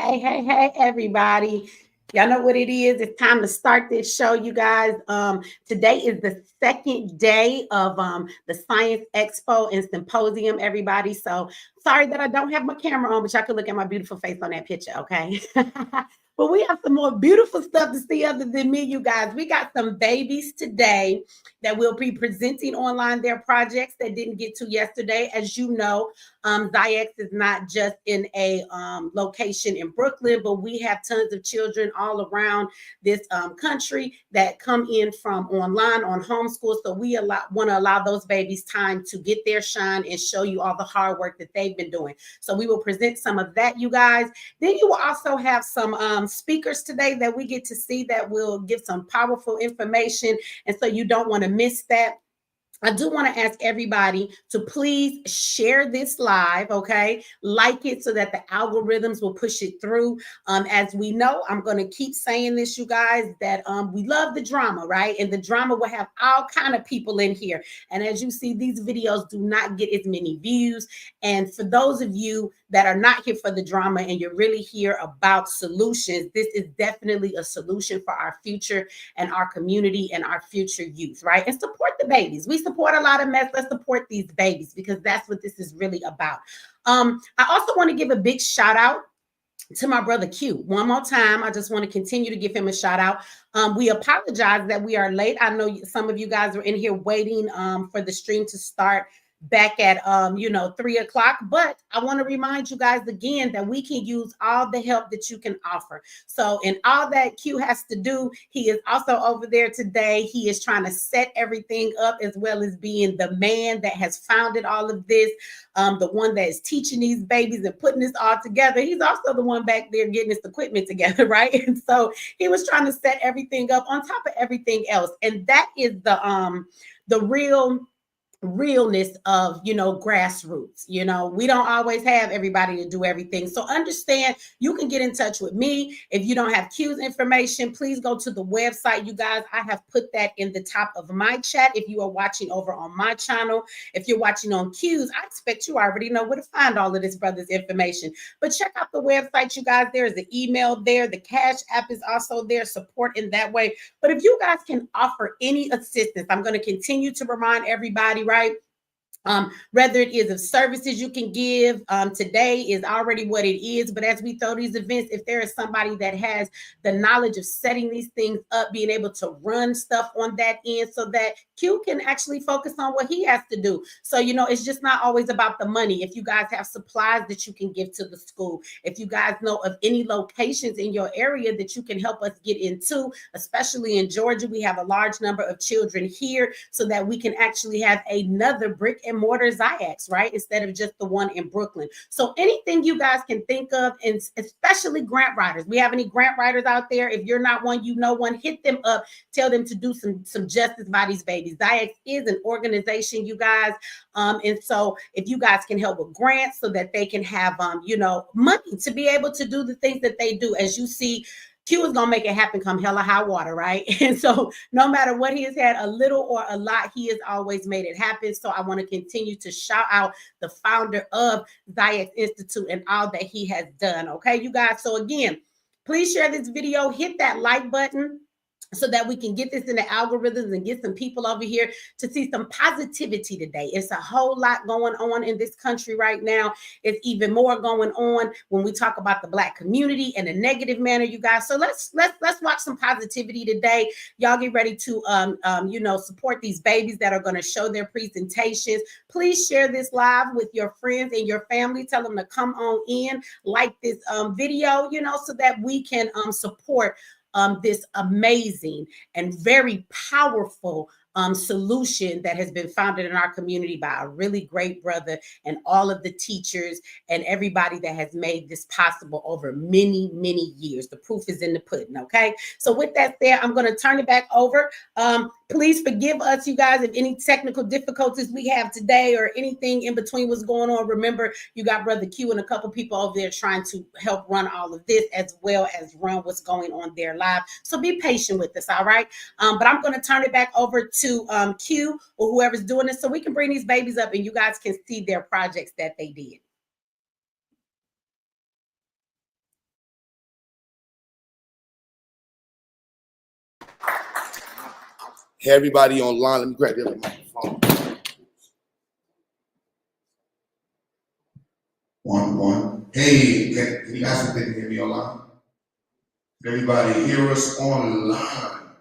Hey, everybody. Y'all know what it is. It's time to start this show, you guys. Today is the second day of the Science Expo and Symposium, everybody. So sorry that I don't have my camera on, but y'all can look at my beautiful face on that picture, okay? But we have some more beautiful stuff to see other than me, you guys. We got some babies today that will be presenting online their projects that didn't get to yesterday. As you know, Xyayx is not just in a location in Brooklyn, but we have tons of children all around this country that come in from online on homeschool. So we want to allow those babies time to get their shine and show you all the hard work that they've been doing. So we will present some of that, you guys. Then you will also have some speakers today that we get to see that will give some powerful information. And so you don't want to miss that. I do want to ask everybody to please share this live, okay? Like it so that the algorithms will push it through. As we know, I'm going to keep saying this, you guys, that we love the drama, right? And the drama will have all kind of people in here. And as you see, these videos do not get as many views. And for those of you that are not here for the drama and you're really here about solutions, this is definitely a solution for our future and our community and our future youth, right? And support the babies. We support a lot of mess. Let's support these babies because that's what this is really about. I also want to give a big shout out to my brother Q. One more time, I just want to continue to give him a shout out. We apologize that we are late. I know some of you guys are in here waiting for the stream to start back at 3 o'clock, but I want to remind you guys again that we can use all the help that you can offer. So in all that Q has to do, he is also over there today. He is trying to set everything up as well as being the man that has founded all of this, the one that is teaching these babies and putting this all together. He's also the one back there getting this equipment together, right? And so he was trying to set everything up on top of everything else. And that is the realness of grassroots. We don't always have everybody to do everything, so understand you can get in touch with me. If you don't have Q's information, please go to the website, you guys. I have put that in the top of my chat if you are watching over on my channel. If you're watching on Q's, I expect you already know where to find all of this brother's information, but check out the website, you guys. There is the email there. The Cash App is also there. Support in that way. But if you guys can offer any assistance, I'm going to continue to remind everybody, right? Whether it is of services you can give, today is already what it is. But as we throw these events, if there is somebody that has the knowledge of setting these things up, being able to run stuff on that end so that Q can actually focus on what he has to do. So, it's just not always about the money. If you guys have supplies that you can give to the school, if you guys know of any locations in your area that you can help us get into, especially in Georgia, we have a large number of children here so that we can actually have another brick and mortar Xyayx, right? Instead of just the one in Brooklyn. So anything you guys can think of, and especially grant writers. We have any grant writers out there? If you're not one, you know one, hit them up. Tell them to do some justice by these babies. Xyayx is an organization, you guys. And so if you guys can help with grants so that they can have, money to be able to do the things that they do. As you see, Q is going to make it happen come hella high water, right? And so no matter what he has had, a little or a lot, he has always made it happen. So I want to continue to shout out the founder of Xyayx Institute and all that he has done. Okay, you guys. So again, please share this video, hit that like button, so that we can get this in the algorithms and get some people over here to see some positivity today. It's a whole lot going on in this country right now. It's even more going on when we talk about the Black community in a negative manner, you guys. So let's watch some positivity today. Y'all get ready to support these babies that are going to show their presentations. Please share this live with your friends and your family. Tell them to come on in, like this video, so that we can support this amazing and very powerful solution that has been founded in our community by a really great brother and all of the teachers and everybody that has made this possible over many, many years. The proof is in the pudding, okay? So with that said, I'm going to turn it back over. Please forgive us, you guys, if any technical difficulties we have today or anything in between what's going on. Remember, you got Brother Q and a couple people over there trying to help run all of this as well as run what's going on there live. So be patient with us, all right? But I'm going to turn it back over to Q or whoever's doing this so we can bring these babies up and you guys can see their projects that they did. Hey, everybody online. Let me grab the other microphone. 1. Hey, can you guys hear me online? Can everybody hear us online?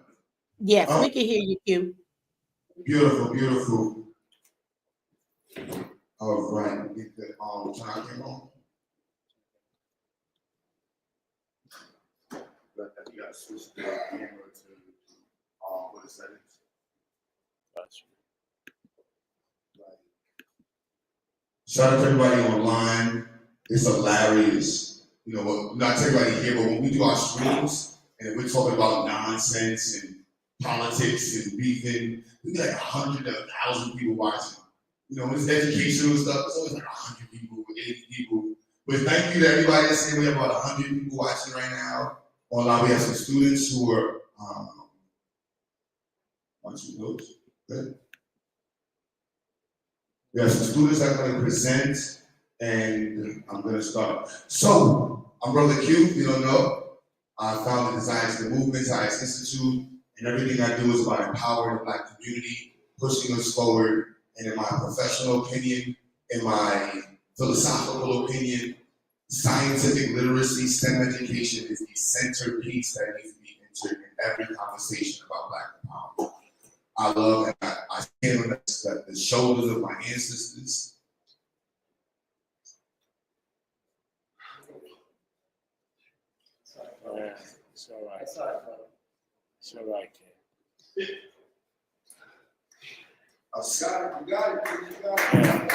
Yes, we can hear you, Q. Beautiful, beautiful. All right, get the time on. You got to switch the camera to what is settings? Shout out to everybody online. It's hilarious. You know, well, not everybody here, but when we do our streams and we're talking about nonsense and politics and beefing, we get like 100 to 1,000 people watching. You know, it's educational stuff. It's always like 100 people, 80 people. But thank you to everybody that's here. We have about 100 people watching right now. Online, we have some students who are watching those. Good. We have some students that are going to present, and I'm going to start. So, I'm Brother Q, if you don't know. I founded the Xyayx movement, Xyayx Institute, and everything I do is about empowering the Black community, pushing us forward, and in my professional opinion, in my philosophical opinion, scientific literacy, STEM education is the centerpiece that needs to be entered in every conversation about Black empowerment. I love and I stand on the shoulders of my ancestors. It's all right. It's all right, kid. Scott, you got it. You got it.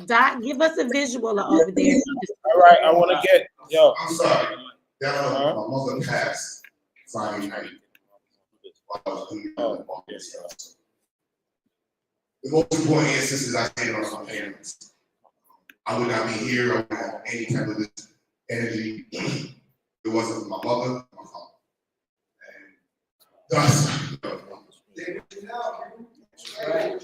Doc, give us a visual over there. All right, I want to get, yo. I'm sorry. My mother passed Friday night. The most important instance is I stand on my parents. I would not be here. I would not have any type of this energy. It wasn't for my mother, my father. And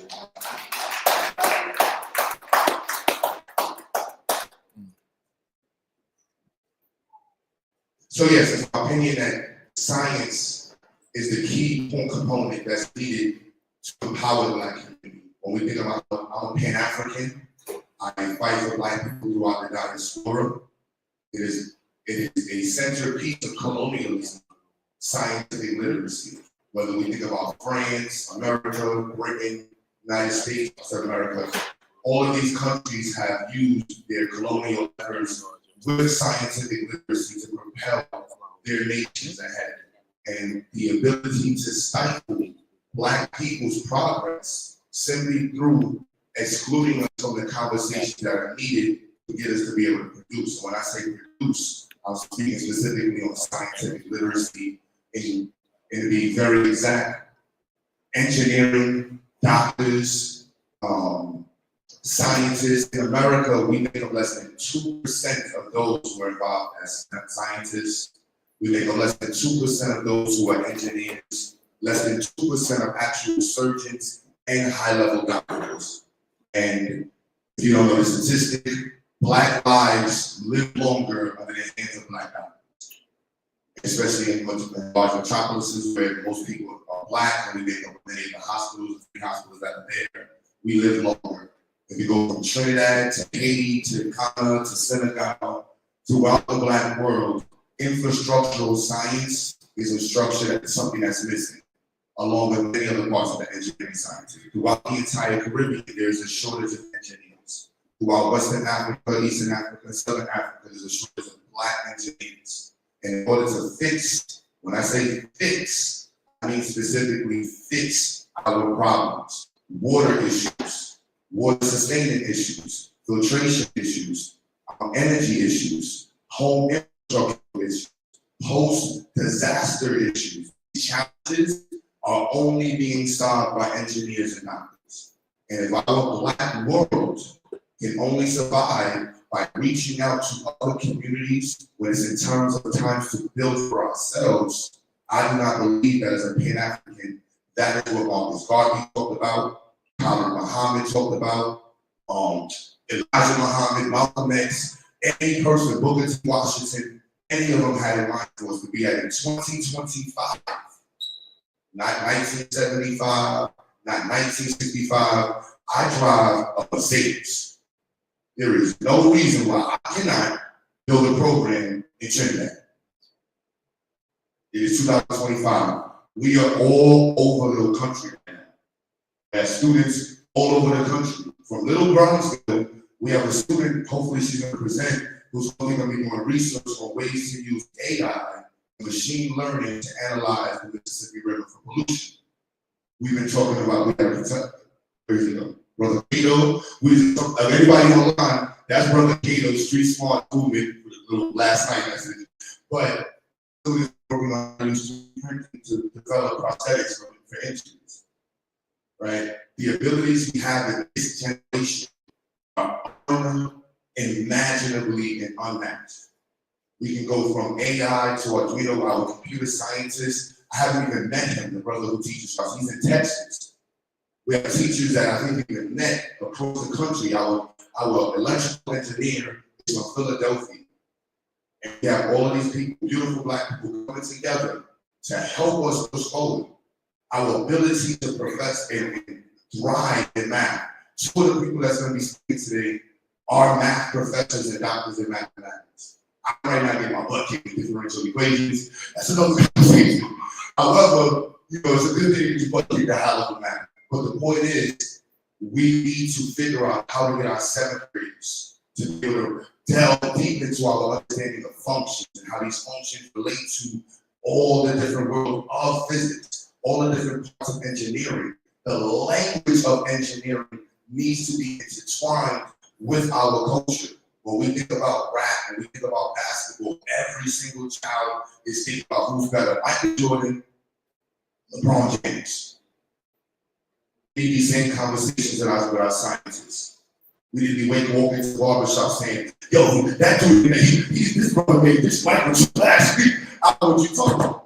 so yes, it's my opinion that science is the key component that's needed to empower the Black community. When we think about, I'm a Pan-African. I fight for Black people throughout the diaspora. It is a centerpiece of colonialism, scientific literacy. Whether we think about France, America, Britain, United States of America, all of these countries have used their colonial efforts with scientific literacy to propel their nations ahead. And the ability to stifle Black people's progress simply through excluding us from the conversations that are needed to get us to be able to produce. When I say produce, I'm speaking specifically on scientific literacy and to be very exact, engineering, doctors, scientists. In America, we make up less than 2% of those who are involved as scientists. We make up less than 2% of those who are engineers, less than 2% of actual surgeons and high-level doctors. And if you don't know the statistic, Black lives live longer under the hands of Black doctors, especially in large metropolises where most people are Black, and we make up many of the hospitals that are there. We live longer. If you go from Trinidad to Haiti to Ghana to Senegal, throughout the Black world, infrastructural science is a structure that's something that's missing, along with many other parts of the engineering science. Throughout the entire Caribbean, there's a shortage of engineers. Throughout Western Africa, Eastern Africa, Southern Africa, there's a shortage of Black engineers. And in order to fix, when I say fix, I mean specifically fix our problems, water issues, water sustainment issues, filtration issues, energy issues, home infrastructure issues, post-disaster issues. These challenges are only being solved by engineers and doctors. And if our Black world can only survive by reaching out to other communities when it's in terms of times to build for ourselves, I do not believe that as a Pan-African, that is what Marcus Garvey talked about, Prophet Muhammad talked about, Elijah Muhammad, Malcolm X, any person, Booker T. Washington, any of them had in mind for us to be at in 2025, not 1975, not 1965. I drive a Mercedes. There is no reason why I cannot build a program in Trinidad. It is 2025. We are all over the country now. We have students all over the country. From Little Brownsville, we have a student, hopefully she's going to present, who's only going to be doing research on ways to use AI and machine learning to analyze the Mississippi River for pollution. We've been talking about, Brother Cato. Everybody online, that's Brother Cato's Street Smart movement last night message. But students working on using to develop prosthetics for injuries, right? The abilities we have in this generation are unimaginably and unmatched. We can go from AI to Arduino, our computer scientist. I haven't even met him, the brother who teaches us. He's in Texas. We have teachers that I think we have met across the country. Our electrical engineer is from Philadelphia. And we have all of these people, beautiful Black people, coming together to help us push forward. Our ability to profess and thrive in math. Two of the people that's going to be speaking today are math professors and doctors in mathematics. I might not get my butt kicked in differential equations. That's another conversation. However, it's a good thing to get your butt kicked the hell out of math. But the point is, we need to figure out how to get our seventh graders to be able to delve deep into our understanding of functions and how these functions relate to all the different worlds of physics, all the different parts of engineering. The language of engineering needs to be intertwined with our culture. When we think about rap and we think about basketball, every single child is thinking about who's better, Michael Jordan, LeBron James. We need these same conversations with our scientists. We need to be walking to the barbershop saying, yo, that dude, this brother made this microchip last week. I know what you're talking about.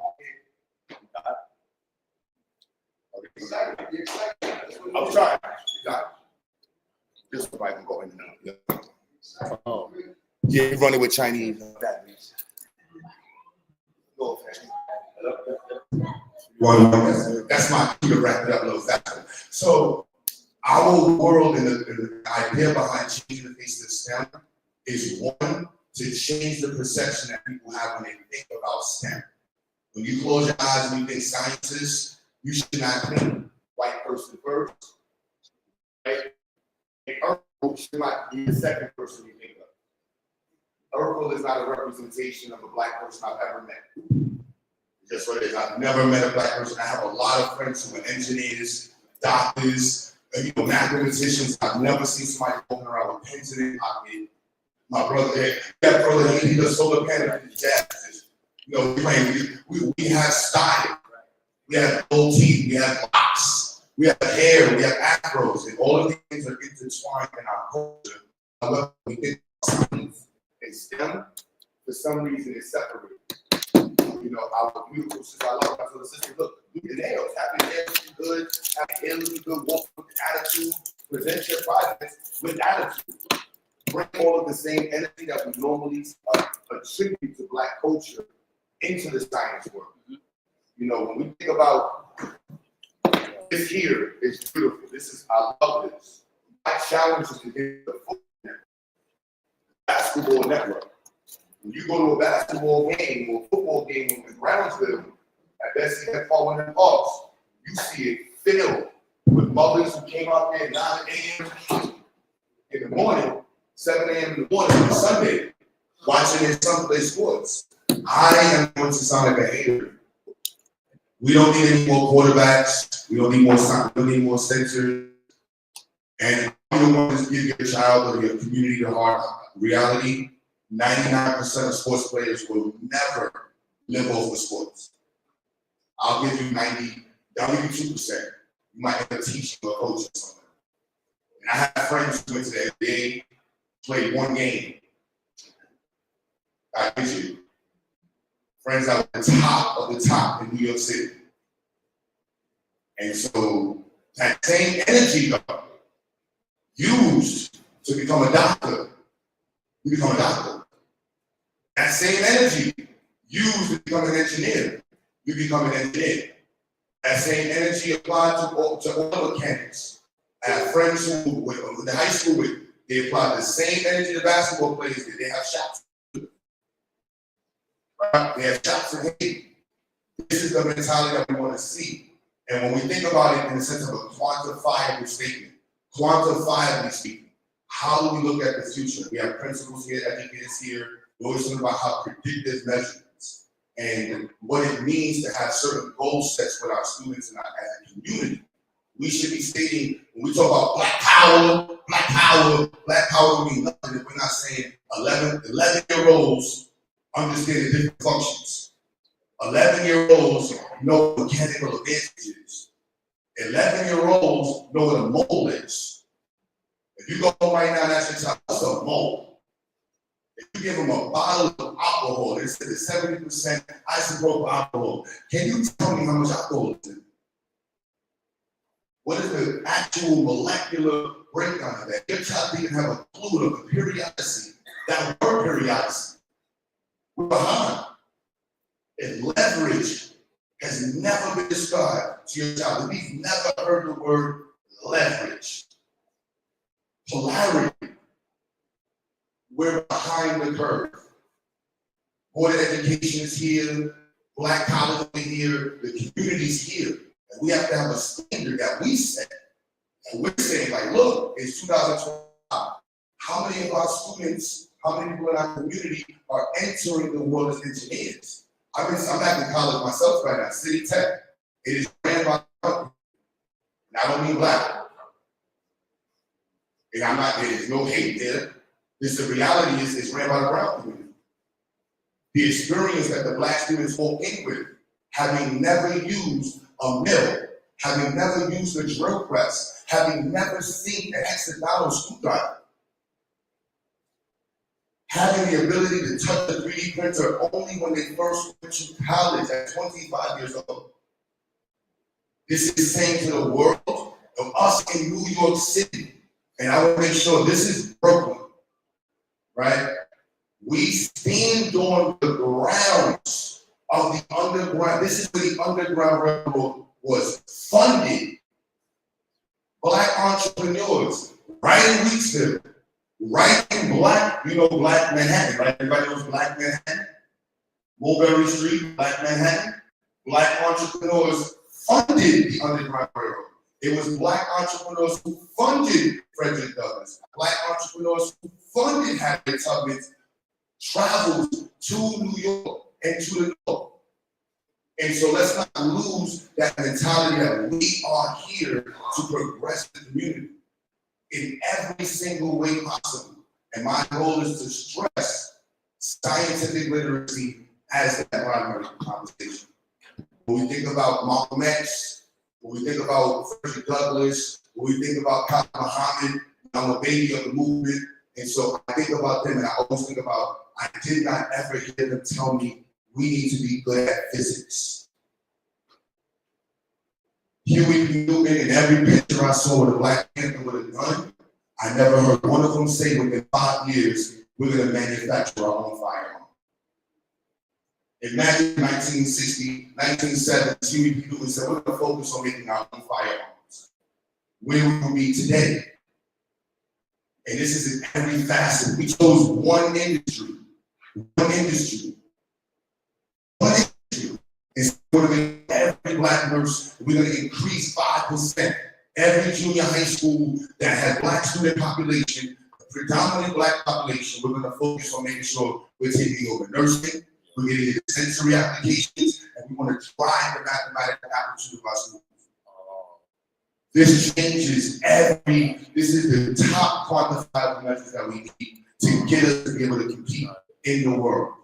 I'm trying. This might go in and out. Oh. Yeah, you're running with Chinese. That's my cue to wrap it up a little faster. So, our world and the idea behind changing the face of STEM is one, to change the perception that people have when they think about STEM. When you close your eyes and you think scientists, you should not think white person first. Right? Urkel should not be the second person you think of. Urkel is not a representation of a Black person I've ever met. That's what it is. I've never met a Black person. I have a lot of friends who are engineers, doctors, mathematicians. I've never seen somebody walking around with pens in their pocket. My brother, that brother, he does solar panel and jazz. We have style. We have gold teeth. We have locks. We have hair. We have afros. And all of these things are intertwined in our culture. However, we think science and STEM, for some reason, is separated. Our beautiful sister, I love my little sister. Look, do your nails. Have your nails be good. Have your hair be good. Walk with attitude. Present your projects with attitude. Bring all of the same energy that we normally attribute to Black culture into the science world. When we think about this here, it's beautiful. I love this. My challenge is to get the football network, basketball network. When you go to a basketball game or a football game in Brownsville, at Bessie and Paul and Parks, you see it filled with mothers who came out there at 9 a.m. in the morning, 7 a.m. in the morning on Sunday, watching their son play sports. I am going to sound like a hater. We don't need any more quarterbacks. We don't need more soccer. We don't need more centers. And you don't want to give your child or your community the hard reality. 99% of sports players will never live off of sports. I'll give you 90, I'll give you 2%. You might end up teaching or coaching something. And I have friends who went to the NBA, played one game. I get you. Friends that were the top of the top in New York City. And so that same energy used to become a doctor, you become a doctor. That same energy used to become an engineer, you become an engineer. That same energy applied to all mechanics. I have friends who went to high school with, they apply the same energy to basketball players did. They have shots. Right? They have shots in hate. This is the mentality that we want to see. And when we think about it in the sense of a quantifiable statement, quantifiably speaking, how do we look at the future? We have principles here, educators here. We're always talking about how predictive measurements and what it means to have certain goal sets with our students and as a community. We should be stating, when we talk about black power means nothing if we're not saying 11-year-olds understand the different functions. 11-year-olds know mechanical advantages. 11-year-olds know what a mole is. If you go home right now and ask your child, what's a mole? If you give them a bottle of alcohol, they say it's 70% isopropyl alcohol. Can you tell me how much alcohol is in it? What is the actual molecular breakdown of that? Your child didn't have a clue of the periodicity. That word periodicity. We're behind. If leverage has never been described to your child, if we've never heard the word leverage, polarity, we're behind the curve. Board of Education is here, Black colleges are here, the community's here. And we have to have a standard that we set. And we're saying, like, look, it's 2025. How many of our students, how many people in our community are entering the world as engineers? I'm back in college myself right now, City Tech. It is ran by company. And I don't mean black. And there's no hate there. The reality is it's ran by the brown community. The experience that the black students walk in with, having never used a mill, having never used a drill press, having never seen an hexagonal screwdriver, having the ability to touch a 3D printer only when they first went to college at 25 years old. This is saying to the world, of us in New York City, and I want to make sure this is Brooklyn, right? We stand on the grounds of the underground. This is where the Underground Railroad was funded. Black entrepreneurs, right in Wheatsville, right in Black Manhattan, right? Everybody knows Black Manhattan? Mulberry Street, Black Manhattan. Black entrepreneurs funded the Underground Railroad. It was Black entrepreneurs who funded Frederick Douglass. Black entrepreneurs who funded Harriet Tubman's travels to New York and to the North. And so let's not lose that mentality that we are here to progress the community in every single way possible. And my goal is to stress scientific literacy as that primary conversation. When we think about Malcolm X, when we think about Frederick Douglass, when we think about Khalid Muhammad, I'm a baby of the movement. And so I think about them and I always think about, I did not ever hear them tell me we need to be good at physics. Huey P. Newton in every picture I saw with a Black Panther with a gun, I never heard one of them say within 5 years, we're going to manufacture our own firearm. Imagine 1960, 1970, Huey P. Newton said, we're going to focus on making our own firearms. Where we will be today. And this is in every facet. We chose one industry. Instead of every Black nurse, we're going to increase 5%. Every junior high school that has Black student population, predominant Black population, we're going to focus on making sure we're taking over nursing, we're getting into sensory applications, and we want to drive the mathematical aptitude of our students. This changes this is the top quantifiable measures that we need to get us to be able to compete in the world.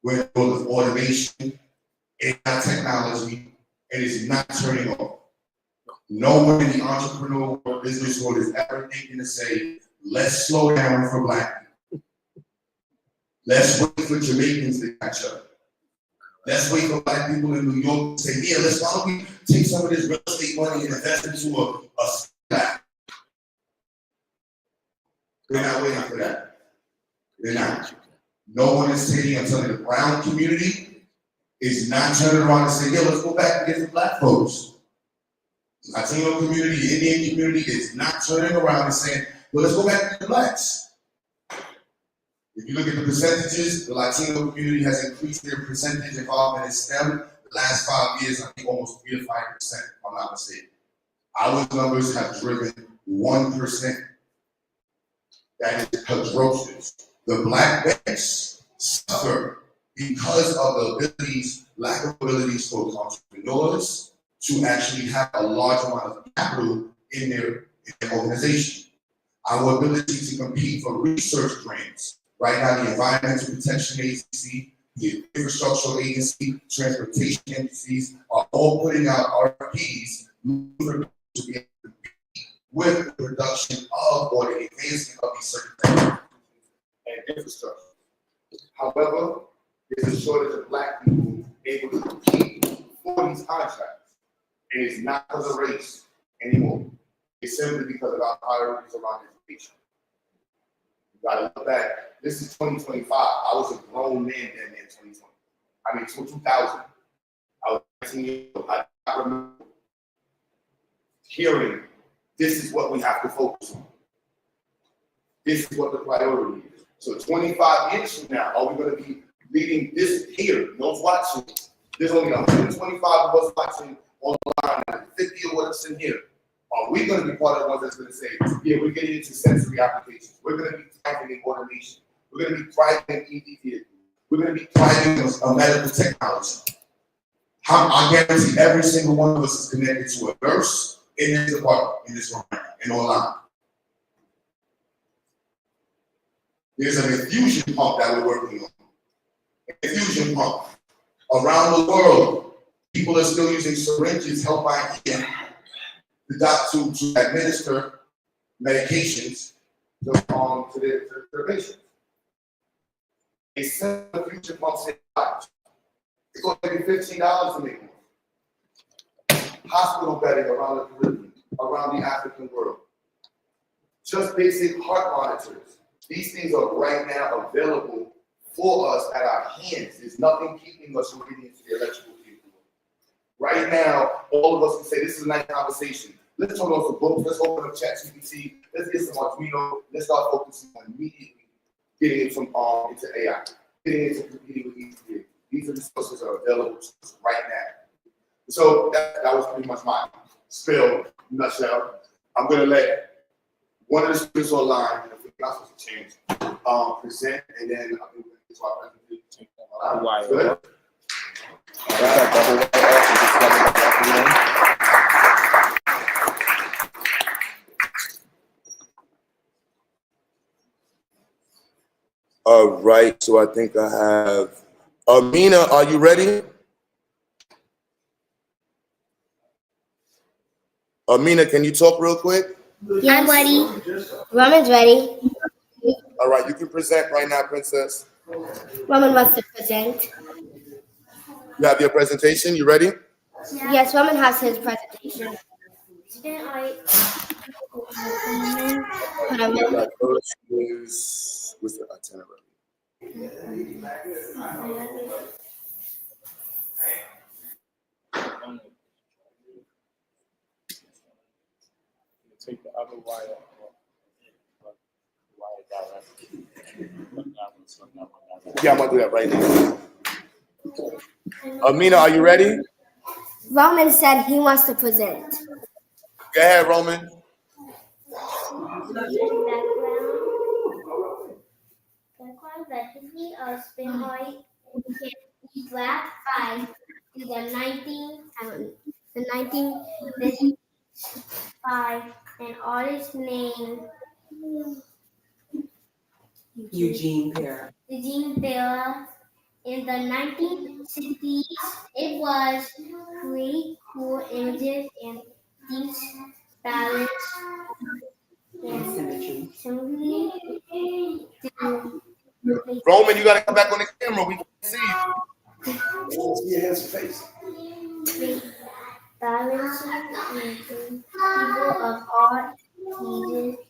We're in the world of automation, AI technology, and it's not turning off. No one in the entrepreneurial or business world is ever thinking to say, let's slow down for Black people. Let's wait for Jamaicans to catch up. Let's wait for Black people in New York to say, yeah, why don't we take some of this real estate money and invest into a stack. We're not waiting for that. They're not. No one is taking, I'm telling you, the brown community is not turning around and saying, yo, let's go back and get some black folks. Latino community, Indian community is not turning around and saying, well, let's go back to the blacks. If you look at the percentages, the Latino community has increased their percentage involvement in STEM the last 5 years, I think almost 3 to 5%, if I'm not mistaken. Our numbers have driven 1%. That is atrocious. The black base suffer because of the abilities, lack of abilities for entrepreneurs to actually have a large amount of capital in their organization. Our ability to compete for research grants. Right now, the Environmental Protection Agency, the Infrastructural Agency, transportation agencies are all putting out RFPs to be able to compete with the production of or the advancement of these certain technologies and infrastructure. However, there's a shortage of black people able to compete for these contracts. And it's not because of race anymore. It's simply because of our priorities around education. You gotta look back. This is 2025. I was a grown man then in 2020. I mean, 2000. I was 19 years old. I remember hearing, this is what we have to focus on. This is what the priority is. So 25 years from now, are we going to be leading this here? No one's watching. There's only 125 of us watching online, 50 of us in here. Are we going to be part of the ones that's going to say, yeah, we're getting into sensory applications. We're going to be thriving in automation. We're going to be thriving in EV vehicles. We're going to be thriving in medical technology. I guarantee every single one of us is connected to a nurse in this department, in this room, and online. There's an infusion pump that we're working on. An infusion pump. Around the world, people are still using syringes held by hand to administer medications to their patients. A simple infusion pump saves lives. It's going to be $15 to make one. Hospital bedding around the Caribbean, around the African world. Just basic heart monitors. These things are right now available for us at our hands. There's nothing keeping us from getting into the electrical field. Right now, all of us can say, this is a nice conversation. Let's turn off the books. Let's open up ChatGPT. Let's get some Arduino. Let's start focusing on immediately getting into AI, getting into competing with these kids. These resources are available to us right now. So that was pretty much my spill, nutshell. I'm going to let one of the students online, I think I'm supposed to change, present, and then I think we're going to get to our presentation. Good? All right, so I think I have Amina, are you ready? Amina, can you talk real quick? Yeah, I'm ready. Roman's ready. All right, you can present right now, Princess. Roman wants to present. You have your presentation, you ready? Yes, Roman has his presentation. First is, what's the itinerary? Take the other wire directly. Yeah, I'm gonna do that right now. Amina, are you ready? Roman said he wants to present. Go ahead, Roman. Background recipe of spinoid black pie to the 1955 and artist name Eugene Pear. In the 1960s, it was pretty cool images and deep balance and symmetry to Roman, you gotta come back on the camera. We can see you. See his face. Balancing people of art,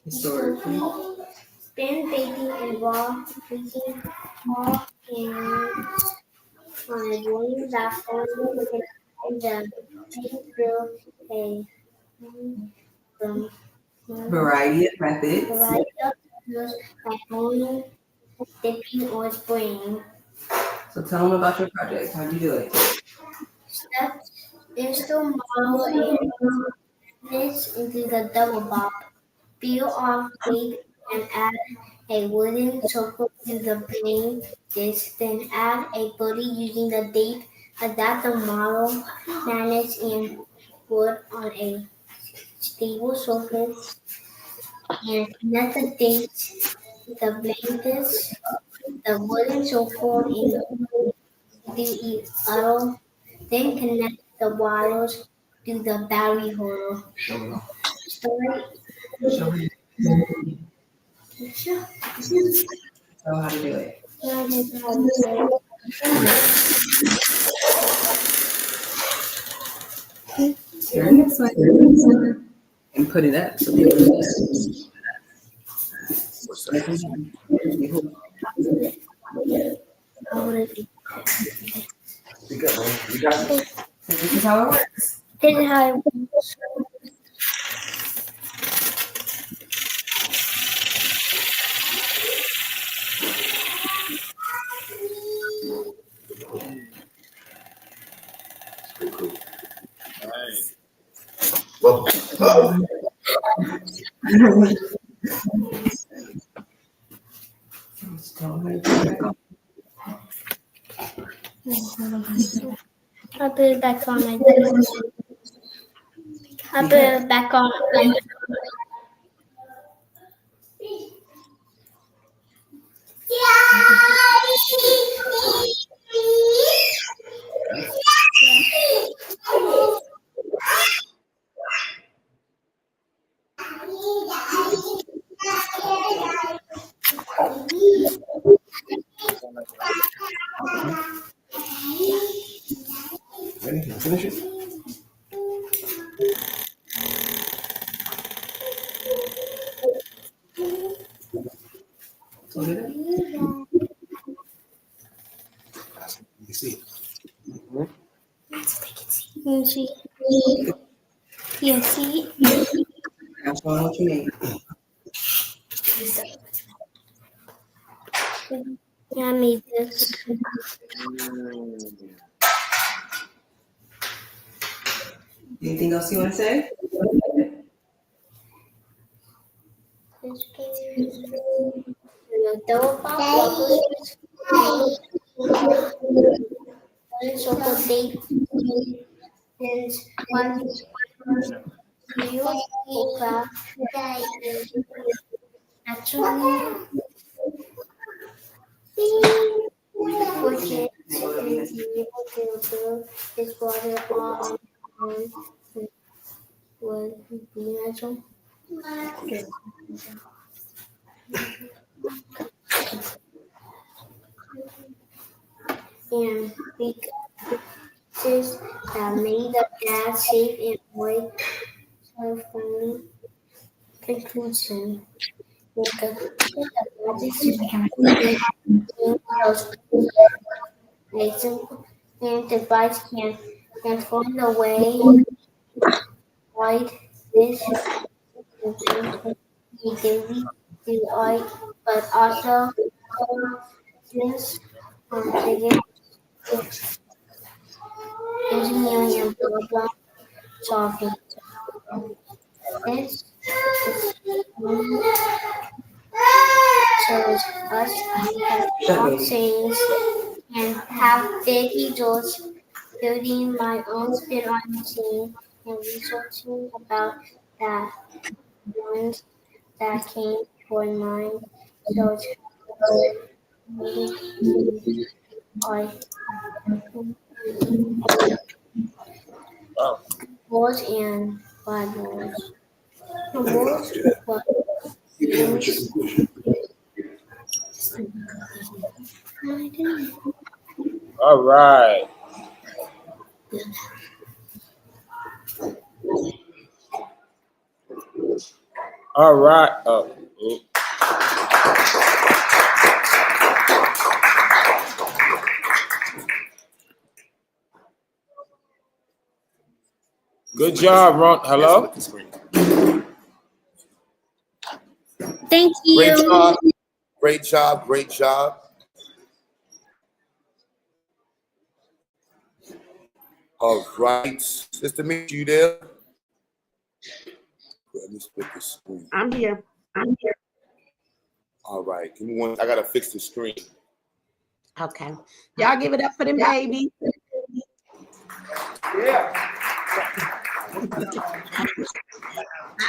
historically Spin baking involves baking all pans on a boiling platform and the pan through a um, Variety of methods. variety of tools like boiling, dipping, or spraying. So tell them about your project. How'd you do it? Steps is to model a this into the double bop. Peel off tape and add a wooden circle to the plain disc. Then add a body using the tape. Adapt the model, manage and put on a stable surface and connect the dates, the blankets, the wooden circle into each other. Then connect the wires to the battery holder. Start Show me. Tell how to do it. Here it is. And put it up so people can see. So this is how it works. This is how it works. I'll put it back on my I'll put it back on my Ready? Finish it. So did it? You see. You see? You see? That's what you made. Yeah, I made this. Anything else you want to say? The double pop circle tape and one use craft actually for kids and be able to build this water all on would be natural. And pieces that made the gas safe and avoid friendly conclusion. The conclusion that a simple and device can transform the way light this we daily delight, but also just again engineering and problem solving. This shows us that all things and have big results. Building my own spin-on machine and researching about that ones that came for mine. So I was and Bibles. Was what All right. All right. Oh. Good job, Ron. Hello? Thank you. Great job. Great job. Great job. All right. Sister Mitch, you there? Let me split the screen. I'm here. All right. Give me one. I gotta fix the screen. Okay. Y'all give it up for them babies. Yeah.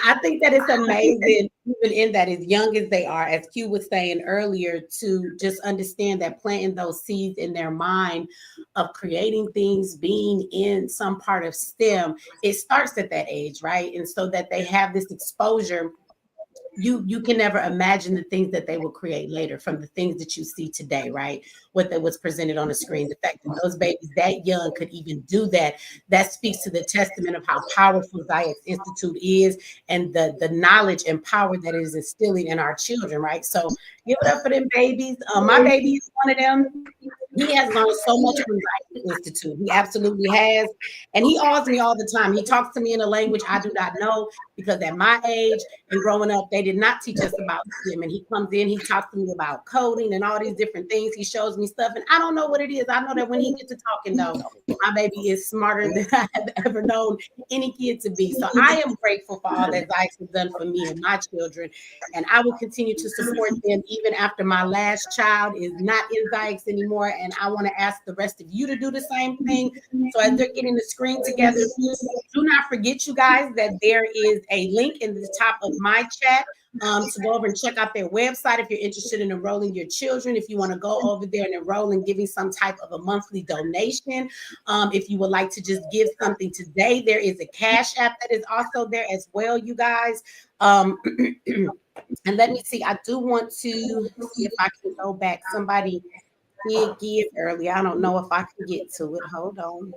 I think that it's amazing, even in that as young as they are, as Q was saying earlier, to just understand that planting those seeds in their mind of creating things, being in some part of STEM, it starts at that age, right? And so that they have this exposure. You can never imagine the things that they will create later from the things that you see today, right? What that was presented on the screen. The fact that those babies that young could even do that, that speaks to the testament of how powerful Xyayx Institute is and the knowledge and power that it is instilling in our children, right? So give it up for them babies. My baby is one of them. He has learned so much from Xyayx Institute. He absolutely has. And he awes me all the time. He talks to me in a language I do not know because at my age and growing up, they did not teach us about STEM. And he comes in, he talks to me about coding and all these different things. He shows me stuff, and I don't know what it is. I know that when he gets to talking, though, my baby is smarter than I have ever known any kid to be. So I am grateful for all that Xyayx has done for me and my children. And I will continue to support them even after my last child is not in Xyayx anymore. And I want to ask the rest of you to do the same thing. So as they're getting the screen together, do not forget, you guys, that there is a link in the top of my chat to go over and check out their website if you're interested in enrolling your children. If you want to go over there and enroll and giving some type of a monthly donation, if you would like to just give something today, there is a Cash App that is also there as well, you guys. And let me see, I do want to see if I can go back. Somebody did give earlier. I don't know if I can get to it. Hold on.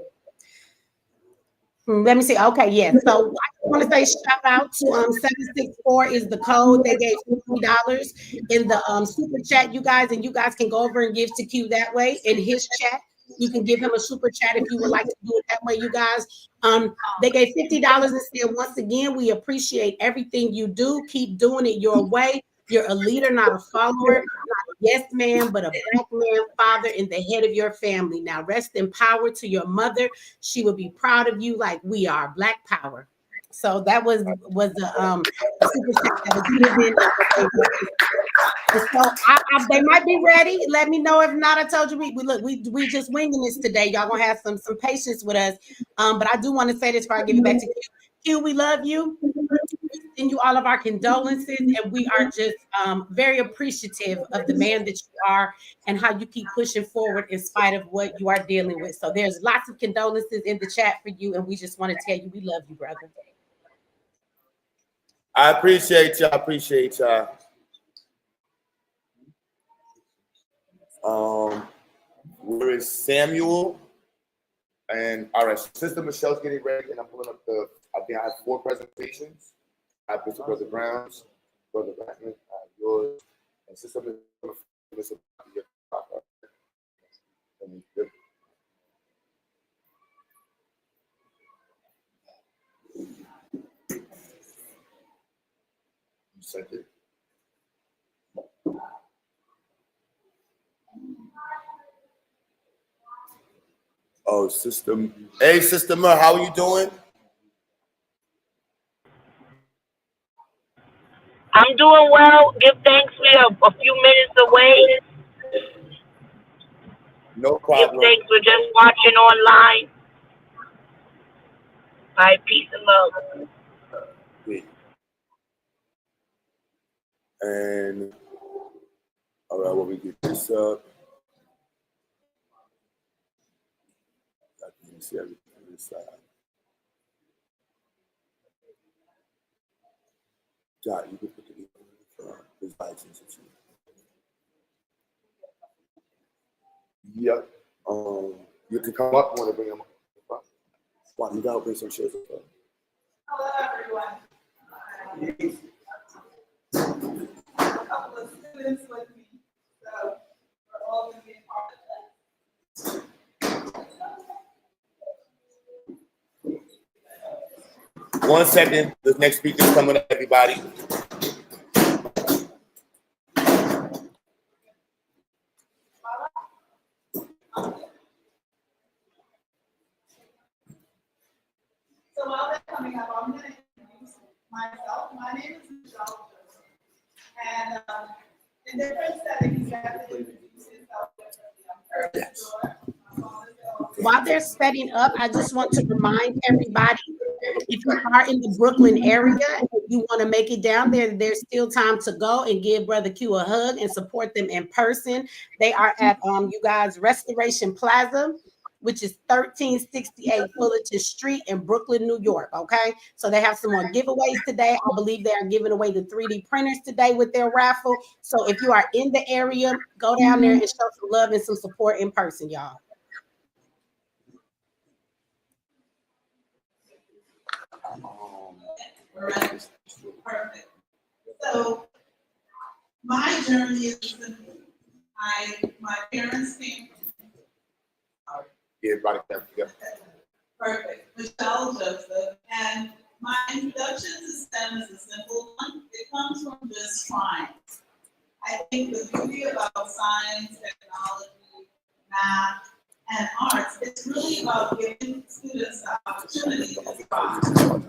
Let me see. Okay, yes. So I want to say shout out to 764 is the code. They gave $50 in the super chat, you guys, and you guys can go over and give to Q that way in his chat. You can give him a super chat if you would like to do it that way, you guys. They gave $50 and said, once again, we appreciate everything you do. Keep doing it your way. You're a leader, not a follower, not a yes man, but a black man, father, and the head of your family. Now rest in power to your mother. She will be proud of you like we are. Black power. So that was the super chat that was given. So they might be ready. Let me know if not. I told you we just winging this today. Y'all gonna have some patience with us. But I do want to say this before I give it back to Q. Q, we love you. We send you all of our condolences, and we are just very appreciative of the man that you are and how you keep pushing forward in spite of what you are dealing with. So there's lots of condolences in the chat for you, and we just want to tell you we love you, brother. I appreciate you. I appreciate you. Where is Samuel? And all right, Sister Michelle's getting ready, and I'm pulling up I think I have 4 presentations. I have Mr. Brother Brown's, Brother Blackman, yours, and Sister Mr. You sent it. Oh, Sister. Hey, Sister Mer, how are you doing? I'm doing well. Give thanks. We are a few minutes away. No Give problem. thanks. We're just watching online. All right, peace and love. And all right, well, we get this up. I can see everything on this side. John, you can put the his license. Yep. You can come up. Want to bring him up? Wow, you gotta bring some chairs up. Hello, everyone. A couple of students with me, so we're all going to be a part of that. 1 second. The next speaker's coming up, everybody. So while they're coming up, I'm going to introduce myself. My name is Michelle, and in different settings, you have to introduce yourself differently. Yes. While they're setting up, I just want to remind everybody, if you are in the Brooklyn area and you want to make it down there, there's still time to go and give Brother Q a hug and support them in person. They are at you guys Restoration Plaza, which is 1368 Fullerton Street in Brooklyn, New York. Okay, so they have some more giveaways today. I believe they are giving away the 3D printers today with their raffle. So if you are in the area, go down there and show some love and some support in person, y'all. Perfect. So my journey is simple. My parents came. Yeah, everybody. Yeah. Perfect. Michelle Joseph. And my introduction to STEM is a simple one. It comes from just trying. I think the beauty about science, technology, math, and arts, it's really about giving students the opportunity to try. So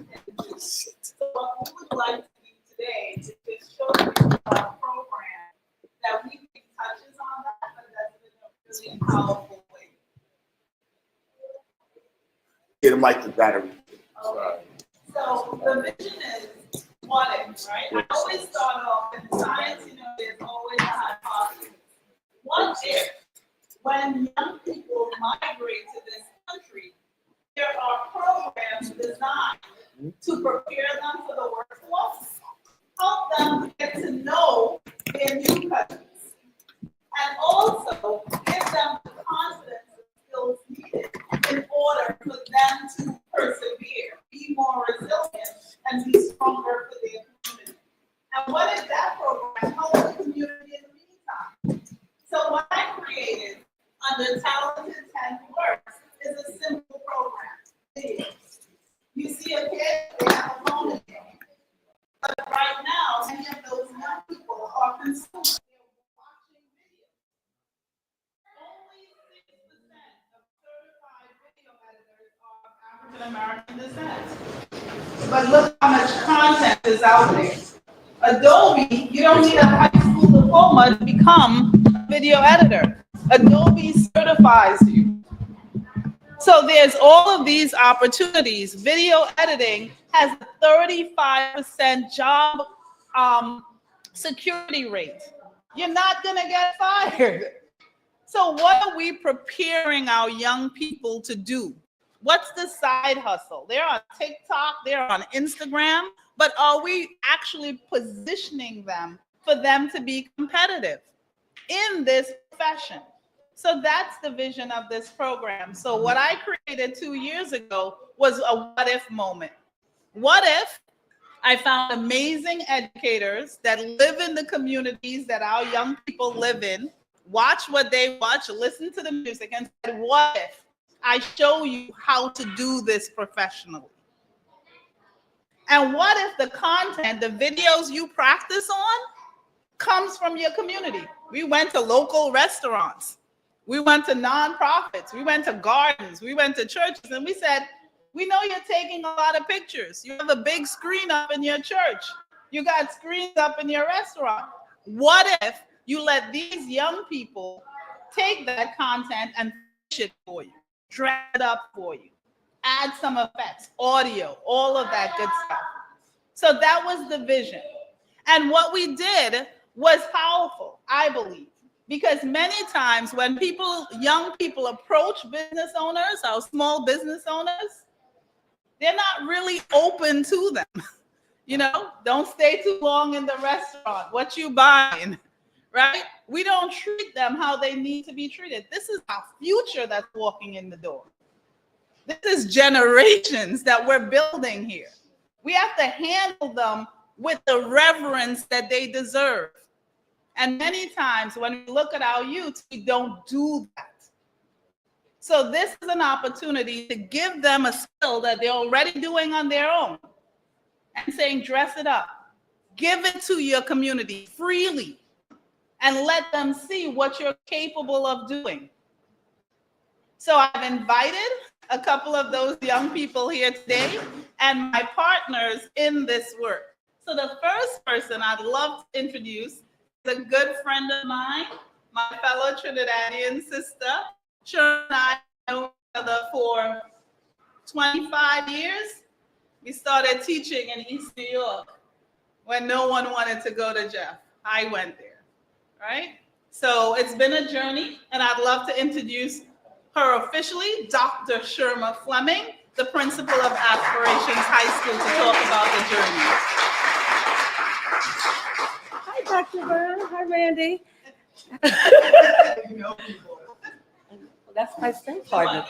what we would like to do today is just show you a program that we think touches on that, but that's in a really powerful way. Get them like the battery. Okay. So the vision is what if, right? I always start off in science, there's always a hypothesis. What if, when young people migrate to this country, there are programs designed to prepare them for the workforce, help them get to know their new countries, and also give them the confidence and skills needed in order for them to persevere, be more resilient, and be stronger for their community. And what is that program? Help the community in the meantime. So what I created under Talented 10 Works is a simple program. You see a kid, they have a phone in their hand. But right now, many of those young people are consumers. They're watching videos. Only 6% of certified video editors are African American descent. But look how much content is out there. Adobe, you don't need a high school diploma to become a video editor. Adobe certifies you. So there's all of these opportunities. Video editing has a 35% job security rate. You're not going to get fired. So what are we preparing our young people to do? What's the side hustle? They're on TikTok, they're on Instagram, but are we actually positioning them for them to be competitive in this profession? So that's the vision of this program. So what I created 2 years ago was a what if moment. What if I found amazing educators that live in the communities that our young people live in, watch what they watch, listen to the music, and said, what if I show you how to do this professionally? And what if the content, the videos you practice on, comes from your community? We went to local restaurants. We went to nonprofits. We went to gardens. We went to churches. And we said, we know you're taking a lot of pictures. You have a big screen up in your church. You got screens up in your restaurant. What if you let these young people take that content and finish it for you, dress it up for you, add some effects, audio, all of that good stuff. So that was the vision. And what we did was powerful, I believe, because many times when young people approach business owners, our small business owners, they're not really open to them. Don't stay too long in the restaurant. What you buying, right? We don't treat them how they need to be treated. This is our future that's walking in the door. This is generations that we're building here. We have to handle them with the reverence that they deserve. And many times when we look at our youth, we don't do that. So this is an opportunity to give them a skill that they're already doing on their own, and saying, dress it up. Give it to your community freely and let them see what you're capable of doing. So I've invited a couple of those young people here today and my partners in this work. So the first person I'd love to introduce is a good friend of mine, my fellow Trinidadian sister. Sure, and I know each other for 25 years. We started teaching in East New York when no one wanted to go to Jeff. I went there, right? So it's been a journey, and I'd love to introduce her officially, Dr. Sherma Fleming, the principal of Aspirations High School, to talk about the journey. Hi, Dr. Byrne. Hi, Randy. That's my same partner.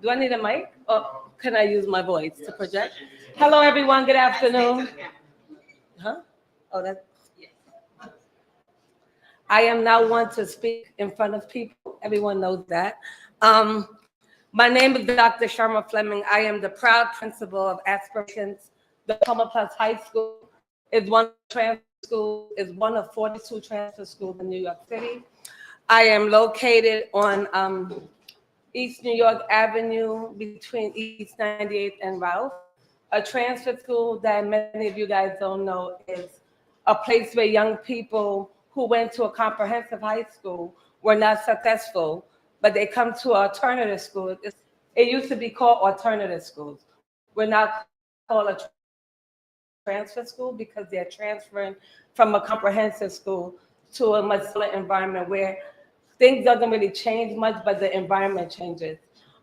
Do I need a mic, or can I use my voice to project? Hello, everyone. Good afternoon. Huh? Oh, that's. I am now one to speak in front of people. Everyone knows that. My name is Dr. Sherma Fleming. I am the proud principal of Aspirations. The Diploma Plus High School is one transfer school, is one of 42 transfer schools in New York City. I am located on East New York Avenue between East 98th and Ralph. A transfer school that many of you guys don't know is a place where young people who went to a comprehensive high school were not successful, but they come to an alternative school. It used to be called alternative schools. We're now called a transfer school because they're transferring from a comprehensive school to a much smaller environment where things doesn't really change much, but the environment changes.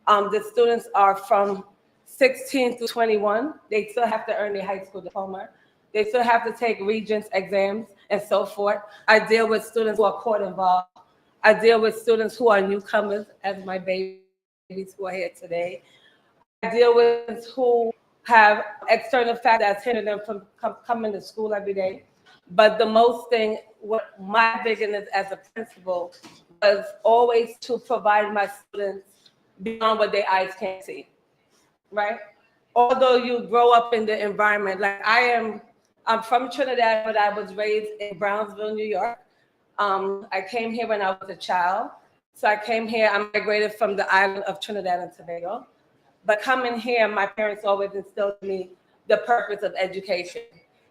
The students are from 16 to 21. They still have to earn their high school diploma. They still have to take Regents exams and so forth. I deal with students who are court involved. I deal with students who are newcomers, as my babies who are here today. I deal with students who have external factors that's hindering them from coming to school every day. But the most thing, what my vision is as a principal was always to provide my students beyond what their eyes can't see, right? Although you grow up in the environment, like I'm from Trinidad, but I was raised in Brownsville, New York. I came here when I was a child. So I came here, I migrated from the island of Trinidad and Tobago. But coming here, my parents always instilled in me the purpose of education.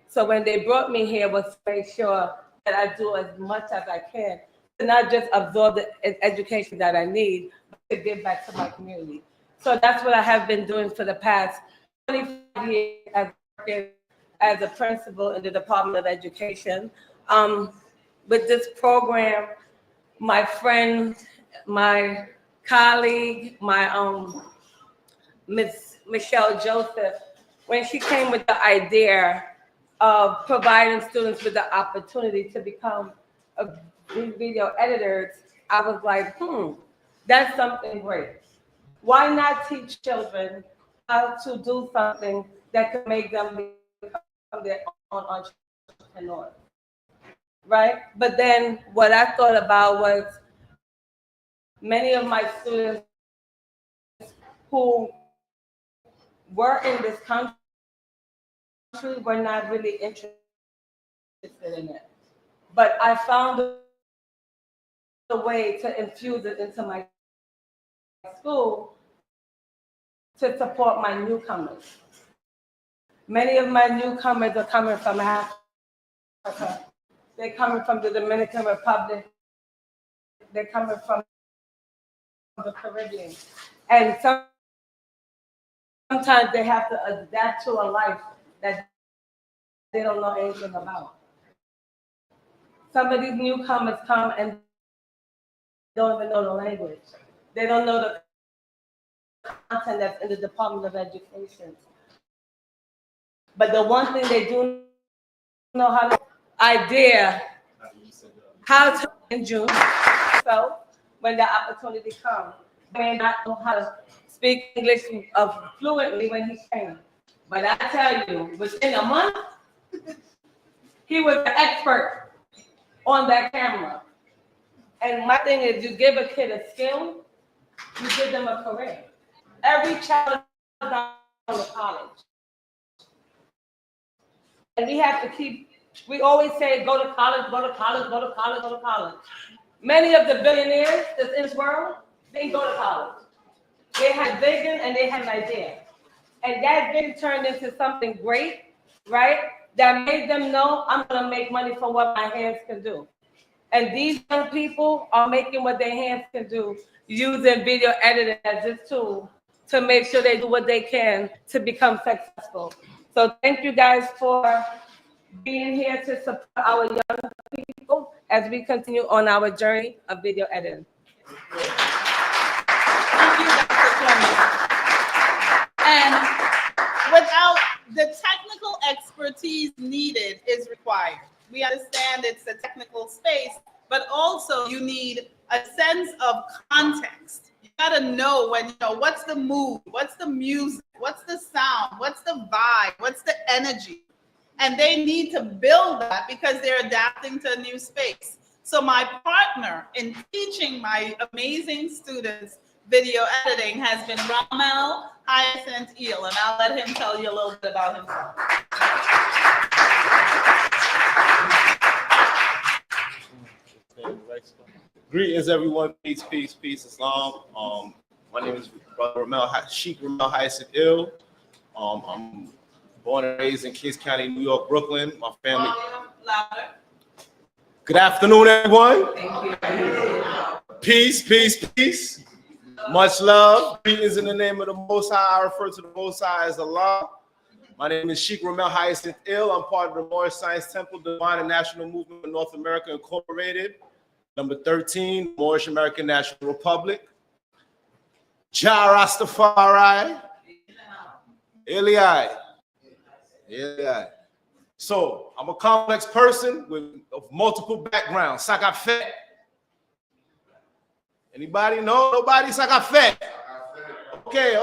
So when they brought me here was to make sure that I do as much as I can to not just absorb the education that I need, but to give back to my community. So that's what I have been doing for the past 25 years as a principal in the Department of Education. With this program, my friend, my colleague, my Miss Michelle Joseph, when she came with the idea of providing students with the opportunity to become video editors, I was like, that's something great. Why not teach children how to do something that could make them become their own entrepreneurs, right? But then what I thought about was many of my students who were in this country were not really interested in it. But I found a way to infuse it into my school to support my newcomers. Many of my newcomers are coming from Africa. They're coming from the Dominican Republic. They're coming from the Caribbean. And sometimes they have to adapt to a life that they don't know anything about. Some of these newcomers come and don't even know the language. They don't know the content that's in the Department of Education. But the one thing they do know how to how to in June. So when the opportunity comes, they may not know how to speak English fluently when he came. But I tell you, within a month, he was an expert on that camera. And my thing is, you give a kid a skill, you give them a career. Every child is not going to college. And we have to keep, we always say, go to college, go to college, go to college, go to college. Many of the billionaires that's in this world, they go to college. They had vision and they had an idea. And that vision turned into something great, right? That made them know, I'm gonna make money from what my hands can do. And these young people are making what their hands can do, using video editing as this tool to make sure they do what they can to become successful. So thank you guys for being here to support our young people as we continue on our journey of video editing. Thank you, Dr. Fleming. And without the technical expertise needed is required. We understand it's a technical space, but also you need a sense of context. You gotta know when, you know, what's the mood, what's the music, what's the sound, what's the vibe, what's the energy. And they need to build that because they're adapting to a new space. So my partner in teaching my amazing students video editing has been Ramel Hyacinth Eel, and I'll let him tell you a little bit about himself. Greetings, everyone. Peace, peace, peace, Islam. My name is Brother Sheikh Ramel Hyacinth Eel. I'm born and raised in Kings County, New York, Brooklyn. My family. Louder. Good afternoon, everyone. Peace, peace, peace. Much love. Greetings in the name of the Most High. I refer to the Most High as Allah. My name is Sheikh Ramel Hyacinth Eel. I'm part of the Moorish Science Temple, Divine and National Movement of North America Incorporated. Number 13, Moorish American National Republic. Jah Rastafari. Eli. Yeah. So I'm a complex person of multiple backgrounds. Sakafet. Anybody know? Nobody? Sakafet. Okay.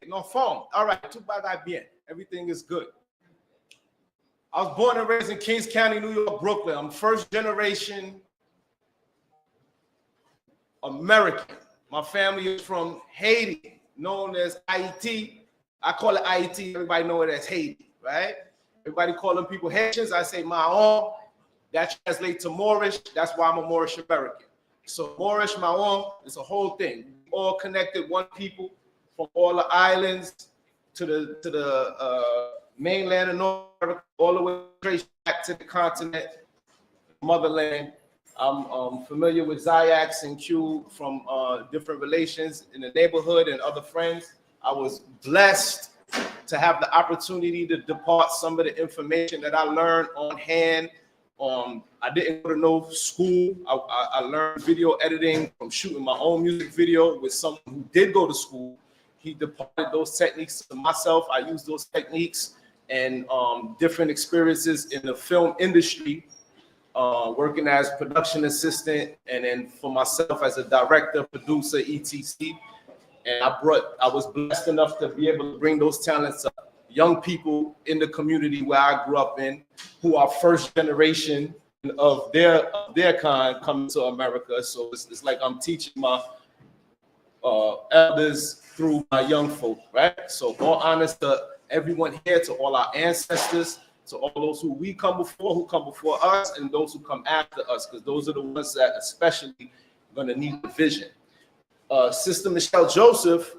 No phone. All right. Tout va bien. Everything is good. I was born and raised in Kings County, New York, Brooklyn. I'm first generation American. My family is from Haiti, known as Haiti. I call it Haiti. Everybody know it as Haiti, right? Everybody calling people Haitians. I say Mahon. That translates to Moorish. That's why I'm a Moorish American. So Moorish, Mahon, it's a whole thing. All connected, one people from all the islands to the mainland of North America, all the way straight back to the continent, motherland. I'm familiar with Xyayx and Q from different relations in the neighborhood and other friends. I was blessed to have the opportunity to depart some of the information that I learned on hand. I didn't go to no school. I learned video editing from shooting my own music video with someone who did go to school. He departed those techniques to myself. I used those techniques and different experiences in the film industry, working as production assistant, and then for myself as a director, producer, etc. And I was blessed enough to be able to bring those talents to young people in the community where I grew up in, who are first generation of their kind coming to America. So it's like I'm teaching my elders through my young folk, right? So all honors to everyone here, to all our ancestors, to all those who come before us, and those who come after us, because those are the ones that especially going to need the vision. Sister Michelle Joseph,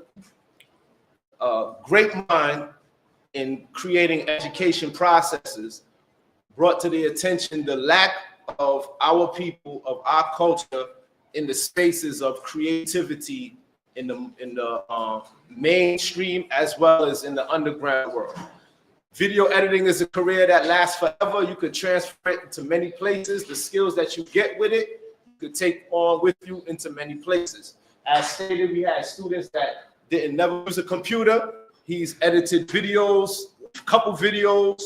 great mind in creating education processes, brought to the attention the lack of our people, of our culture, in the spaces of creativity in the mainstream as well as in the underground world. Video editing is a career that lasts forever. You could transfer it to many places. The skills that you get with it, you could take on with you into many places. As stated, we had students that didn't never use a computer. He's edited videos, a couple videos.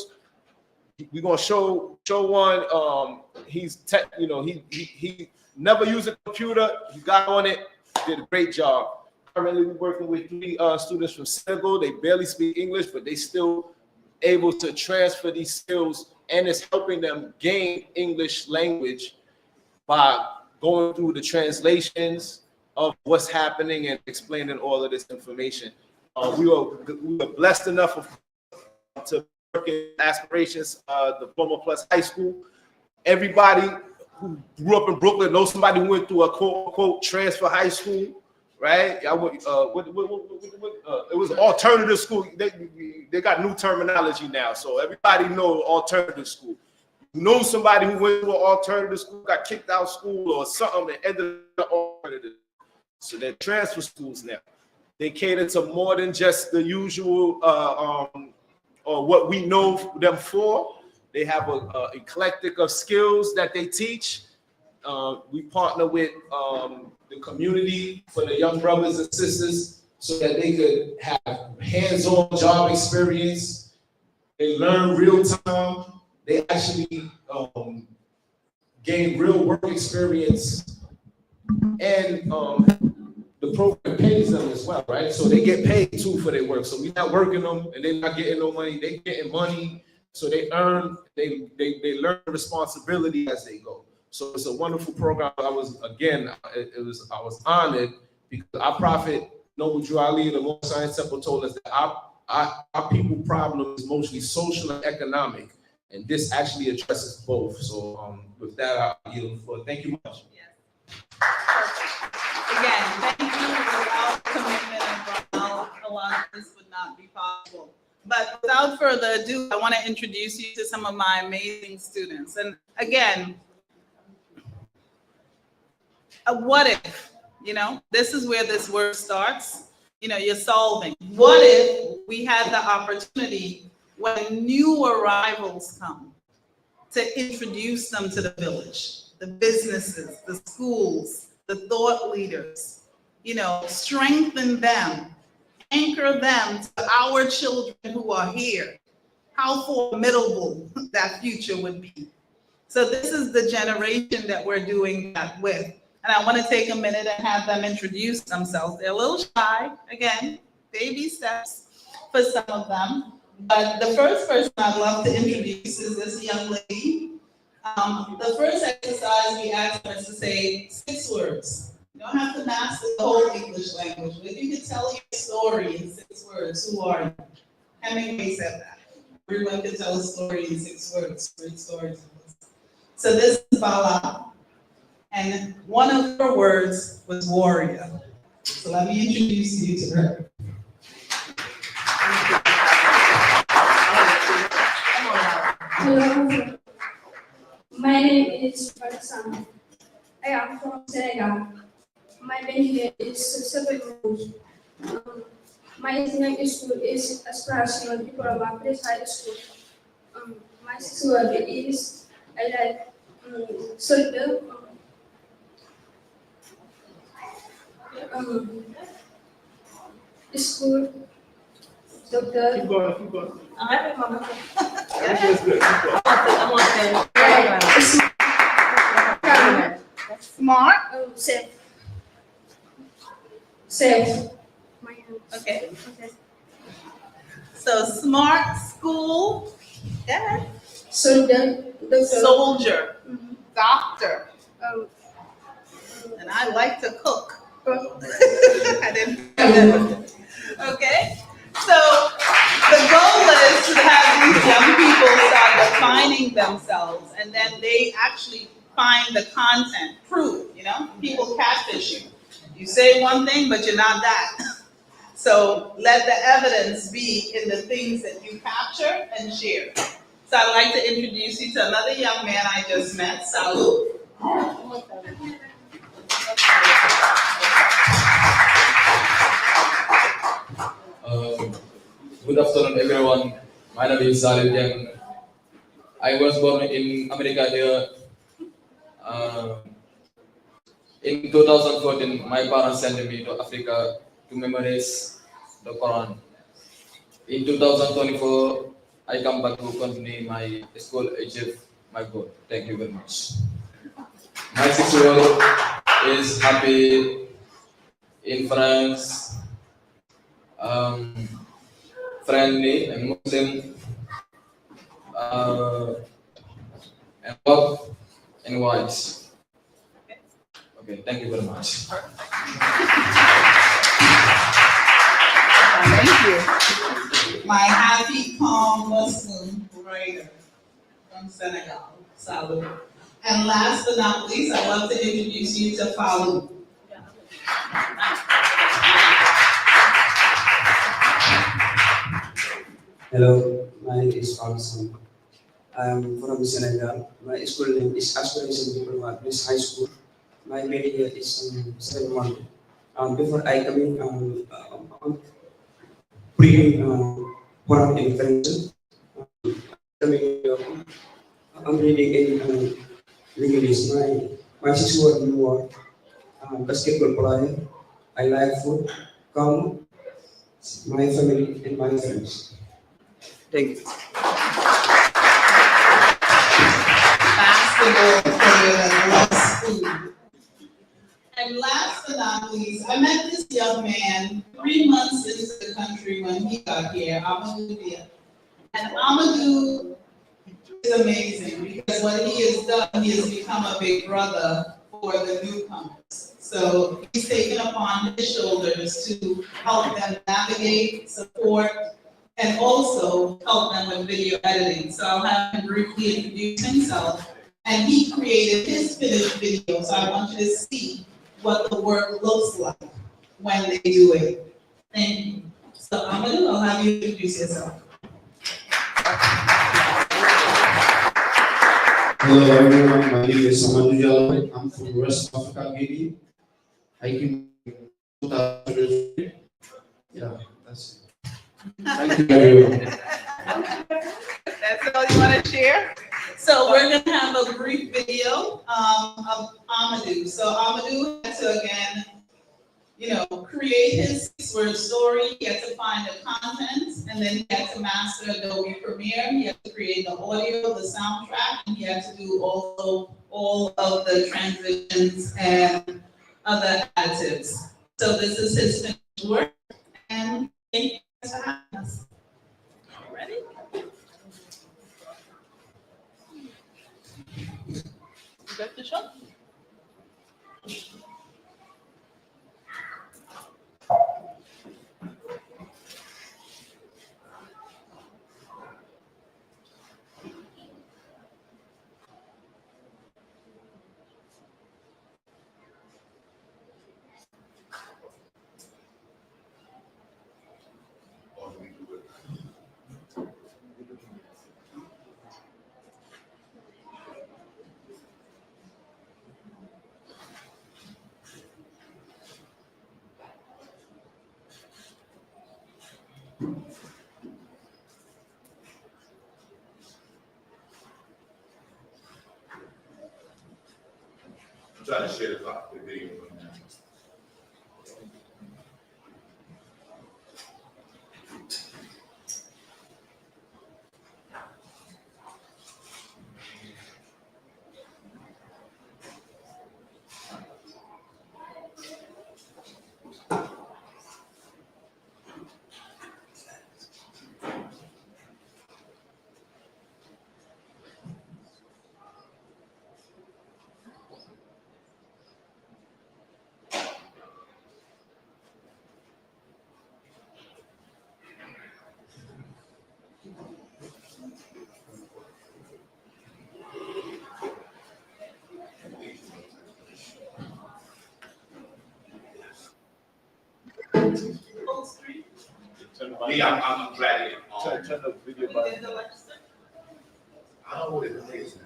We're gonna show one. He never used a computer. He got on it, did a great job. Currently, we're working with 3 students from Senegal. They barely speak English, but they still able to transfer these skills, and it's helping them gain English language by going through the translations of what's happening and explaining all of this information. We were blessed enough to work in Aspirations Diploma Plus High School. Everybody who grew up in Brooklyn knows somebody who went through a quote unquote transfer high school, right? It was alternative school. They got new terminology now, so everybody know alternative school. You know somebody who went to an alternative school, got kicked out of school or something, that ended up alternative. So they're transfer schools now. They cater to more than just the usual or what we know them for. They have a eclectic of skills that they teach. We partner with the community for the young brothers and sisters so that they could have hands-on job experience. They learn real time. They actually gain real work experience, and the program pays them as well, right? So they get paid too for their work. So we're not working them and they're not getting no money. They're getting money. So they learn responsibility as they go. So it's a wonderful program. I was honored because our prophet, Noble Drew Ali, the Lord Science Temple, told us that our people problem is mostly social and economic. And this actually addresses both. So with that, I'll yield the floor. Thank you much. Again, thank you. Without commitment and Ronald, a lot of this would not be possible. But without further ado, I want to introduce you to some of my amazing students. And again, a what if, this is where this work starts. You're solving. What if we had the opportunity when new arrivals come to introduce them to the village, the businesses, the schools, the thought leaders, strengthen them, anchor them to our children who are here, how formidable that future would be. So this is the generation that we're doing that with. And I want to take a minute and have them introduce themselves. They're a little shy, again, baby steps for some of them. But the first person I'd love to introduce is this young lady. The first exercise we asked her is to say 6 words. You don't have to master the whole English language, but if you could tell your story in 6 words, who are you? Hemingway said that. Everyone could tell a story in 6 words. Great stories. So this is Bala. And one of her words was warrior. So let me introduce you to her. Hello, my name is Farzan. I am from Senegal. My name here is Seven. My name school is Aspirational Diploma Plus High School. My school is I like soldier. School, doctor. Keep going. I remember. That's good. Smart. Safe. Okay. So smart, school, yeah. Soldier, doctor. Soldier, doctor. And I like to cook. I didn't know. Okay. So the goal is to have these young people start defining themselves, and then they actually find the content, proof. People catfish you. You say one thing, but you're not that. So let the evidence be in the things that you capture and share. So I'd like to introduce you to another young man I just met, Salu. Good afternoon, everyone. My name is Xyayx. I was born in America here. In 2014, my parents sent me to Africa to memorize the Quran. In 2024, I come back to continue my school, achieve my goal. Thank you very much. My 6-year-old is happy in France, friendly and Muslim, and love and wise. Okay, thank you very much. Thank you. My happy, calm Muslim writer from Senegal, Salud. And last but not least, I'd love to introduce you to Falou. Hello, my name is Alison. I'm from Senegal. My school name is Aspiration Diploma Business High School. My major year is 7 months. Before I come in, I'm reading Quran in French. I'm reading in English. My 6 word new word. Basketball player. I like food. Come, my family and my friends. Thank you. Basketball player that loves food. And last but not least, I met this young man 3 months into the country when he got here, Amadou Dia. And Amadou is amazing because what he has done, he has become a big brother for the newcomers. So he's taken upon his shoulders to help them navigate, support, and also help them with video editing. So I'll have him briefly introduce himself. And he created his finished video, so I want you to see what the work looks like when they do it. Thank you. So I'll have you introduce yourself. Hello everyone, my name is Amadou Diallo. I'm from West Africa, Guinea. I came in 2003. Yeah, that's it. Thank you everyone. That's all you want to share? So we're going to have a brief video of Amadou. So Amadou had to, again, create his 6-word story. He had to find the content, and then he had to master Adobe Premiere. He had to create the audio, the soundtrack, and he had to do also all of the transitions and other additives. So this is his finished work, and thank you guys for having us. Ready? You got the shot? I'm trying to share the video. Yeah, I'm glad it. Turn the video button. I don't know what it is.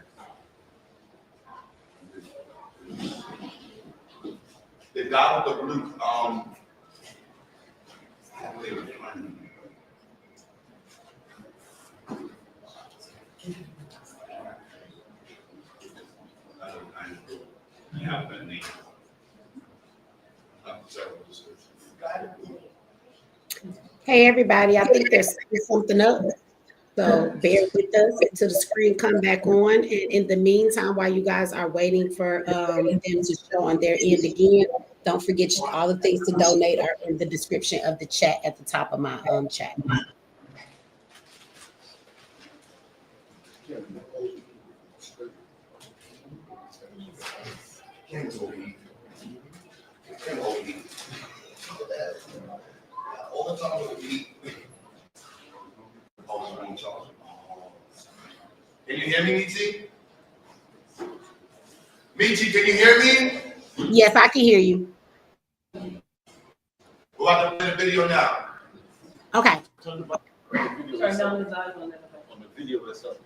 The guy with the blue, I believe it's fine. I have that name. Hey, everybody, I think there's something up. So bear with us until the screen come back on. And in the meantime, while you guys are waiting for them to show on their end again, don't forget all the things to donate are in the description of the chat at the top of my chat. All the time we eat. Can you hear me, Michi? Michi, can you hear me? Yes, I can hear you. We're about to play the video now. Okay. Turn down the volume on the video itself.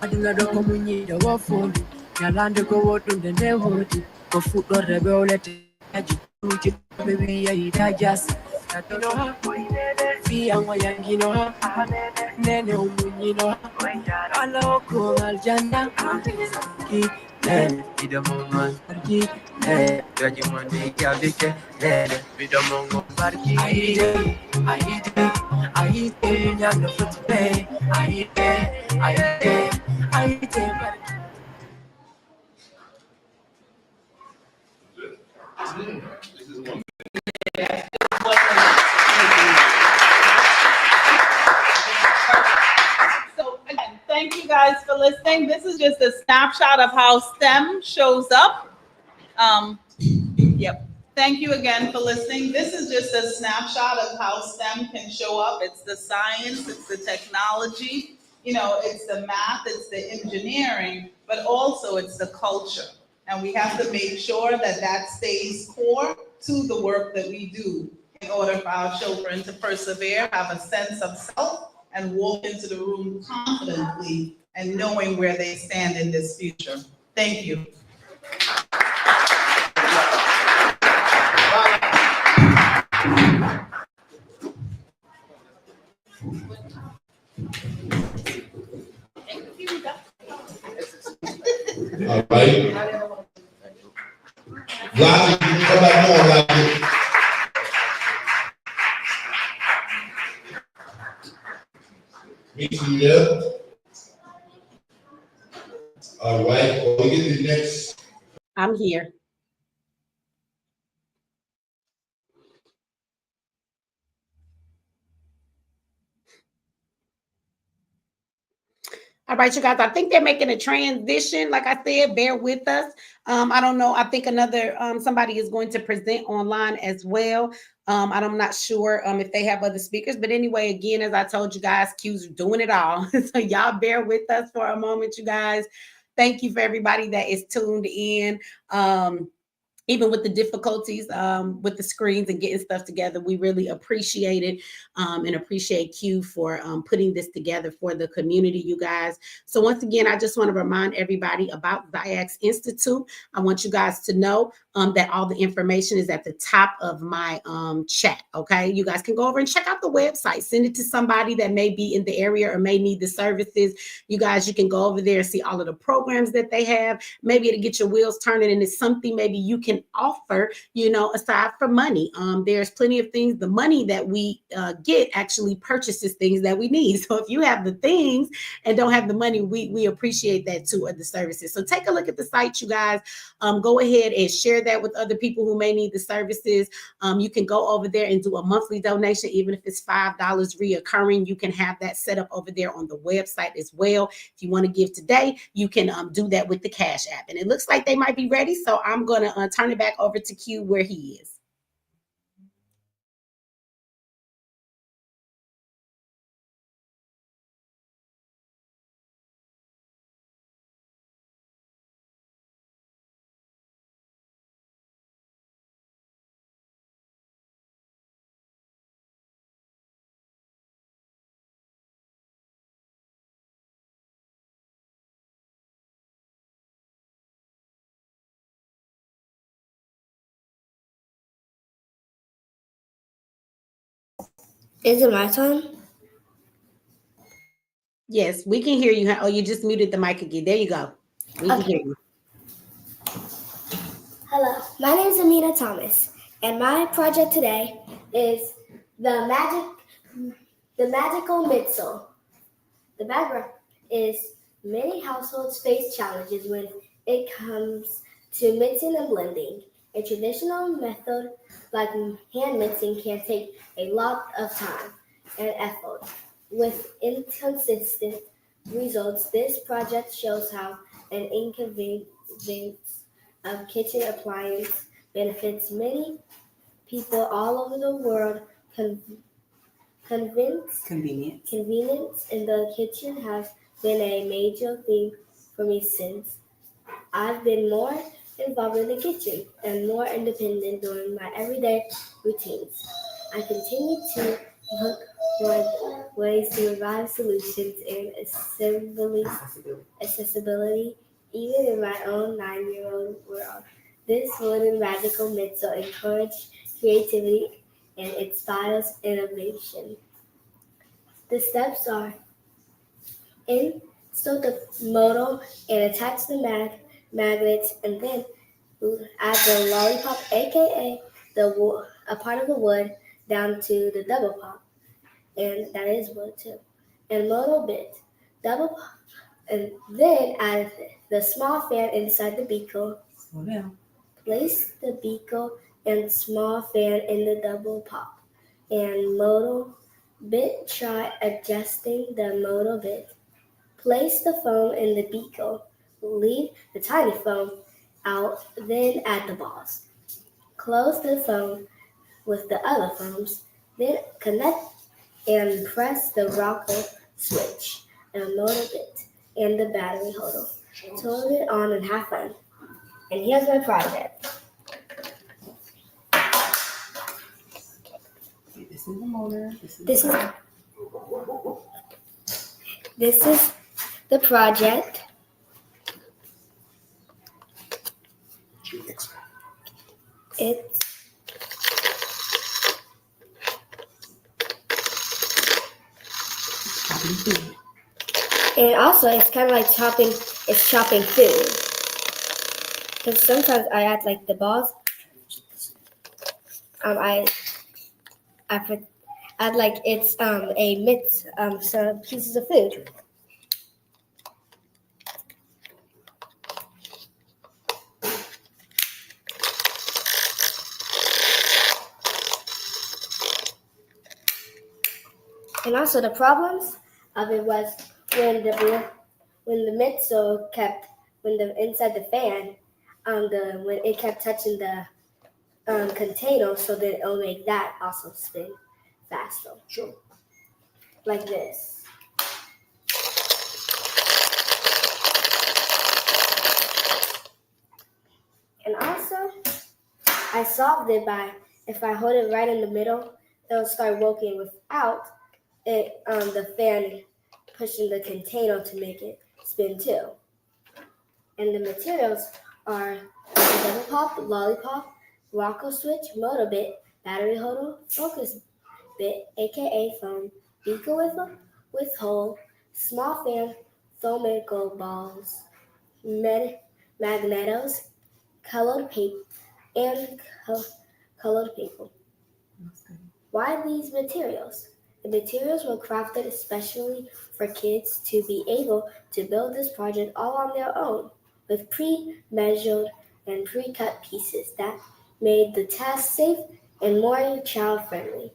Aduna doko munyi da wafuli Yalande go wotu ndende hoti Kofudo rebe olete Aji uchi baby ya idajas Natino ha Fia mwa yangino ha Nene umunyino ha Ala oko aljanda Ki Nene Ida mongo Ki Nene Gaji mwande kabike Nene Vida mongo Barki Aide Aide Nyanga futbe Aide So again, thank you guys for listening. This is just a snapshot of how STEM shows up. Yep. Thank you again for listening. This is just a snapshot of how STEM can show up. It's the science, it's the technology, it's the math, it's the engineering, but also it's the culture. And we have to make sure that that stays core to the work that we do in order for our children to persevere, have a sense of self, and walk into the room confidently and knowing where they stand in this future. Thank you. All right. Lolly, you can come back more, Lolly. Michi, you there? All right, well, we get the next. I'm here. All right, you guys, I think they're making a transition. Like I said, bear with us. I don't know. I think another somebody is going to present online as well. I'm not sure if they have other speakers, but anyway, again, as I told you guys, Q's doing it all. So y'all bear with us for a moment, you guys. Thank you for everybody that is tuned in. Even with the difficulties with the screens and getting stuff together, we really appreciate it and appreciate Q for putting this together for the community, you guys. So once again, I just want to remind everybody about Xyayx Institute. I want you guys to know that all the information is at the top of my chat, okay? You guys can go over and check out the website. Send it to somebody that may be in the area or may need the services. You guys, you can go over there and see all of the programs that they have. Maybe it'll get your wheels turning and it's something maybe you can offer, aside from money. There's plenty of things. The money that we get actually purchases things that we need. So if you have the things and don't have the money, we appreciate that too, of the services. So take a look at the site, you guys. Go ahead and share that with other people who may need the services. You can go over there and do a monthly donation, even if it's $5 reoccurring. You can have that set up over there on the website as well. If you want to give today, you can do that with the Cash App. And it looks like they might be ready. So I'm going to turn it back over to Q where he is. Is it my turn? Yes, we can hear you. Oh, you just muted the mic again. There you go. We can hear you. Hello, my name is Amina Thomas, and my project today is the magical midsole. The background is many households face challenges when it comes to mixing and blending. A traditional method like hand mixing can take a lot of time and effort. With inconsistent results, this project shows how an inconvenience of kitchen appliance benefits many people all over the world. Convenience in the kitchen has been a major theme for me since I've been more involved in the kitchen and more independent during my everyday routines. I continue to look for ways to provide solutions and accessibility even in my own 9-year-old world. This wooden magical mixer encourages creativity and inspires innovation. The steps are install the motor and attach the magnets, and then add the lollipop, aka a part of the wood, down to the double pop, and that is wood too, and motor bit, double pop, and then add the small fan inside the beaker. Slow down. Place the beaker and small fan in the double pop, and motor bit. Try adjusting the motor bit. Place the foam in the beaker. Leave the tiny foam out, then add the balls. Close the foam with the other foams, then connect and press the rocker switch and motor bit and the battery holder. Turn it on and have fun. And here's my project. This is the motor. This is the project. It's and also it's kind of like chopping food. Because sometimes I add like the balls. I add like it's a mix some pieces of food. And also the problems of it was when the mixer kept when the inside the fan when it kept touching the container, so that it'll make that also spin faster. Sure. Like this. And also, I solved it by if I hold it right in the middle, it'll start working without it the fan pushing the container to make it spin too. And the materials are the double pop, lollipop, rocker switch, motor bit, battery holder, focus bit, aka foam, beaker with hole, small fan, foamical balls, magnetos, colored paper, and colored paper. Why these materials? The materials were crafted especially for kids to be able to build this project all on their own, with pre-measured and pre-cut pieces that made the task safe and more child-friendly.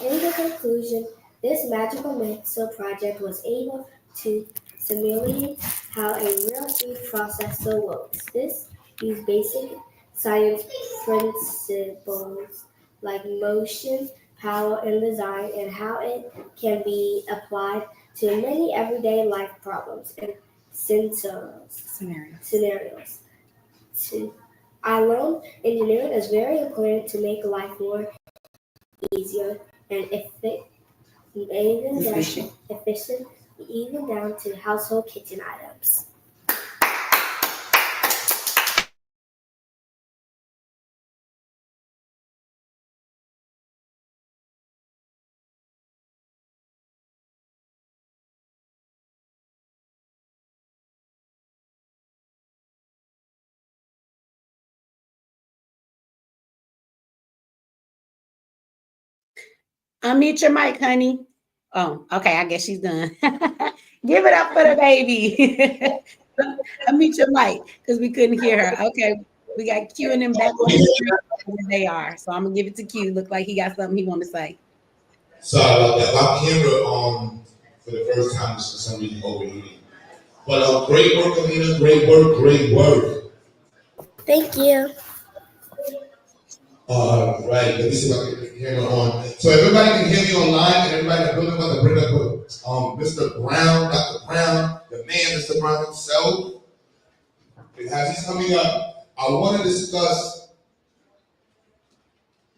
In the conclusion, this magical mixer project was able to simulate how a real food processor works. This used basic science principles like motion, power, and design, and how it can be applied to many everyday life problems and scenarios. I learned engineering is very important to make life more easier and efficient, even down to household kitchen items. Unmute your mic, honey. Oh, okay. I guess she's done. Give it up for the baby. Unmute your mic because we couldn't hear her. Okay. We got Q and them back on the screen where they are. So I'm gonna give it to Q. Look like he got something he want to say. Sorry about that. My camera, for the first time, is for some reason overheating. But great work, Alina. Great work. Great work. Thank you. Right. Let me see if I can get the camera on. So everybody can hear me online, and everybody in the building want to bring up Mr. Brown, Dr. Brown, the man, Mr. Brown himself. And as he's coming up, I want to discuss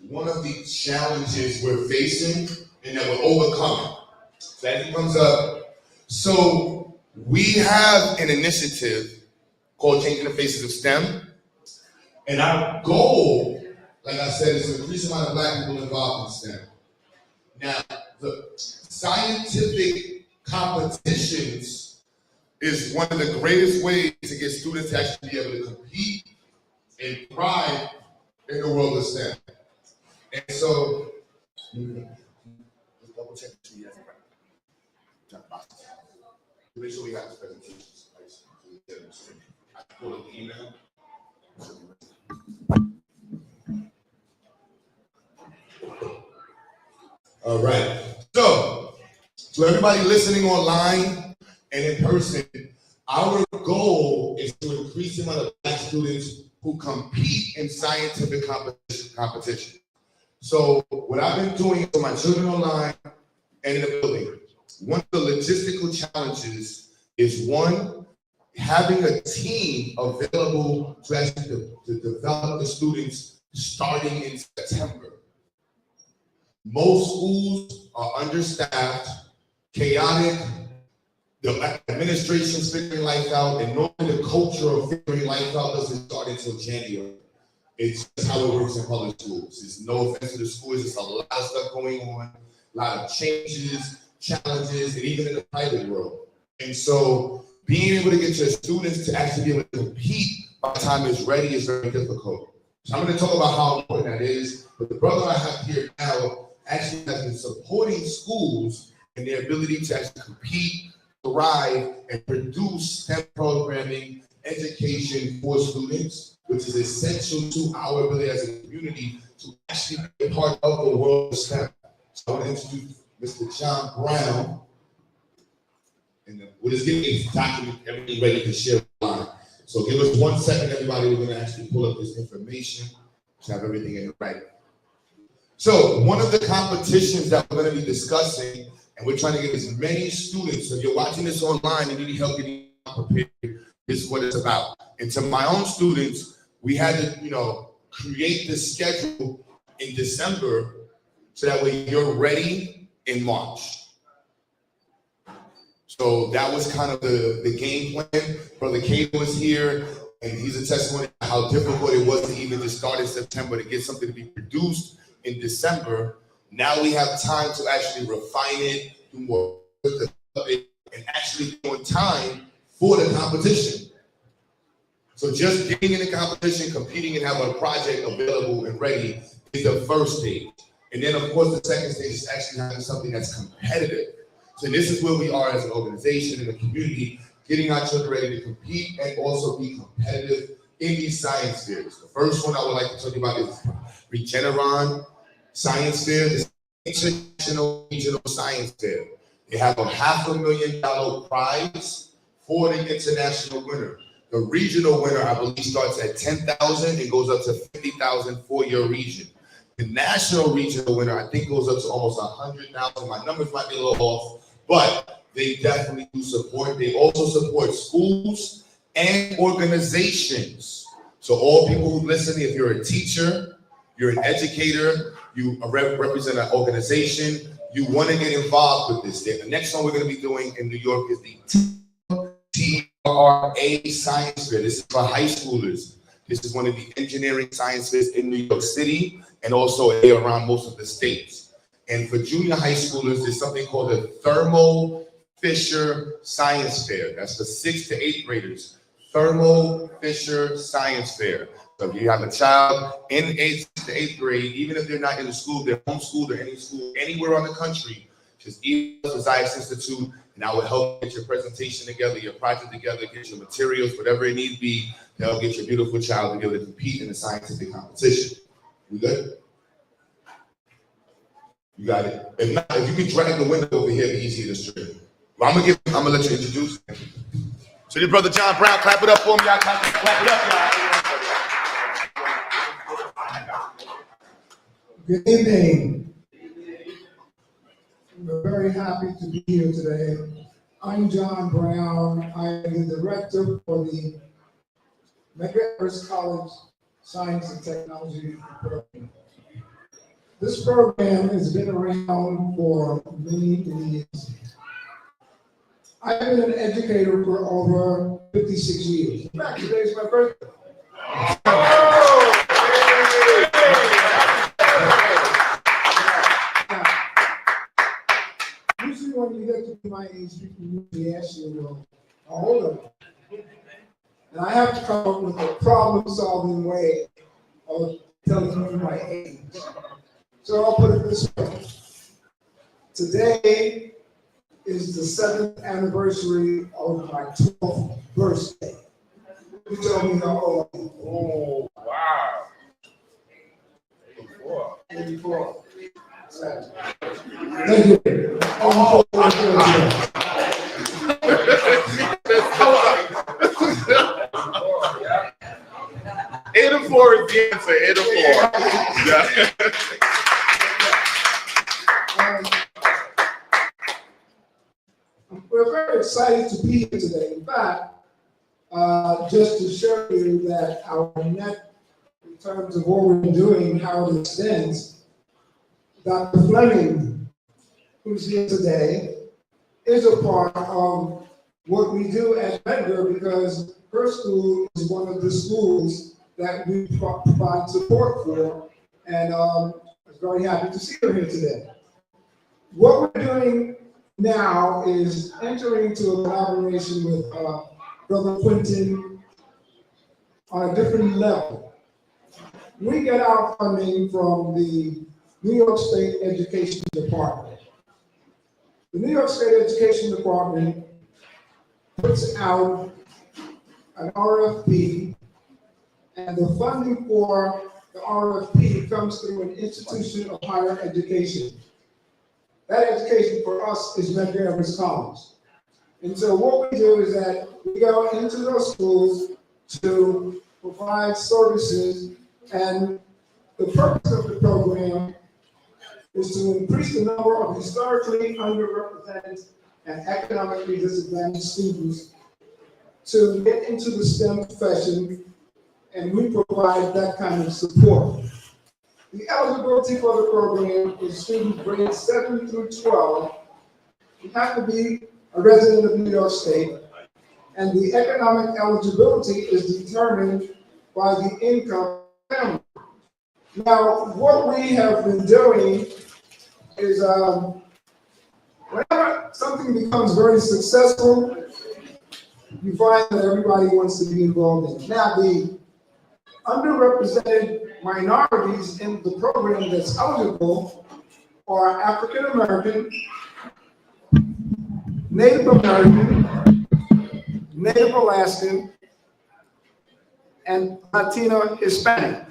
one of the challenges we're facing and that we're overcoming. So as he comes up, so we have an initiative called Changing the Faces of STEM. And our goal, like I said, is to increase the amount of Black people involved in STEM. Now, the scientific competitions is one of the greatest ways to get students to actually be able to compete and thrive in the world of STEM. And so, double check the two make sure we have the presentations. I pull up the email. All right. So everybody listening online and in person, our goal is to increase the amount of Black students who compete in scientific competition. So what I've been doing for my children online and in the building, one of the logistical challenges is one, having a team available to actually to develop the students starting in September. Most schools are understaffed, chaotic, the administration's figuring life out, and normally the culture of figuring life out doesn't start until January. It's just how it works in public schools. It's no offense to the schools, there's a lot of stuff going on, a lot of changes, challenges, and even in the private world. And so being able to get your students to actually be able to compete by the time it's ready is very difficult. So I'm going to talk about how important that is, but the brother I have here now actually has been supporting schools in their ability to actually compete, thrive, and produce STEM programming, education for students, which is essential to our ability as a community to actually be a part of the world of STEM. So I want to introduce Mr. John Brown. And we're just getting this document, everything ready to share online. So give us 1 second, everybody. We're going to actually pull up this information to have everything in writing. So one of the competitions that we're going to be discussing, and we're trying to get as many students, so if you're watching this online and you need help getting prepared, this is what it's about. And to my own students, we had to, create the schedule in December so that way you're ready in March. So that was kind of the game plan. Brother Kate was here, and he's a testimony to how difficult it was to even just start in September to get something to be produced in December. Now we have time to actually refine it, do more, and actually be on time for the competition. So just getting in the competition, competing, and having a project available and ready is the first stage. And then, of course, the second stage is actually having something that's competitive. So this is where we are as an organization and a community, getting our children ready to compete and also be competitive in these science fairs. The first one I would like to tell you about is Regeneron Science Fair. This International Regional Science Fair. They have a $500,000 prize for the international winner. The regional winner, I believe, starts at $10,000 and goes up to $50,000 for your region. The national regional winner, I think, goes up to almost $100,000. My numbers might be a little off, but they definitely do support. They also support schools and organizations. So all people who listen, if you're a teacher, you're an educator, you represent an organization, you want to get involved with this. The next one we're going to be doing in New York is the TRA Science Fair. This is for high schoolers. This is one of the engineering science fairs in New York City and also around most of the states. And for junior high schoolers, there's something called the Thermo Fisher Science Fair. That's for 6th to 8th graders. Thermo Fisher Science Fair. So if you have a child in 8th to 8th grade, even if they're not in the school, they're homeschooled or any school anywhere on the country, just email the Xyayx Institute, and I will help get your presentation together, your project together, get your materials, whatever it needs to be, to help get your beautiful child to be able to compete in the scientific competition. We good? You got it. If not, if you can drag the window over here, it'd be easier to straighten. Well, I'm gonna let you introduce. So your brother John Brown, clap it up for him, y'all. Clap it up, y'all. Good evening. We're very happy to be here today. I'm John Brown. I am the director for the Xyayx College Science and Technology program. This program has been around for many years. I've been an educator for over 56 years. In fact, today is my birthday. Usually when you get to be my age, people usually ask you, well, how old are you? And I have to come up with a problem-solving way of telling you my age. So I'll put it this way. Today is the 7th anniversary of my 12th birthday. You tell me how old I am. Oh, wow. 84. Thank you. 84 is the answer. 84. We're very excited to be here today. In fact, just to show you that our net, in terms of what we're doing, how it extends, Dr. Fleming, who's here today, is a part of what we do at Medgar because her school is one of the schools that we provide support for, and I'm very happy to see her here today. What we're doing now is entering into a collaboration with Brother Quentin on a different level. We get our funding from the New York State Education Department. The New York State Education Department puts out an RFP, and the funding for the RFP comes through an institution of higher education. That education for us is Xyayx College. And so what we do is that we go into those schools to provide services, and the purpose of the program is to increase the number of historically underrepresented and economically disadvantaged students to get into the STEM profession, and we provide that kind of support. The eligibility for the program is students grades 7 through 12. You have to be a resident of New York State, and the economic eligibility is determined by the income of the family. Now, what we have been doing is whenever something becomes very successful, you find that everybody wants to be involved in it. Now, the underrepresented minorities in the program that's eligible are African American, Native American, Native Alaskan, and Latino Hispanic.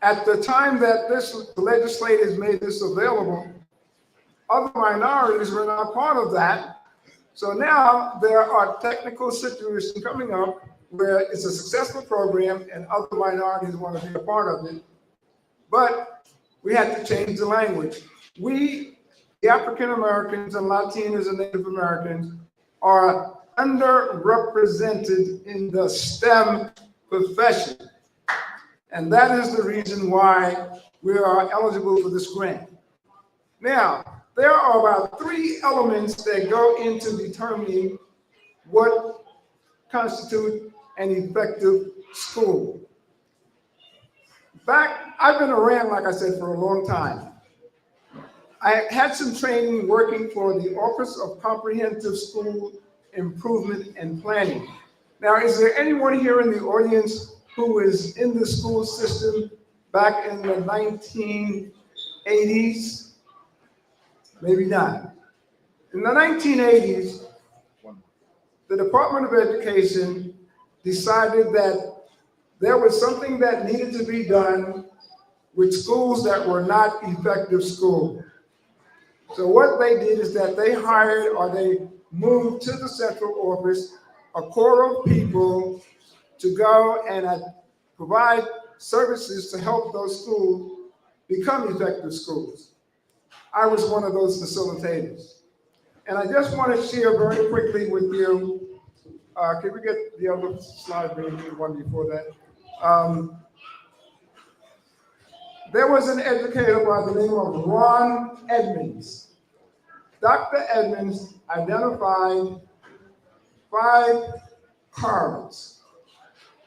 At the time that the legislators made this available, other minorities were not part of that. So now there are technical situations coming up where it's a successful program and other minorities want to be a part of it. But we had to change the language. We, the African Americans and Latinos and Native Americans, are underrepresented in the STEM profession. And that is the reason why we are eligible for this grant. Now, there are about 3 elements that go into determining what constitutes an effective school. In fact, I've been around, like I said, for a long time. I had some training working for the Office of Comprehensive School Improvement and Planning. Now, is there anyone here in the audience who was in the school system back in the 1980s? Maybe not. In the 1980s, the Department of Education decided that there was something that needed to be done with schools that were not effective schools. So what they did is that they hired or they moved to the central office a core of people to go and provide services to help those schools become effective schools. I was one of those facilitators. And I just want to share very quickly with you, can we get the other slide, maybe one before that? There was an educator by the name of Ron Edmonds. Dr. Edmonds identified 5 cards.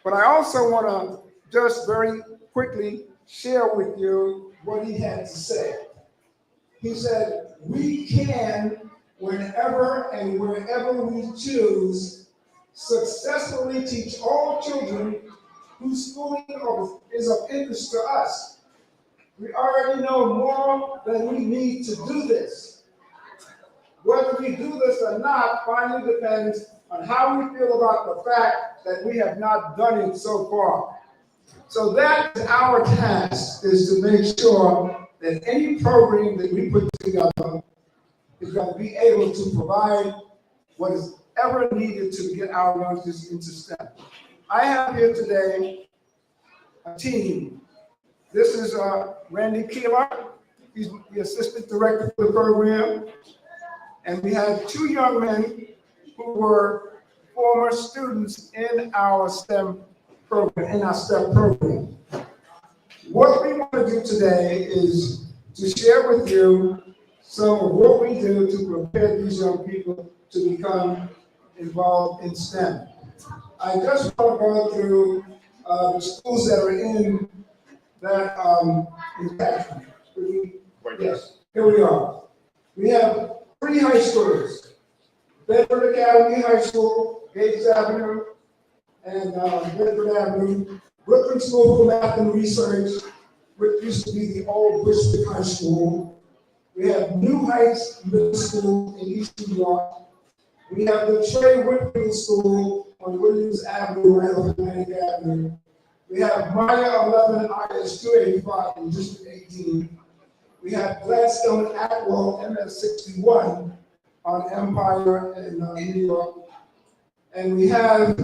But I also want to just very quickly share with you what he had to say. He said, we can, whenever and wherever we choose, successfully teach all children whose schooling is of interest to us. We already know more than we need to do this. Whether we do this or not finally depends on how we feel about the fact that we have not done it so far. So that is our task, is to make sure that any program that we put together is going to be able to provide what is ever needed to get our youngsters into STEM. I have here today a team. This is Randy Keeler. He's the assistant director for the program. And we have 2 young men who were former students in our STEM program, in our STEM program. What we want to do today is to share with you some of what we do to prepare these young people to become involved in STEM. I just want to go through the schools that are in that yes, here we are. We have 3 high schools: Bedford Academy High School, Gates Avenue, and Bedford Avenue, Brooklyn School for Math and Research, which used to be the old Bushwick High School. We have New Heights Middle School in East New York. We have the Trey Whitfield School on Williams Avenue, right off Atlantic Avenue. We have Maya 11 IS 285 in District 18. We have Gladstone Atwell MS 61 on Empire in New York. And we have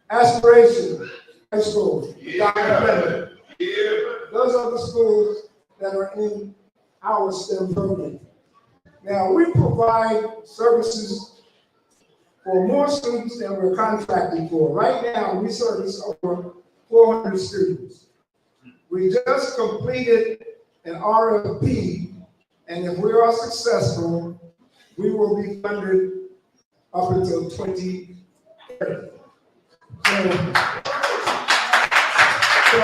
Aspiration High School. Yeah. Those are the schools that are in our STEM program. Now, we provide services for more students than we're contracted for. Right now, we service over 400 students. We just completed an RFP, and if we are successful, we will be funded up until 2030. So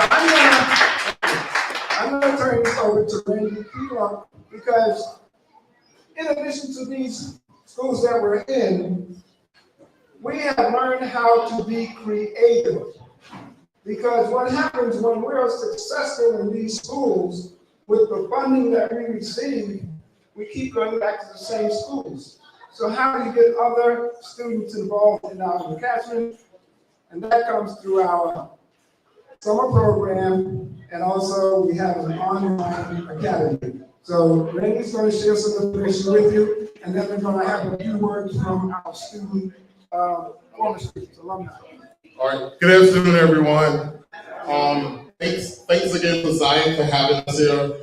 I'm gonna turn this over to Randy Keeler, because in addition to these schools that we're in, we have learned how to be creative. Because what happens when we are successful in these schools, with the funding that we receive, we keep going back to the same schools. So how do you get other students involved in our catchment? And that comes through our summer program, and also we have an online academy. So Randy's going to share some information with you, and then we're going to have a few words from our student, former students, alumni. All right, good afternoon, everyone. Thanks again for Xyayx for having us here.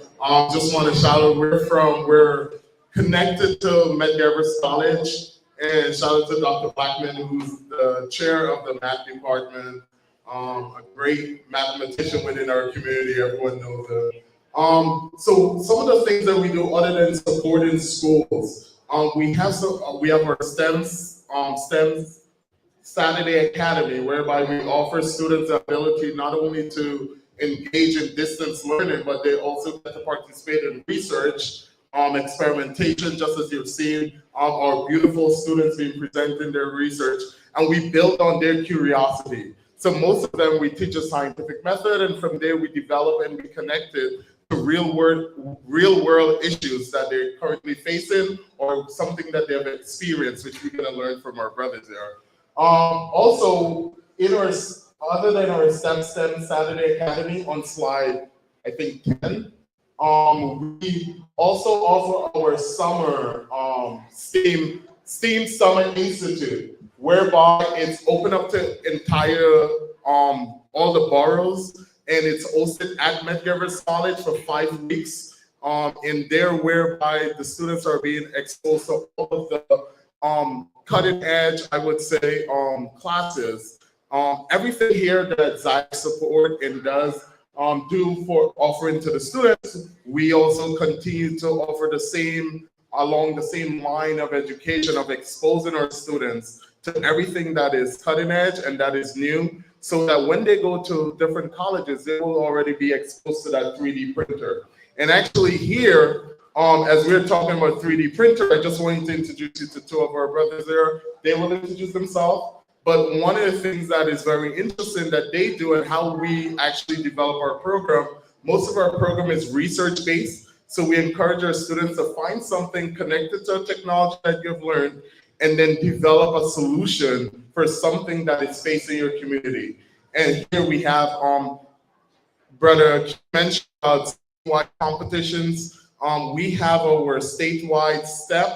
Just want to shout out, we're connected to Medgar College, and shout out to Dr. Blackman, who's the chair of the math department, a great mathematician within our community, everyone knows her. So some of the things that we do other than supporting schools, we have our STEM Saturday Academy, whereby we offer students the ability not only to engage in distance learning, but they also get to participate in research, experimentation, just as you've seen our beautiful students being presenting their research, and we build on their curiosity. So most of them, we teach a scientific method, and from there we develop and we connect it to real world issues that they're currently facing or something that they've experienced, which we're gonna learn from our brothers there. Also, other than our STEM Saturday Academy on slide, I think 10, we also offer our summer STEAM Summer Institute, whereby it's open up to entire all the boroughs, and it's hosted at Medgar College for 5 weeks. In there, whereby the students are being exposed to all of the cutting edge, I would say, classes. Everything here that Xyayx support and does do for offering to the students, we also continue to offer the same, along the same line of education, of exposing our students to everything that is cutting edge and that is new, so that when they go to different colleges, they will already be exposed to that 3D printer. And actually here, as we're talking about 3D printer, I just wanted to introduce you to 2 of our brothers there. They will introduce themselves. But one of the things that is very interesting that they do and how we actually develop our program, most of our program is research-based. So we encourage our students to find something connected to a technology that you've learned and then develop a solution for something that is facing your community. And here we have Brother mentioned statewide competitions. We have our statewide STEP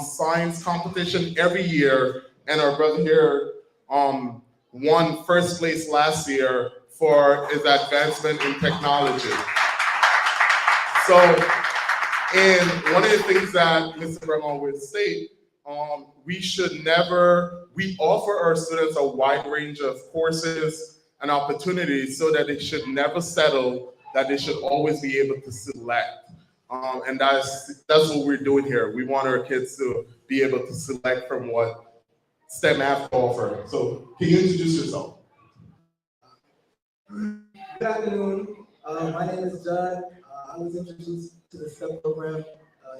science competition every year. And our brother here won first place last year for his advancement in technology. So, and one of the things that Mr. Brennan would state, we offer our students a wide range of courses and opportunities so that they should never settle, that they should always be able to select. And that's what we're doing here. We want our kids to be able to select from what STEM have to offer. So can you introduce yourself? Good afternoon. My name is Judd. I was introduced to the STEM program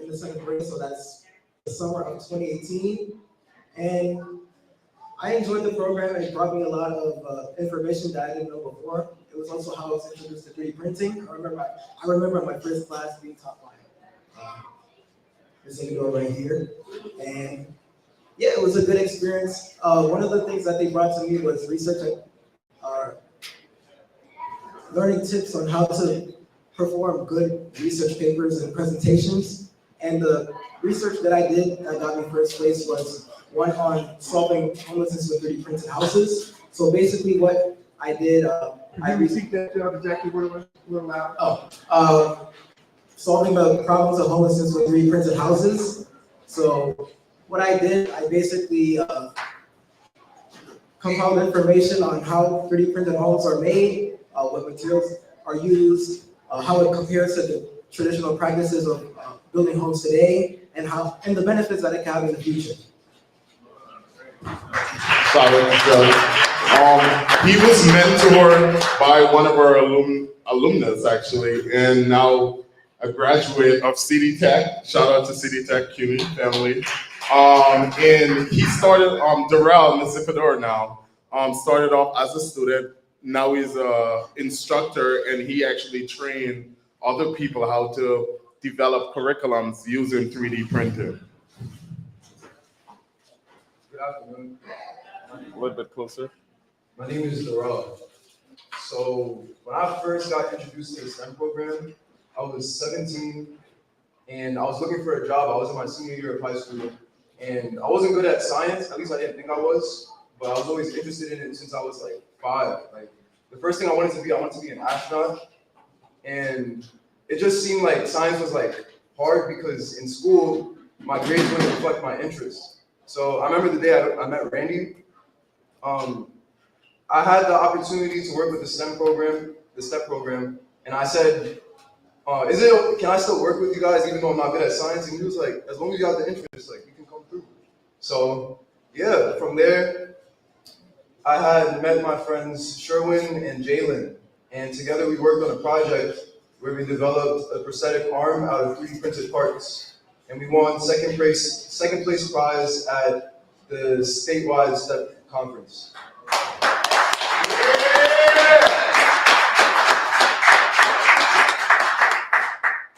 in the 7th grade, so that's the summer of 2018. And I enjoyed the program. It brought me a lot of information that I didn't know before. It was also how I was introduced to 3D printing. I remember my first class being taught by this individual right here. And yeah, it was a good experience. One of the things that they brought to me was research, learning tips on how to perform good research papers and presentations. And the research that I did that got me first place was one on solving homelessness with 3D printed houses. So basically what I did, I repeat that job exactly what it was loud. Solving the problems of homelessness with 3D printed houses. So what I did, I basically compiled information on how 3D printed homes are made, what materials are used, how it compares to the traditional practices of building homes today, and the benefits that it can have in the future. He was mentored by one of our alumnus actually, and now a graduate of CD Tech. Shout out to CD Tech CUNY family. And he started, Darrell, Mr. Fedor now, started off as a student. Now he's an instructor, and he actually trained other people how to develop curriculums using 3D printing. Good afternoon. A little bit closer. My name is Darrell. So when I first got introduced to the STEM program, I was 17 and I was looking for a job. I was in my senior year of high school and I wasn't good at science, at least I didn't think I was, but I was always interested in it since I was like 5. Like the first thing I wanted to be an astronaut. And it just seemed like science was like hard because in school, my grades wouldn't reflect my interests. So I remember the day I met Randy. I had the opportunity to work with the STEM program, the STEP program, and I said, can I still work with you guys even though I'm not good at science? And he was like, as long as you have the interest, like you can come through. So yeah, from there, I had met my friends Sherwin and Jalen, and together we worked on a project where we developed a prosthetic arm out of 3D printed parts, and we won second place prize at the statewide STEP conference.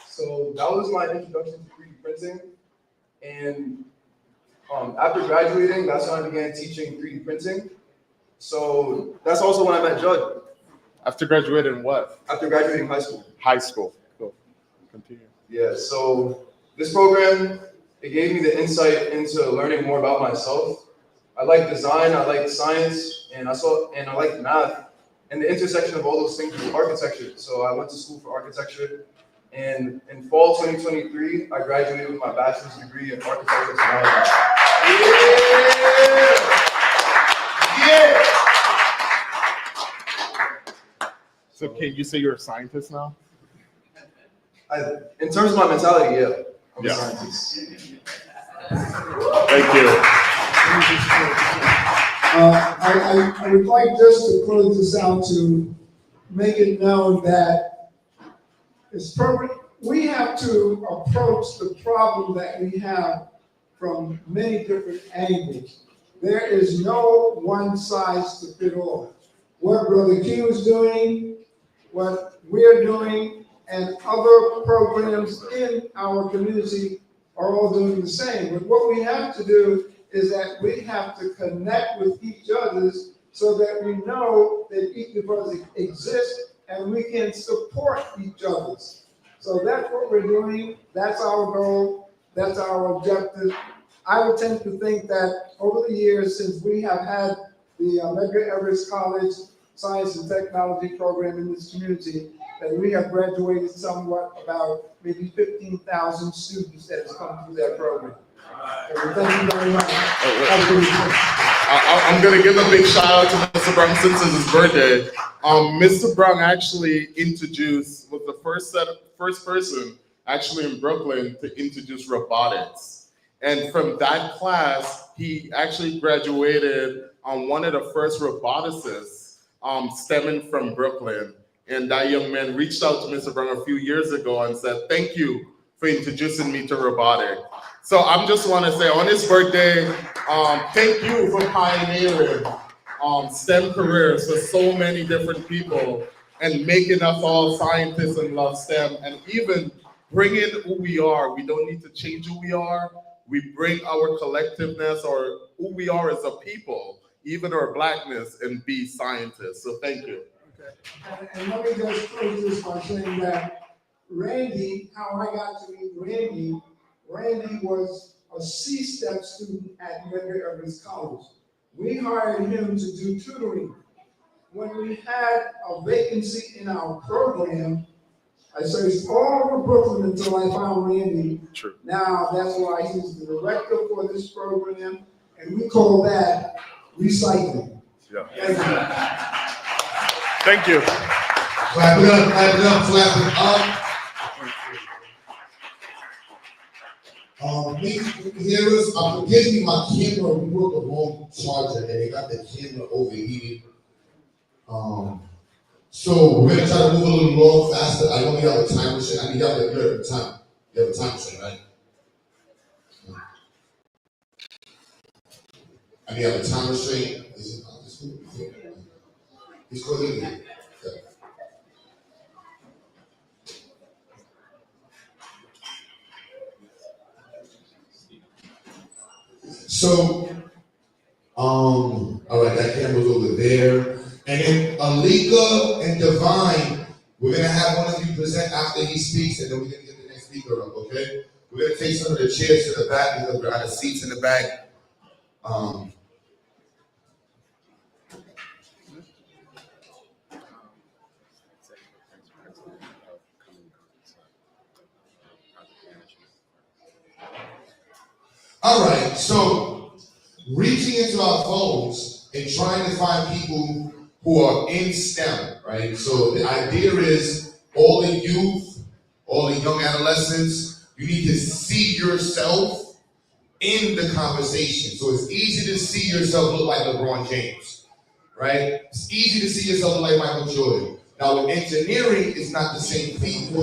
So that was my introduction to 3D printing. And after graduating, that's when I began teaching 3D printing. So that's also when I met Judd. After graduating what? After graduating high school. High school. Cool. Continue. Yeah, so this program, it gave me the insight into learning more about myself. I like design, I like science, and I like math. And the intersection of all those things was architecture. So I went to school for architecture. And in fall 2023, I graduated with my bachelor's degree in architectural technology. Yeah! So can you say you're a scientist now? In terms of my mentality, yeah. I'm a Yeah. scientist. Thank you. I would like just to close this out to make it known that it's perfect. We have to approach the problem that we have from many different angles. There is no one size to fit all. What Brother Q is doing, what we're doing, and other programs in our community are all doing the same. But what we have to do is that we have to connect with each other so that we know that each of us exists and we can support each other. So that's what we're doing. That's our goal. That's our objective. I would tend to think that over the years, since we have had the Medgar Evers College Science and Technology program in this community, that we have graduated somewhat about maybe 15,000 students that have come through that program. So thank you very much. I'm going to give a big shout out to Mr. Brown since it's his birthday. Mr. Brown actually was the first person actually in Brooklyn to introduce robotics. And from that class, he actually graduated on one of the first roboticists stemming from Brooklyn. And that young man reached out to Mr. Brown a few years ago and said, thank you for introducing me to robotics. So I just want to say on his birthday, thank you for pioneering STEM careers for so many different people and making us all scientists and love STEM and even bringing who we are. We don't need to change who we are. We bring our collectiveness or who we are as a people, even our blackness, and be scientists. So thank you. And let me just close this by saying that Randy, how I got to meet Randy was a C-STEP student at Medgar Evers College. We hired him to do tutoring. When we had a vacancy in our program, I searched all over Brooklyn until I found Randy. True. Now that's why he's the director for this program, and we call that recycling. Yeah. Thank you. Thank you. Clap it up, clap it up, clap it up. Here's, forgive me, my camera, we broke the wrong charger and they got the camera overheated. So we're gonna try to move a little more faster. I only have a time machine. I need y'all to hear the time. You have a time machine, right? I need a time machine. He's going in here. So, all right, that camera's over there. And then Alika and Divine, we're gonna have one of you present after he speaks, and then we're gonna get the next speaker up, okay? We're gonna take some of the chairs to the back because we're out of seats in the back. All right, so reaching into our phones and trying to find people who are in STEM, right? So the idea is all the youth, all the young adolescents, you need to see yourself in the conversation. So it's easy to see yourself look like LeBron James, right? It's easy to see yourself look like Michael Jordan. Now, with engineering, it's not the same thing.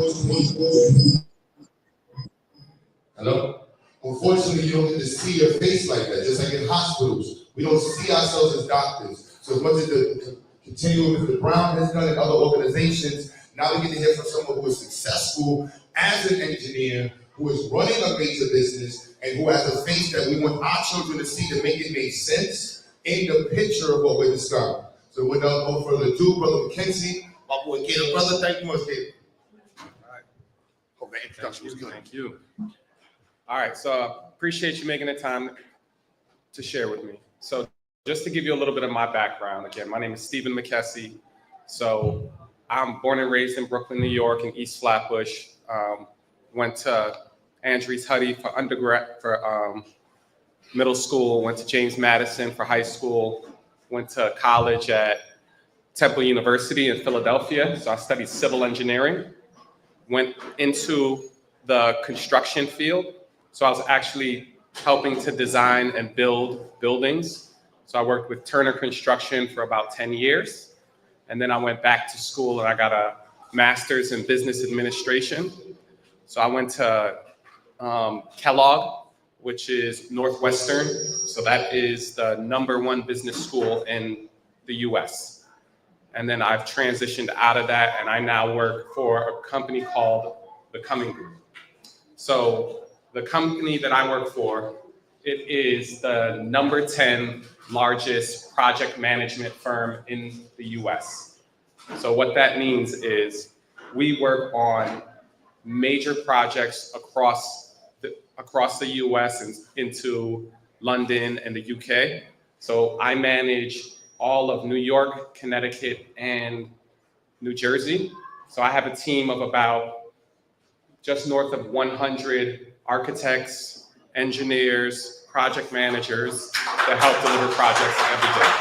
Hello? Unfortunately, you don't get to see your face like that, just like in hospitals. We don't see ourselves as doctors. So as much as the continuing with the Brown has done and other organizations. Now we get to hear from someone who is successful as an engineer, who is running a major business, and who has a face that we want our children to see to make it make sense in the picture of what we're discovering. So without no further ado, Brother Mackenzie, my boy Caleb, brother, thank you much, Caleb. Hope that introduction was good. Thank you. All right, so I appreciate you making the time to share with me. So just to give you a little bit of my background, again, my name is Stephen McKessie. So I'm born and raised in Brooklyn, New York, in East Flatbush. Went to Andrews Huddy for undergrad, for middle school, went to James Madison for high school, went to college at Temple University in Philadelphia. So I studied civil engineering, went into the construction field. So I was actually helping to design and build buildings. So I worked with Turner Construction for about 10 years. And then I went back to school and I got a master's in business administration. So I went to Kellogg, which is Northwestern. So that is the #1 business school in the US. And then I've transitioned out of that and I now work for a company called The Cumming Group. So the company that I work for, it is the #10 largest project management firm in the US. So what that means is we work on major projects across the US and into London and the UK. So I manage all of New York, Connecticut, and New Jersey. So I have a team of about just north of 100 architects, engineers, project managers that help deliver projects every day.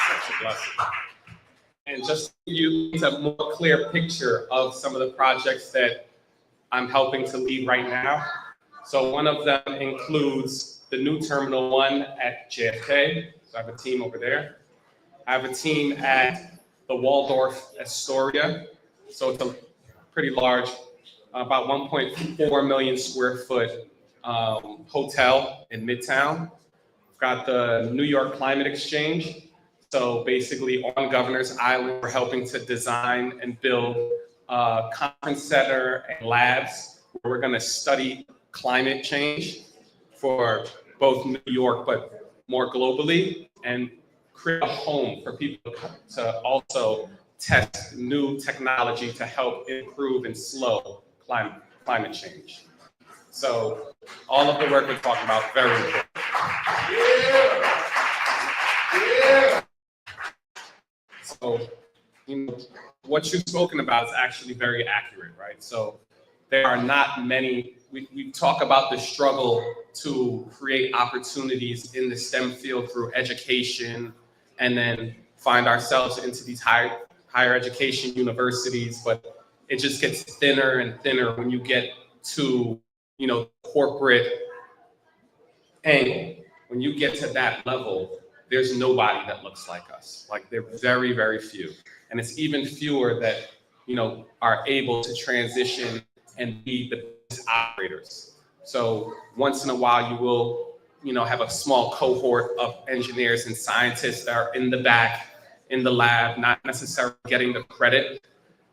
Such a blessing. And just to give you a more clear picture of some of the projects that I'm helping to lead right now. So one of them includes the new Terminal 1 at JFK. So I have a team over there. I have a team at the Waldorf Astoria. So it's a pretty large, about 1.4 million square foot hotel in Midtown. We've got the New York Climate Exchange. So basically on Governor's Island, we're helping to design and build a conference center and labs where we're gonna study climate change for both New York, but more globally, and create a home for people to also test new technology to help improve and slow climate change. So all of the work we're talking about, very important. So, what you've spoken about is actually very accurate, right? So there are not many, we talk about the struggle to create opportunities in the STEM field through education and then find ourselves into these higher education universities, but it just gets thinner and thinner when you get to, corporate angle. When you get to that level, there's nobody that looks like us. Like they're very, very few. And it's even fewer that, are able to transition and be the best operators. So once in a while you will, have a small cohort of engineers and scientists that are in the back, in the lab, not necessarily getting the credit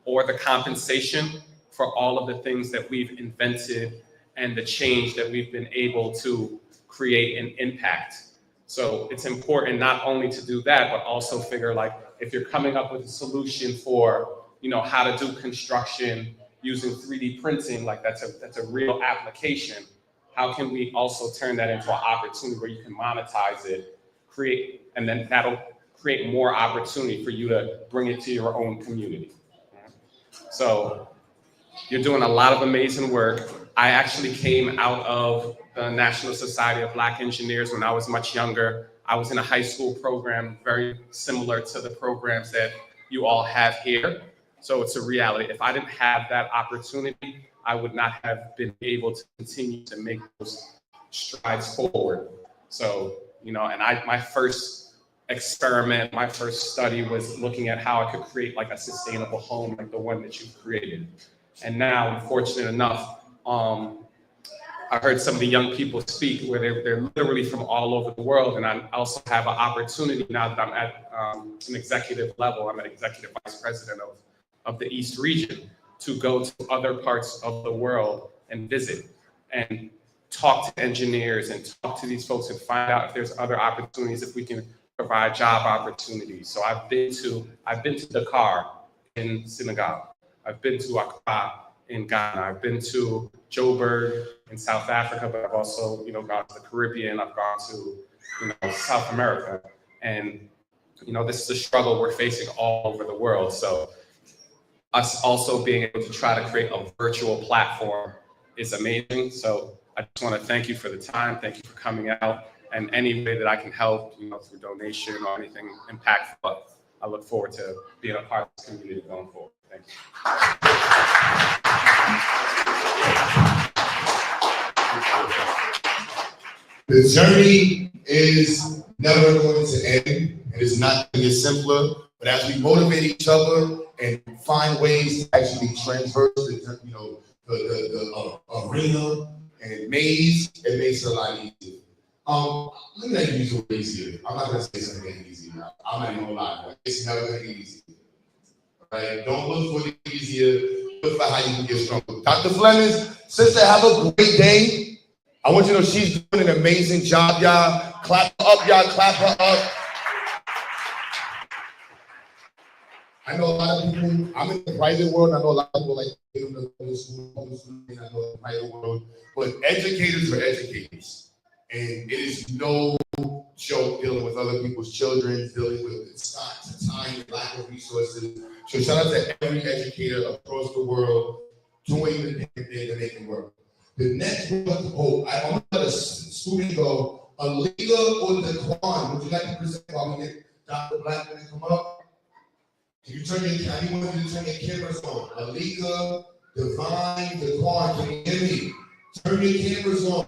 or the compensation for all of the things that we've invented and the change that we've been able to create and impact. So it's important not only to do that, but also figure like, if you're coming up with a solution for, how to do construction using 3D printing, like that's a real application. How can we also turn that into an opportunity where you can monetize it, and then that'll create more opportunity for you to bring it to your own community. So you're doing a lot of amazing work. I actually came out of the National Society of Black Engineers when I was much younger. I was in a high school program very similar to the programs that you all have here. So it's a reality. If I didn't have that opportunity, I would not have been able to continue to make those strides forward. So, and my first experiment, my first study was looking at how I could create like a sustainable home like the one that you've created. And now I'm fortunate enough I heard some of the young people speak where they're literally from all over the world. And I also have an opportunity now that I'm at an executive level. I'm an executive vice president of the East region to go to other parts of the world and visit and talk to engineers and talk to these folks and find out if there's other opportunities, if we can provide job opportunities. So I've been to Dakar in Senegal. I've been to Accra in Ghana. I've been to Joburg in South Africa, but I've also, gone to the Caribbean. I've gone to, South America. And, this is a struggle we're facing all over the world. So us also being able to try to create a virtual platform is amazing. So I just want to thank you for the time. Thank you for coming out. And any way that I can help, through donation or anything impactful, I look forward to being a part of this community going forward. Thank you. The journey is never going to end. It is not going to get simpler. But as we motivate each other and find ways to actually transverse the arena and maze, it makes it a lot easier. Let me not use the word easier. I'm not going to say something easy. I'm not even going to lie. It's never going to be easy. Right? Don't look for the easier. Look for how you can get stronger. Dr. Fleming, sister, have a great day. I want you to know she's doing an amazing job, y'all. Clap her up, y'all. Clap her up. I know a lot of people, I'm in the private world. I know a lot of people like in the school, I know the private world. But educators are educators. And it is no joke dealing with other people's children, dealing with time, lack of resources. So shout out to every educator across the world doing the thing that they can work. The next one, I want to let a student go. Aliga or Daquan, would you like to present while we get Dr. Blackman to come up? Can you turn I want you to turn your cameras on. Aliga, Divine, Daquan, can you hear me? Turn your cameras on.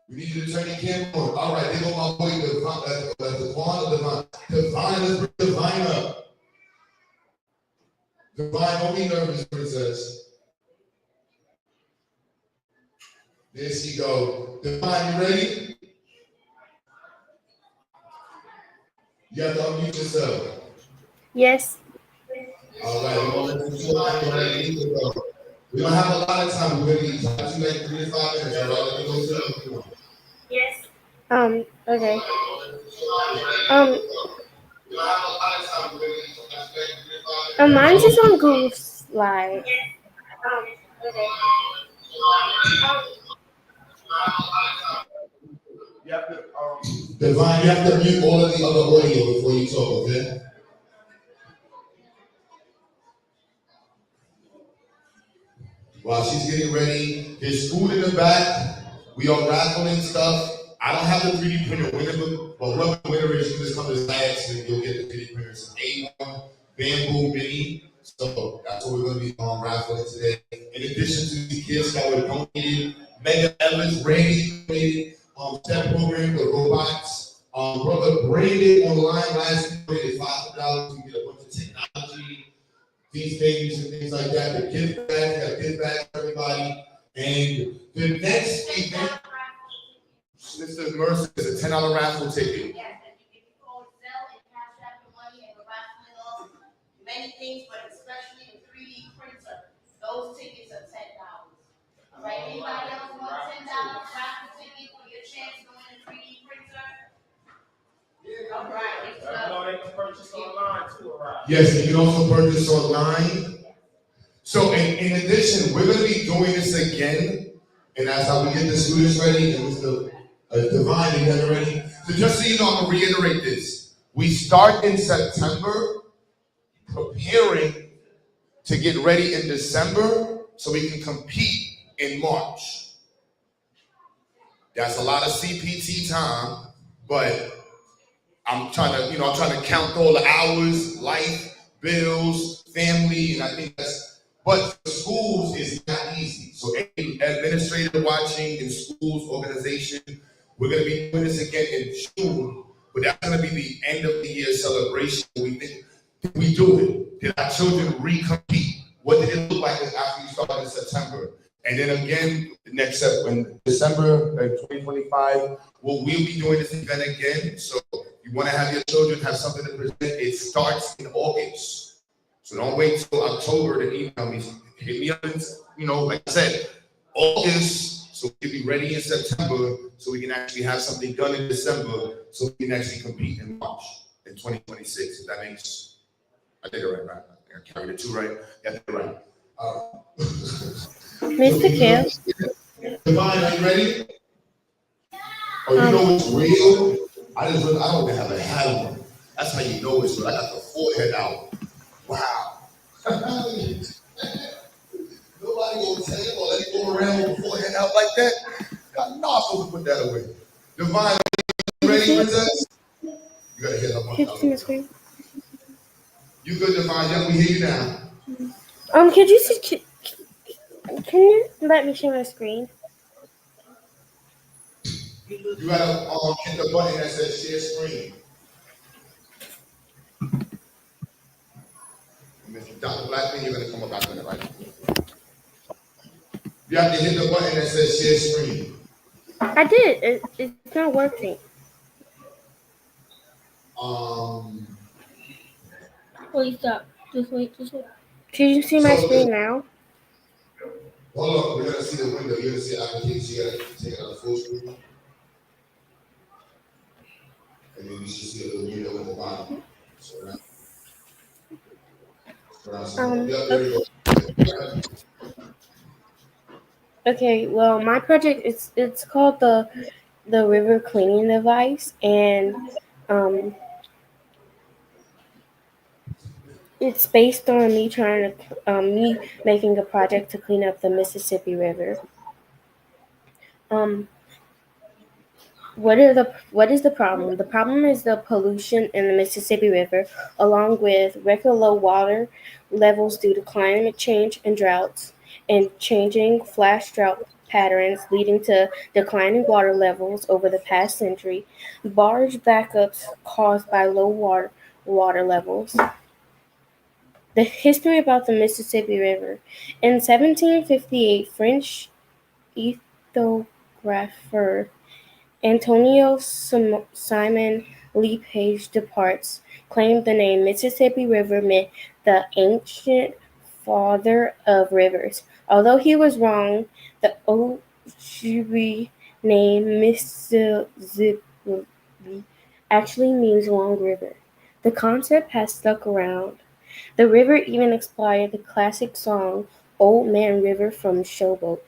We need you to turn your camera on. All right, there go my boy, Divine or Divine. Divine, let's bring Divine up. Divine, don't be nervous, princess. There she go. Divine, you ready? You have to unmute yourself. Yes. All right, we're going to let you go. We don't have a lot of time. We're going to talk to you like 3 to 5 minutes. All right, let me go to Yes. Okay. Mine's just on Google Slide. Okay. Divine, you have to mute all of the other audio before you talk, okay? While she's getting ready, there's food in the back. We are raffling stuff. I don't have the 3D printer winner, but whoever the winner is, you just come to Xyayx and you'll get the 3D printer. It's an A1 bamboo mini. So that's what we're going to be raffling today. In addition to the gifts that were donated, Megan Evans, Randy donated STEM program, the robots. Brother Brandon online last week donated $500 to get a bunch of technology, these things and things like that. The gift bag, got gift bags for everybody. And the next event, Mr. Mercer, is a $10 raffle ticket. Yes, and you can go sell and cash out the money and we're raffling off many things, but especially the 3D printer. Those tickets are $10. All right, anybody else want $10 raffle ticket for your chance to win a 3D printer? All right. They can purchase online too, right? Yes, you can also purchase online. So in addition, we're going to be doing this again. And that's how we get the students ready and Mr. Divine and get ready. So just so you know, I'm going to reiterate this. We start in September, preparing to get ready in December so we can compete in March. That's a lot of CPT time, but I'm trying to count all the hours, life, bills, family, and I think but for schools is not easy. So any administrator watching in schools, organization, we're going to be doing this again in June, but that's going to be the end of the year celebration. Did we do it? Did our children recompete? What did it look like after you started in September? And then again, the next step, in December 2025, we'll be doing this event again. So if you want to have your children have something to present, it starts in August. So don't wait till October to email me. Hit me up, like I said, August, so we can be ready in September, so we can actually have something done in December, so we can actually compete in March in 2026. If that makes, I did it right? I carried it too, right? Yeah, I did it right. Mr. Kim. Divine, are you ready? Oh, you know what's real? I don't even have a hat on. That's how you know it's real. I got the forehead out. Wow. Nobody gonna tell you, let it go around with the forehead out like that. God, no, I'm supposed to put that away. Divine, are you ready, princess? You gotta hit up on the screen. You good, Divine? Yeah, we hear you now. Could you see, can you let me share my screen? You gotta hit the button that says share screen. And if you got the black thing, you're gonna come up after that, right? You have to hit the button that says share screen. I did. It's not working. Wait, stop. Just wait. Can you see my screen now? Hold on, we're gonna see the window. You're gonna see application. You gotta take it out of full screen. And then you should see a little window at the bottom. There you go. Okay, well, my project it's called the river cleaning device, and it's based on me trying to me making a project to clean up the Mississippi River. What is the problem? The problem is the pollution in the Mississippi River, along with record low water levels due to climate change and droughts, and changing flash drought patterns leading to declining water levels over the past century, barge backups caused by low water levels. The history about the Mississippi River. In 1758, French ethnographer Antonio Simon Lepage Departs claimed the name Mississippi River meant the ancient father of rivers. Although he was wrong, the Ojibwe name Mississippi actually means long river. The concept has stuck around. The river even inspired the classic song Old Man River from Showboat.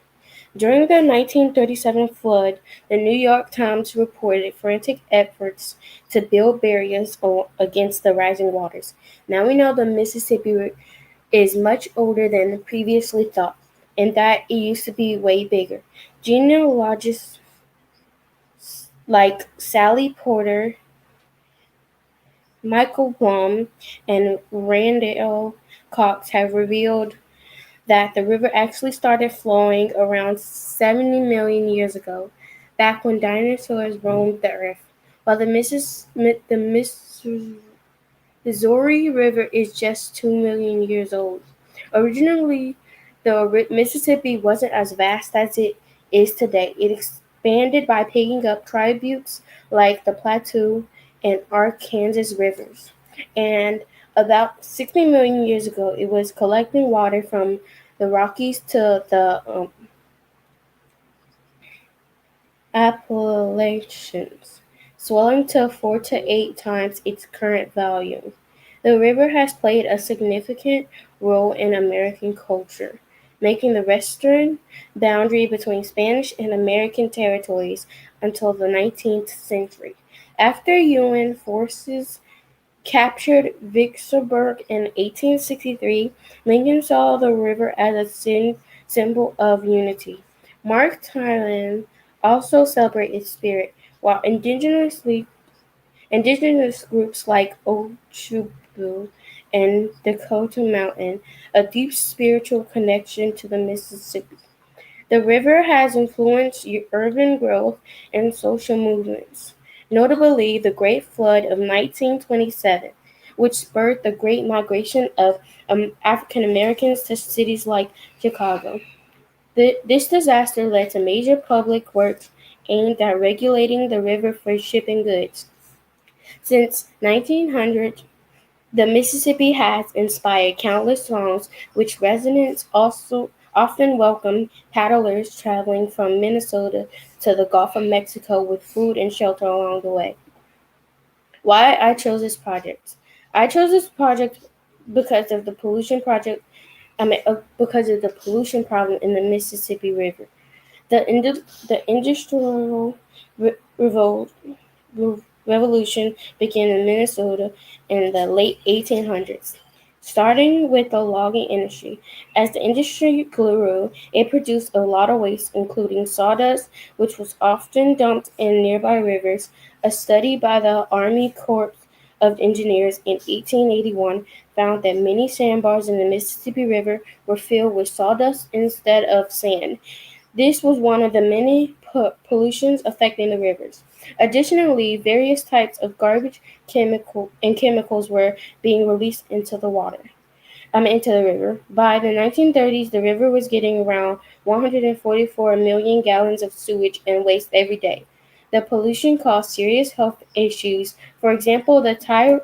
During the 1937 flood, the New York Times reported frantic efforts to build barriers against the rising waters. Now we know the Mississippi is much older than previously thought, and that it used to be way bigger. Genealogists like Sally Porter, Michael Blum, and Randall Cox have revealed that the river actually started flowing around 70 million years ago, back when dinosaurs roamed the earth. While the Missouri River is just 2 million years old. Originally, the Mississippi wasn't as vast as it is today. It expanded by picking up tributes like the Platte and Arkansas rivers. And about 60 million years ago, it was collecting water from the Rockies to the Appalachians, swelling to 4 to 8 times its current volume. The river has played a significant role in American culture, making the western boundary between Spanish and American territories until the 19th century. After UN forces captured Vicksburg in 1863, Lincoln saw the river as a symbol of unity. Mark Twain also celebrate its spirit, while indigenous groups like Ojibwe and Dakota Mountain, a deep spiritual connection to the Mississippi. The river has influenced urban growth and social movements, notably the Great Flood of 1927, which spurred the Great Migration of African Americans to cities like Chicago. This disaster led to major public works aimed at regulating the river for shipping goods. Since 1900, the Mississippi has inspired countless songs, which residents also often welcome paddlers traveling from Minnesota to the Gulf of Mexico with food and shelter along the way. Why I chose this project? I chose this project because of the pollution project. Because of the pollution problem in the Mississippi River. The industrial revolt revolution began in Minnesota in the late 1800s, starting with the logging industry. As the industry grew, it produced a lot of waste, including sawdust, which was often dumped in nearby rivers. A study by the Army Corps of Engineers in 1881 found that many sandbars in the Mississippi River were filled with sawdust instead of sand. This was one of the many pollutions affecting the rivers. Additionally, various types of garbage chemicals were being released into the into the river. By the 1930s, the river was getting around 144 million gallons of sewage and waste every day. The pollution caused serious health issues. For example, the typhoid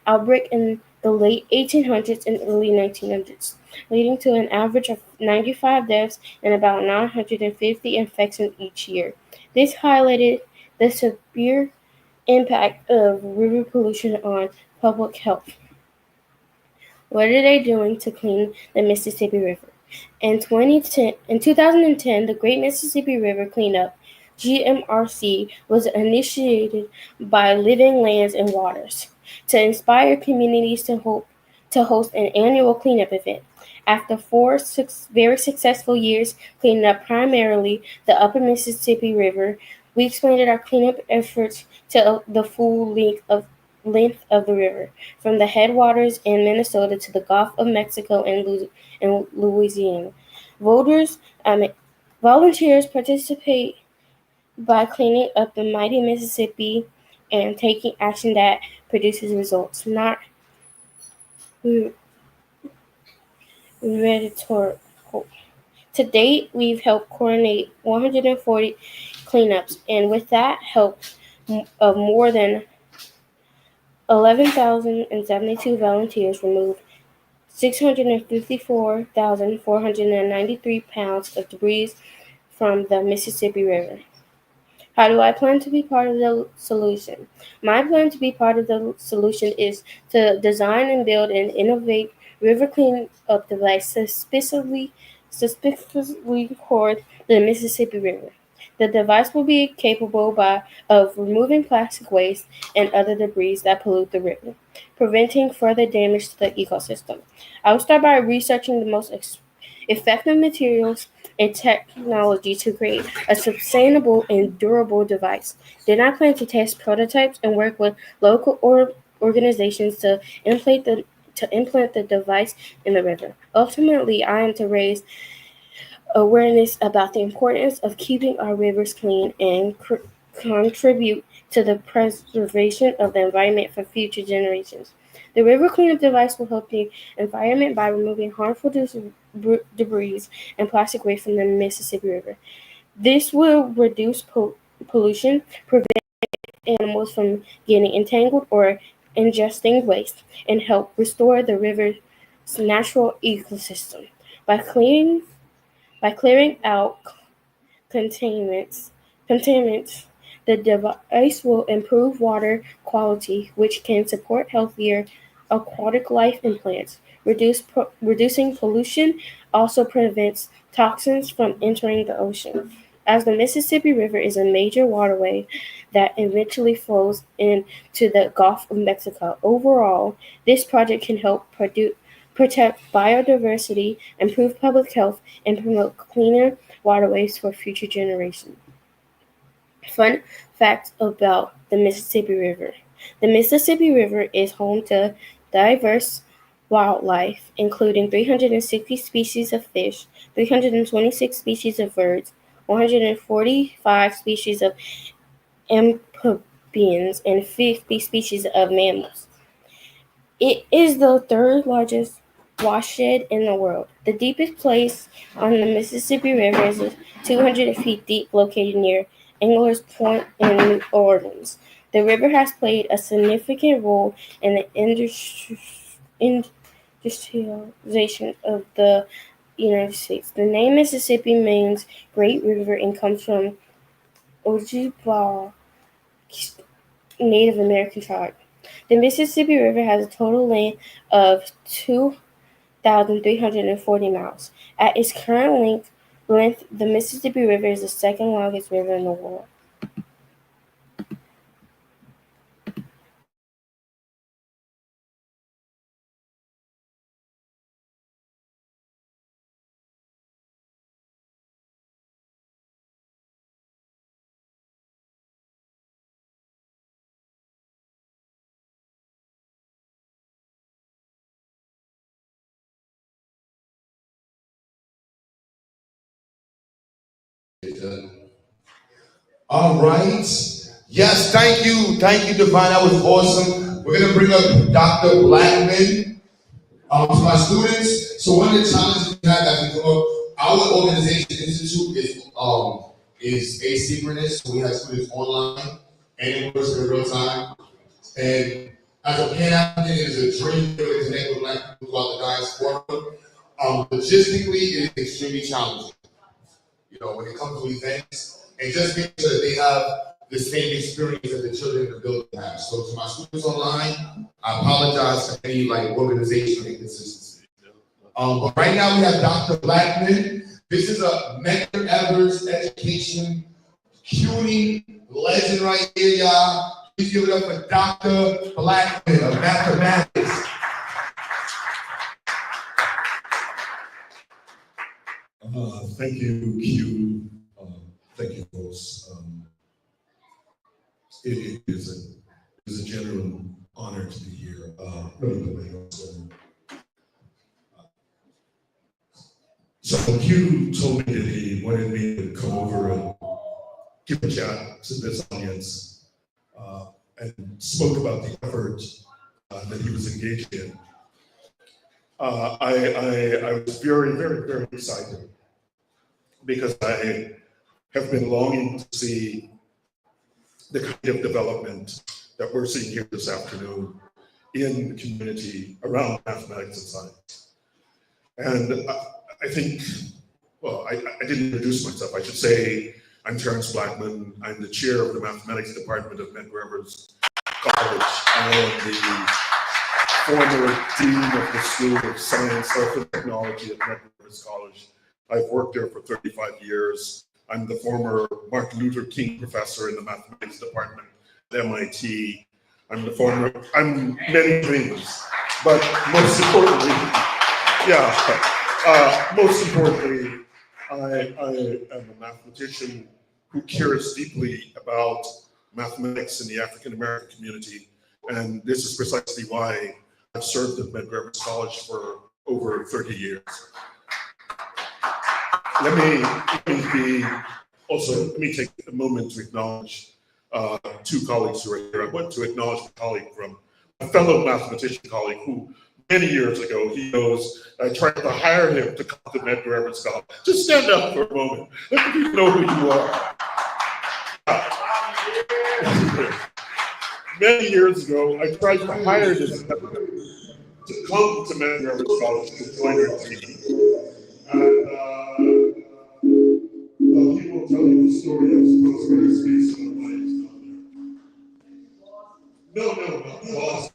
outbreak in the late 1800s and early 1900s, leading to an average of 95 deaths and about 950 infections each year. This highlighted the severe impact of river pollution on public health. What are they doing to clean the Mississippi River? In 2010, the Great Mississippi River Cleanup (GMRC) was initiated by Living Lands and Waters to inspire communities to host an annual cleanup event. After very successful years cleaning up primarily the upper Mississippi River, we expanded our cleanup efforts to the full length of the river, from the headwaters in Minnesota to the Gulf of Mexico and Louisiana. Voters, um, Volunteers participate by cleaning up the mighty Mississippi and taking action that produces results, not rhetorical. To date, we've helped coordinate 140 cleanups, and with that help of more than 11,072 volunteers, removed 654,493 pounds of debris from the Mississippi River. How do I plan to be part of the solution? My plan to be part of the solution is to design and build and innovate river cleanup device specifically for the Mississippi River. The device will be capable of removing plastic waste and other debris that pollute the river, preventing further damage to the ecosystem. I will start by researching the most effective materials and technology to create a sustainable and durable device. Then I plan to test prototypes and work with local organizations to implant the device in the river. Ultimately, I am to raise awareness about the importance of keeping our rivers clean and contribute to the preservation of the environment for future generations. The river cleanup device will help the environment by removing harmful debris and plastic waste from the Mississippi River. This will reduce pollution, prevent animals from getting entangled or ingesting waste, and help restore the river's natural ecosystem. By cleaning by clearing out contaminants, contaminants, the device will improve water quality, which can support healthier aquatic life in plants. Reducing pollution also prevents toxins from entering the ocean. As the Mississippi River is a major waterway that eventually flows into the Gulf of Mexico, overall, this project can help protect biodiversity, improve public health, and promote cleaner waterways for future generations. Fun facts about the Mississippi River. The Mississippi River is home to diverse wildlife, including 360 species of fish, 326 species of birds, 145 species of amphibians, and 50 species of mammals. It is the third largest watershed in the world. The deepest place on the Mississippi River is 200 feet deep, located near Anglers Point in New Orleans. The river has played a significant role in the industrialization of the United States. The name Mississippi means Great River and comes from Ojibwa Native American tribe. The Mississippi River has a total length of 2,340 miles. At its current length, the Mississippi River is the second longest river in the world. All right. Yes, thank you. Thank you, Divine. That was awesome. We're going to bring up Dr. Blackman to my students. So one of the challenges we had as we come up, our organization institute is asynchronous. So we have students online and in person in real time. And as a Pan-African, it is a dream to connect with Black people throughout the diaspora. Logistically, it is extremely challenging. You know, when it comes to events, and just making sure that they have the same experience that the children in the building have. So to my students online, I apologize for any organizational inconsistency. But right now we have Dr. Blackman. This is a Medgar Evers education CUNY legend right here, y'all. Please give it up for Dr. Blackman of mathematics. Thank you, Q. Thank you, folks. It is a genuine honor to be here. So Q told me that he wanted me to come over and give a chat to this audience and spoke about the effort that he was engaged in. I was very, very, very excited because I have been longing to see the kind of development that we're seeing here this afternoon in the community around mathematics and science. And I think, well, I didn't introduce myself. I should say I'm Terrence Blackman. I'm the chair of the mathematics department of Medgar Evers College. I am the former dean of the School of Science, Health, and Technology at Medgar Evers College. I've worked there for 35 years. I'm the former Martin Luther King professor in the mathematics department at MIT. I'm many things, but most importantly, most importantly, I am a mathematician who cares deeply about mathematics in the African American community, and this is precisely why I've served at Medgar Evers College for over 30 years. Let me take a moment to acknowledge two colleagues who are here. I want to acknowledge a colleague from a fellow mathematician colleague who many years ago, he knows, I tried to hire him to come to Medgar Evers College. Just stand up for a moment. Let people know who you are. Many years ago, I tried to hire this man to come to Medgar Evers College to join our team. And he will tell you the story of supposed to speak so nobody is not there. No.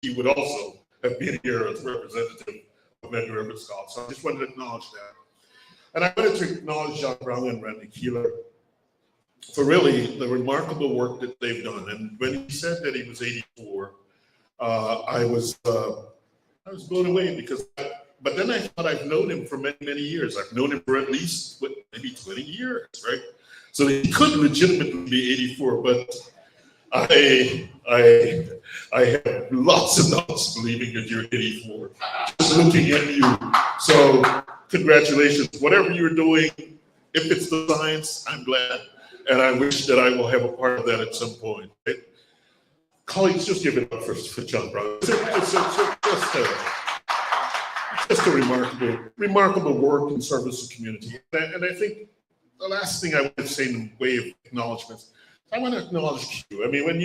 He would also have been here as representative of Medgar Evers College. So I just wanted to acknowledge that. And I wanted to acknowledge John Brown and Randy Keeler for really the remarkable work that they've done. And when he said that he was 84, I was blown away because, but then I thought I've known him for many, many years. I've known him for at least, maybe 20 years, right? So he could legitimately be 84, but I have lots and lots believing that you're 84. Just looking at you. So congratulations. Whatever you're doing, if it's the science, I'm glad. And I wish that I will have a part of that at some point. Right? Colleagues, just give it up for John Brown. Just a remarkable work in service to community. And I think the last thing I want to say in way of acknowledgments, I want to acknowledge you. I mean, when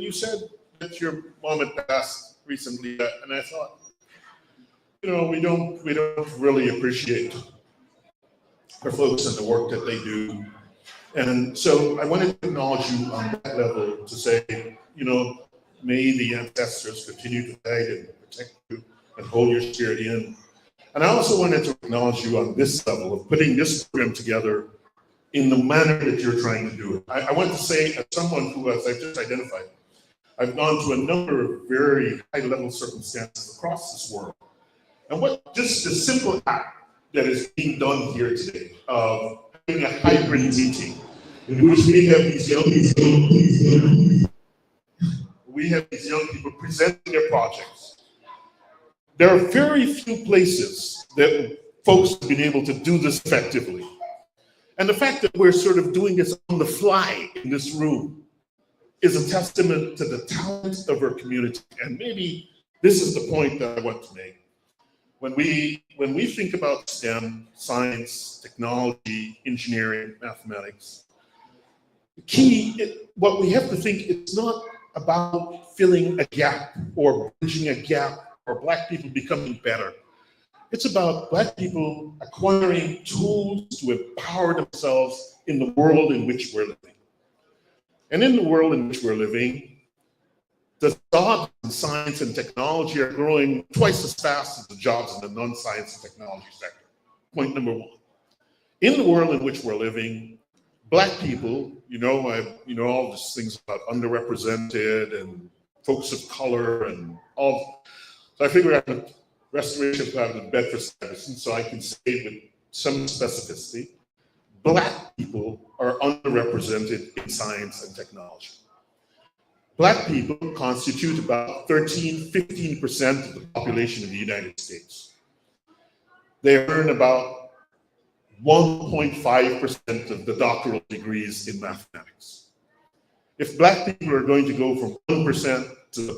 you said that your mom had passed recently, and I thought, you know, we don't really appreciate our folks and the work that they do. And so I wanted to acknowledge you on that level to say, you know, may the ancestors continue to guide and protect you and hold your spirit in. And I also wanted to acknowledge you on this level of putting this program together in the manner that you're trying to do it. I want to say, as someone who, as I've just identified, I've gone to a number of very high-level circumstances across this world. And what just the simple act that is being done here today of having a hybrid meeting in which we have these young people presenting their projects. There are very few places that folks have been able to do this effectively. And the fact that we're sort of doing this on the fly in this room is a testament to the talent of our community. And maybe this is the point that I want to make. When we think about STEM, science, technology, engineering, mathematics, the key, what we have to think, it's not about filling a gap or bridging a gap or Black people becoming better. It's about Black people acquiring tools to empower themselves in the world in which we're living. And in the world in which we're living, the jobs in science and technology are growing twice as fast as the jobs in the non-science and technology sector. Point number one. In the world in which we're living, Black people, you know all these things about underrepresented and folks of color and all. So I figure I'm a restoration plan in Bedford-Stuyvesant, so I can say with some specificity, Black people are underrepresented in science and technology. Black people constitute about 15% of the population of the United States. They earn about 1.5% of the doctoral degrees in mathematics. If Black people are going to go from 1% to the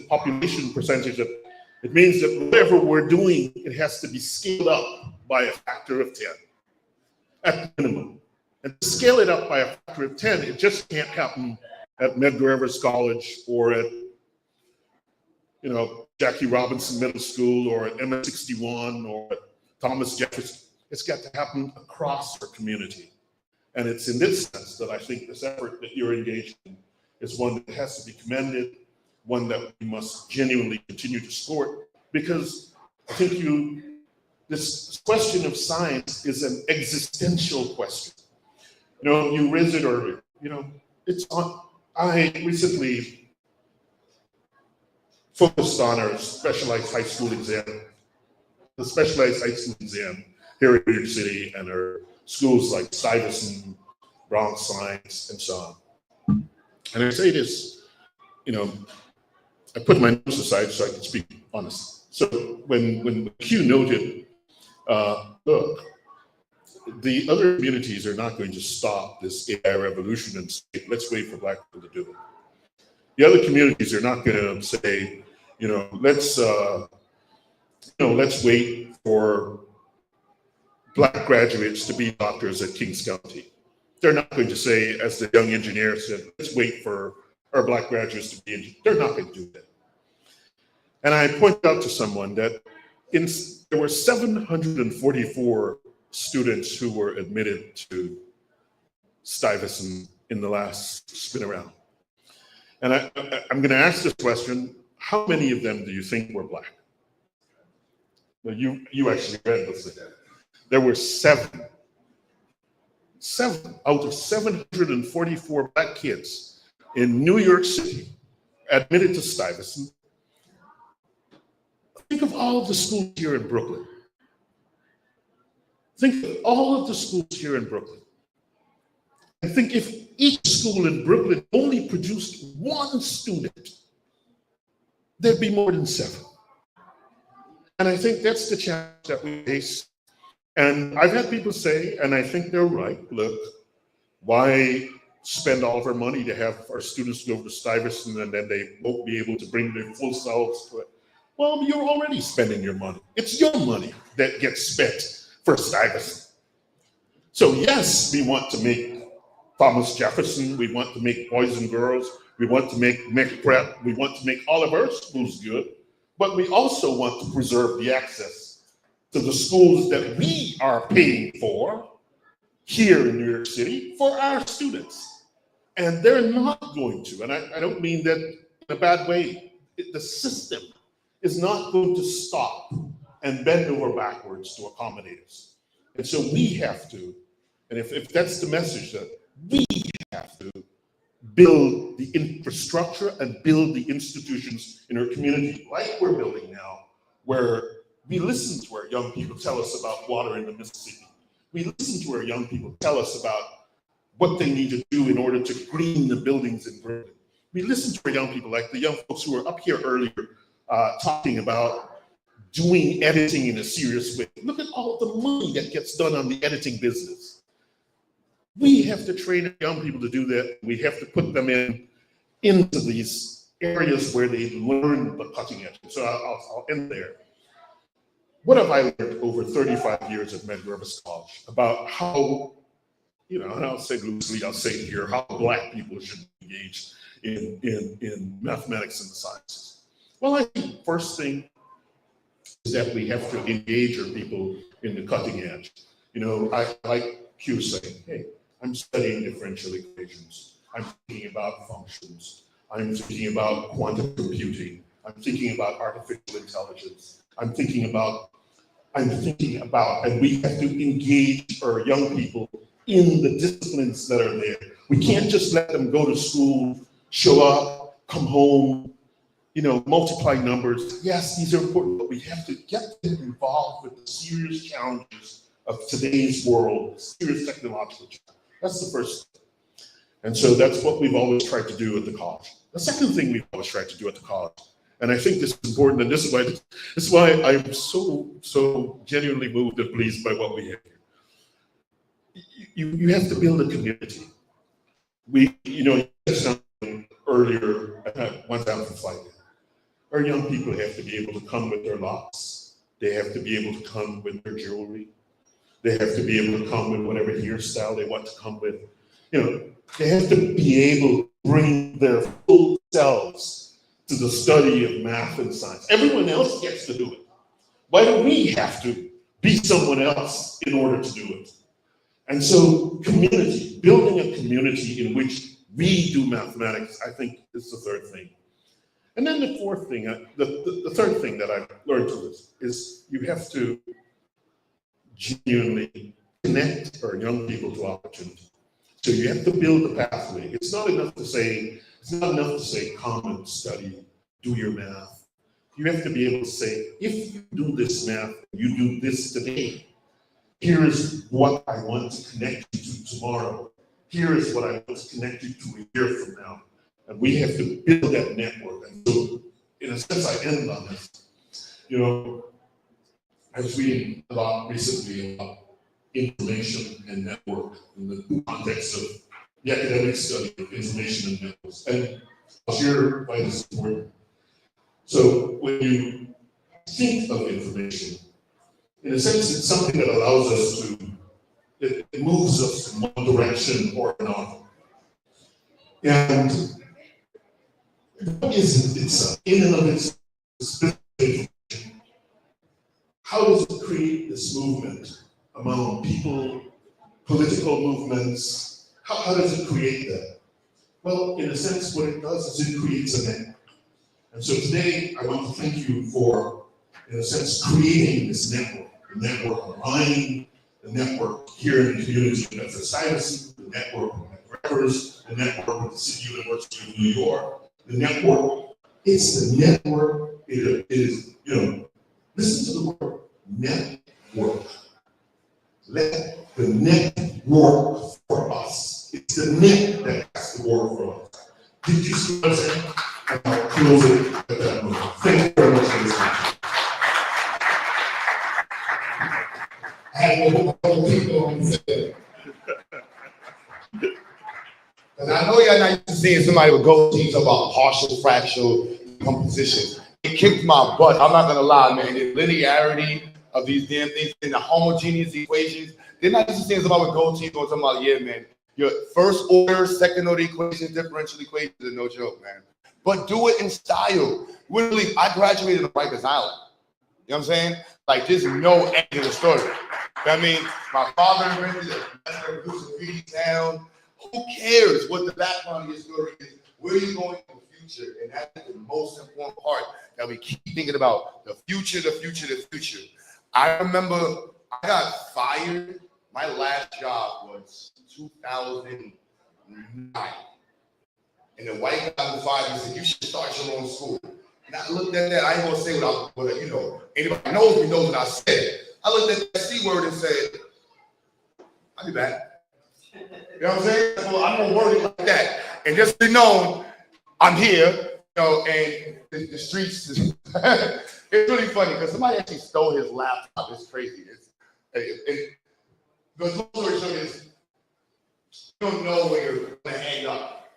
population percentage, it means that whatever we're doing, it has to be scaled up by a factor of 10 at minimum. And to scale it up by a factor of 10, it just can't happen at Medgar Evers College or at, Jackie Robinson Middle School or at MS61 or at Thomas Jefferson. It's got to happen across our community. And it's in this sense that I think this effort that you're engaged in is one that has to be commended, one that we must genuinely continue to support, because I think this question of science is an existential question. You raised it earlier, I recently focused on our specialized high school exam, the specialized high school exam here in New York City and our schools like Stuyvesant, Bronx Science, and so on. And I say this, I put my notes aside so I can speak honestly. So when Q noted, look, the other communities are not going to stop this AI revolution and say, let's wait for Black people to do it. The other communities are not going to say, let's wait for Black graduates to be doctors at Kings County. They're not going to say, as the young engineer said, let's wait for our Black graduates to be engineers. They're not going to do that. And I pointed out to someone that there were 744 students who were admitted to Stuyvesant in the last spin around. And I'm going to ask this question: how many of them do you think were Black? Well, you actually read this. There were 7 out of 744 Black kids in New York City admitted to Stuyvesant. Think of all of the schools here in Brooklyn. Think of all of the schools here in Brooklyn. I think if each school in Brooklyn only produced one student, there'd be more than 7. And I think that's the challenge that we face. And I've had people say, and I think they're right, look, why spend all of our money to have our students go to Stuyvesant and then they won't be able to bring their full selves to it? Well, you're already spending your money. It's your money that gets spent for Stuyvesant. So yes, we want to make Thomas Jefferson, we want to make Boys and Girls, we want to make McPrep, we want to make all of our schools good, but we also want to preserve the access to the schools that we are paying for here in New York City for our students. And they're not going to, and I don't mean that in a bad way, the system is not going to stop and bend over backwards to accommodate us. And so we have to, and if that's the message, that we have to build the infrastructure and build the institutions in our community like we're building now, where we listen to our young people tell us about water in the Mississippi. We listen to our young people tell us about what they need to do in order to green the buildings in Brooklyn. We listen to our young people, like the young folks who were up here earlier, talking about doing editing in a serious way. Look at all the money that gets done on the editing business. We have to train young people to do that. We have to put them into these areas where they learn the cutting edge. So I'll end there. What have I learned over 35 years at Medgar Evers College about how, and I'll say loosely, I'll say it here, how Black people should engage in mathematics and the sciences? Well, I think first thing is that we have to engage our people in the cutting edge. I like Q saying, hey, I'm studying differential equations. I'm thinking about functions. I'm thinking about quantum computing. I'm thinking about artificial intelligence. I'm thinking about, and we have to engage our young people in the disciplines that are there. We can't just let them go to school, show up, come home, multiply numbers. Yes, these are important, but we have to get them involved with the serious challenges of today's world, serious technological challenges. That's the first thing. And so that's what we've always tried to do at the college. The second thing we've always tried to do at the college, and I think this is important, and this is why I'm so genuinely moved and pleased by what we have here. You have to build a community. You said something earlier, one time from flight. Our young people have to be able to come with their locks. They have to be able to come with their jewelry. They have to be able to come with whatever hairstyle they want to come with. They have to be able to bring their full selves to the study of math and science. Everyone else gets to do it. Why do we have to be someone else in order to do it? And so community, building a community in which we do mathematics, I think is the third thing. And then the fourth thing, the third thing that I've learned to this is you have to genuinely connect our young people to opportunity. So you have to build the pathway. It's not enough to say, come and study, do your math. You have to be able to say, if you do this math, you do this today, here's what I want to connect you to tomorrow. Here is what I want to connect you to a year from now. And we have to build that network. And so, in a sense, I end on this. I was reading a lot recently about information and network in the context of the academic study of information and networks. And I'll share why this is important. So when you think of information, in a sense, it's something that allows us to, it moves us in one direction or another. And what is it in and of itself? How does it create this movement among people, political movements? How does it create that? Well, in a sense, what it does is it creates a network. And so today, I want to thank you for, in a sense, creating this network. The network online, the network here in the community of Bedford Stuyvesant, the network with Rivers, the network with the City University of New York, the network. It's the network. It is, listen to the word network. Let the network for us. It's the net that has to work for us. Did you see what I'm saying? And I'll close it at that moment. Thank you very much for listening. I have no other people on the set. Because I know you're not used to seeing somebody with gold teeth about partial fractal composition. It kicked my butt. I'm not gonna lie, man. The linearity of these damn things and the homogeneous equations. They're not used to seeing somebody with gold teeth or talking about, yeah, man. Your first order, second order equations, differential equations are no joke, man. But do it in style. Literally, I graduated on Rikers Island. You know what I'm saying? Like, there's no end to the story. I mean, my father rented a graffiti town. Who cares what the background of your story is? Where are you going in the future? And that's the most important part that we keep thinking about. The future, the future, the future. I remember I got fired. My last job was 2009. And the white guy who fired me said, you should start your own school. And I looked at that. I ain't gonna say what you know, anybody knows me knows what I said. I looked at that C word and said, I'll be back. You know what I'm saying? Well, I'm gonna word it like that. And just be known, I'm here, you know, and the streets is it's really funny because somebody actually stole his laptop. It's crazy. The long story short is you don't know when you're gonna hang up,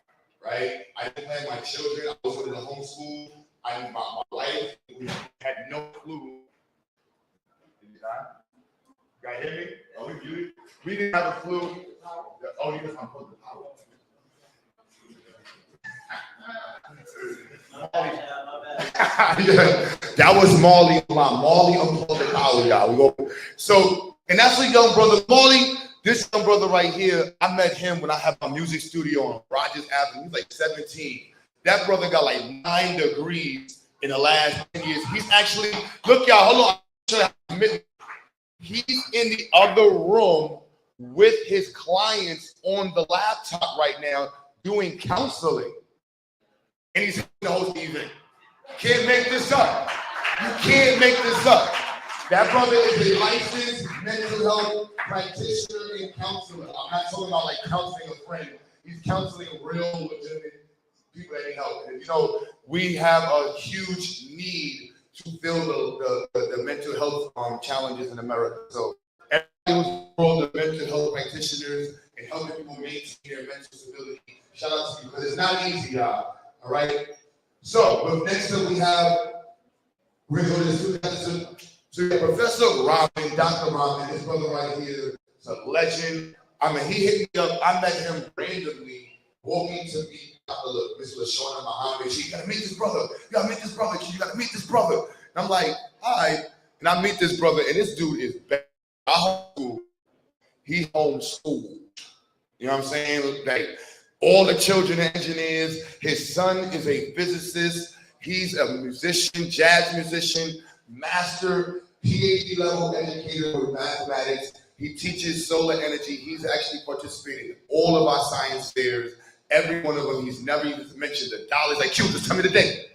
right? I didn't have my children, I was in the homeschool, my wife, we had no clue. You guys hear me? Are we muted? We didn't have a clue. Oh, yes, I'm putting the power. Yeah, that was Marley. Marley unplugged the power, y'all. So, and that's a young brother. Marley, this young brother right here, I met him when I had my music studio on Rogers Avenue. He was like 17. That brother got like 9 degrees in the last 10 years. He's actually, look, y'all, hold on. He's in the other room with his clients on the laptop right now doing counseling. And he's the host event. Can't make this up. You can't make this up. That brother is a licensed mental health practitioner and counselor. I'm not talking about like counseling a friend. He's counseling real legitimate people that need help. And you know, we have a huge need to fill the mental health challenges in America. So everybody who's the mental health practitioners and helping people maintain their mental stability. Shout out to you, because it's not easy, y'all. All right. So next up we have, we're going to do this. So Professor Robin, Dr. Robin, his brother right here, is a legend. I mean, he hit me up. I met him randomly walking to meet Miss LaShawn Muhammad. She, you gotta meet this brother. You gotta meet this brother. You gotta meet this brother. And I'm like, hi. And I meet this brother, and this dude is back. He homeschooled. You know what I'm saying? Like, all the children are engineers. His son is a physicist. He's a musician, jazz musician, master, PhD level educator with mathematics. He teaches solar energy. He's actually participated in all of our science fairs. Every one of them. He's never even mentioned the dollars. Like, Q, just tell me the date.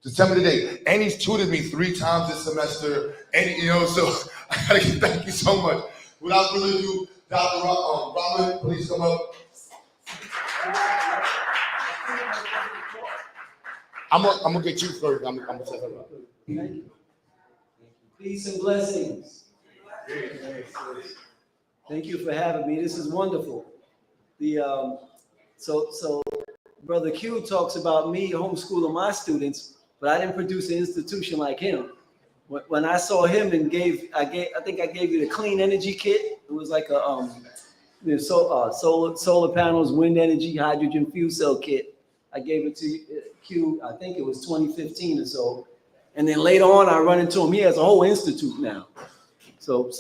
Just tell me the date. And he's tutored me 3 times this semester. And, you know, so I gotta thank you so much. Without further ado, Dr. Rahman, please come up. I'm gonna get you first. I'm gonna say something. Thank you. Peace and blessings. Thank you for having me. This is wonderful. So Brother Q talks about me homeschooling my students, but I didn't produce an institution like him. When I saw him and I think I gave you the clean energy kit. It was like a solar panels, wind energy, hydrogen fuel cell kit. I gave it to Q, I think it was 2015 or so. And then later on, I run into him. He has a whole institute now. So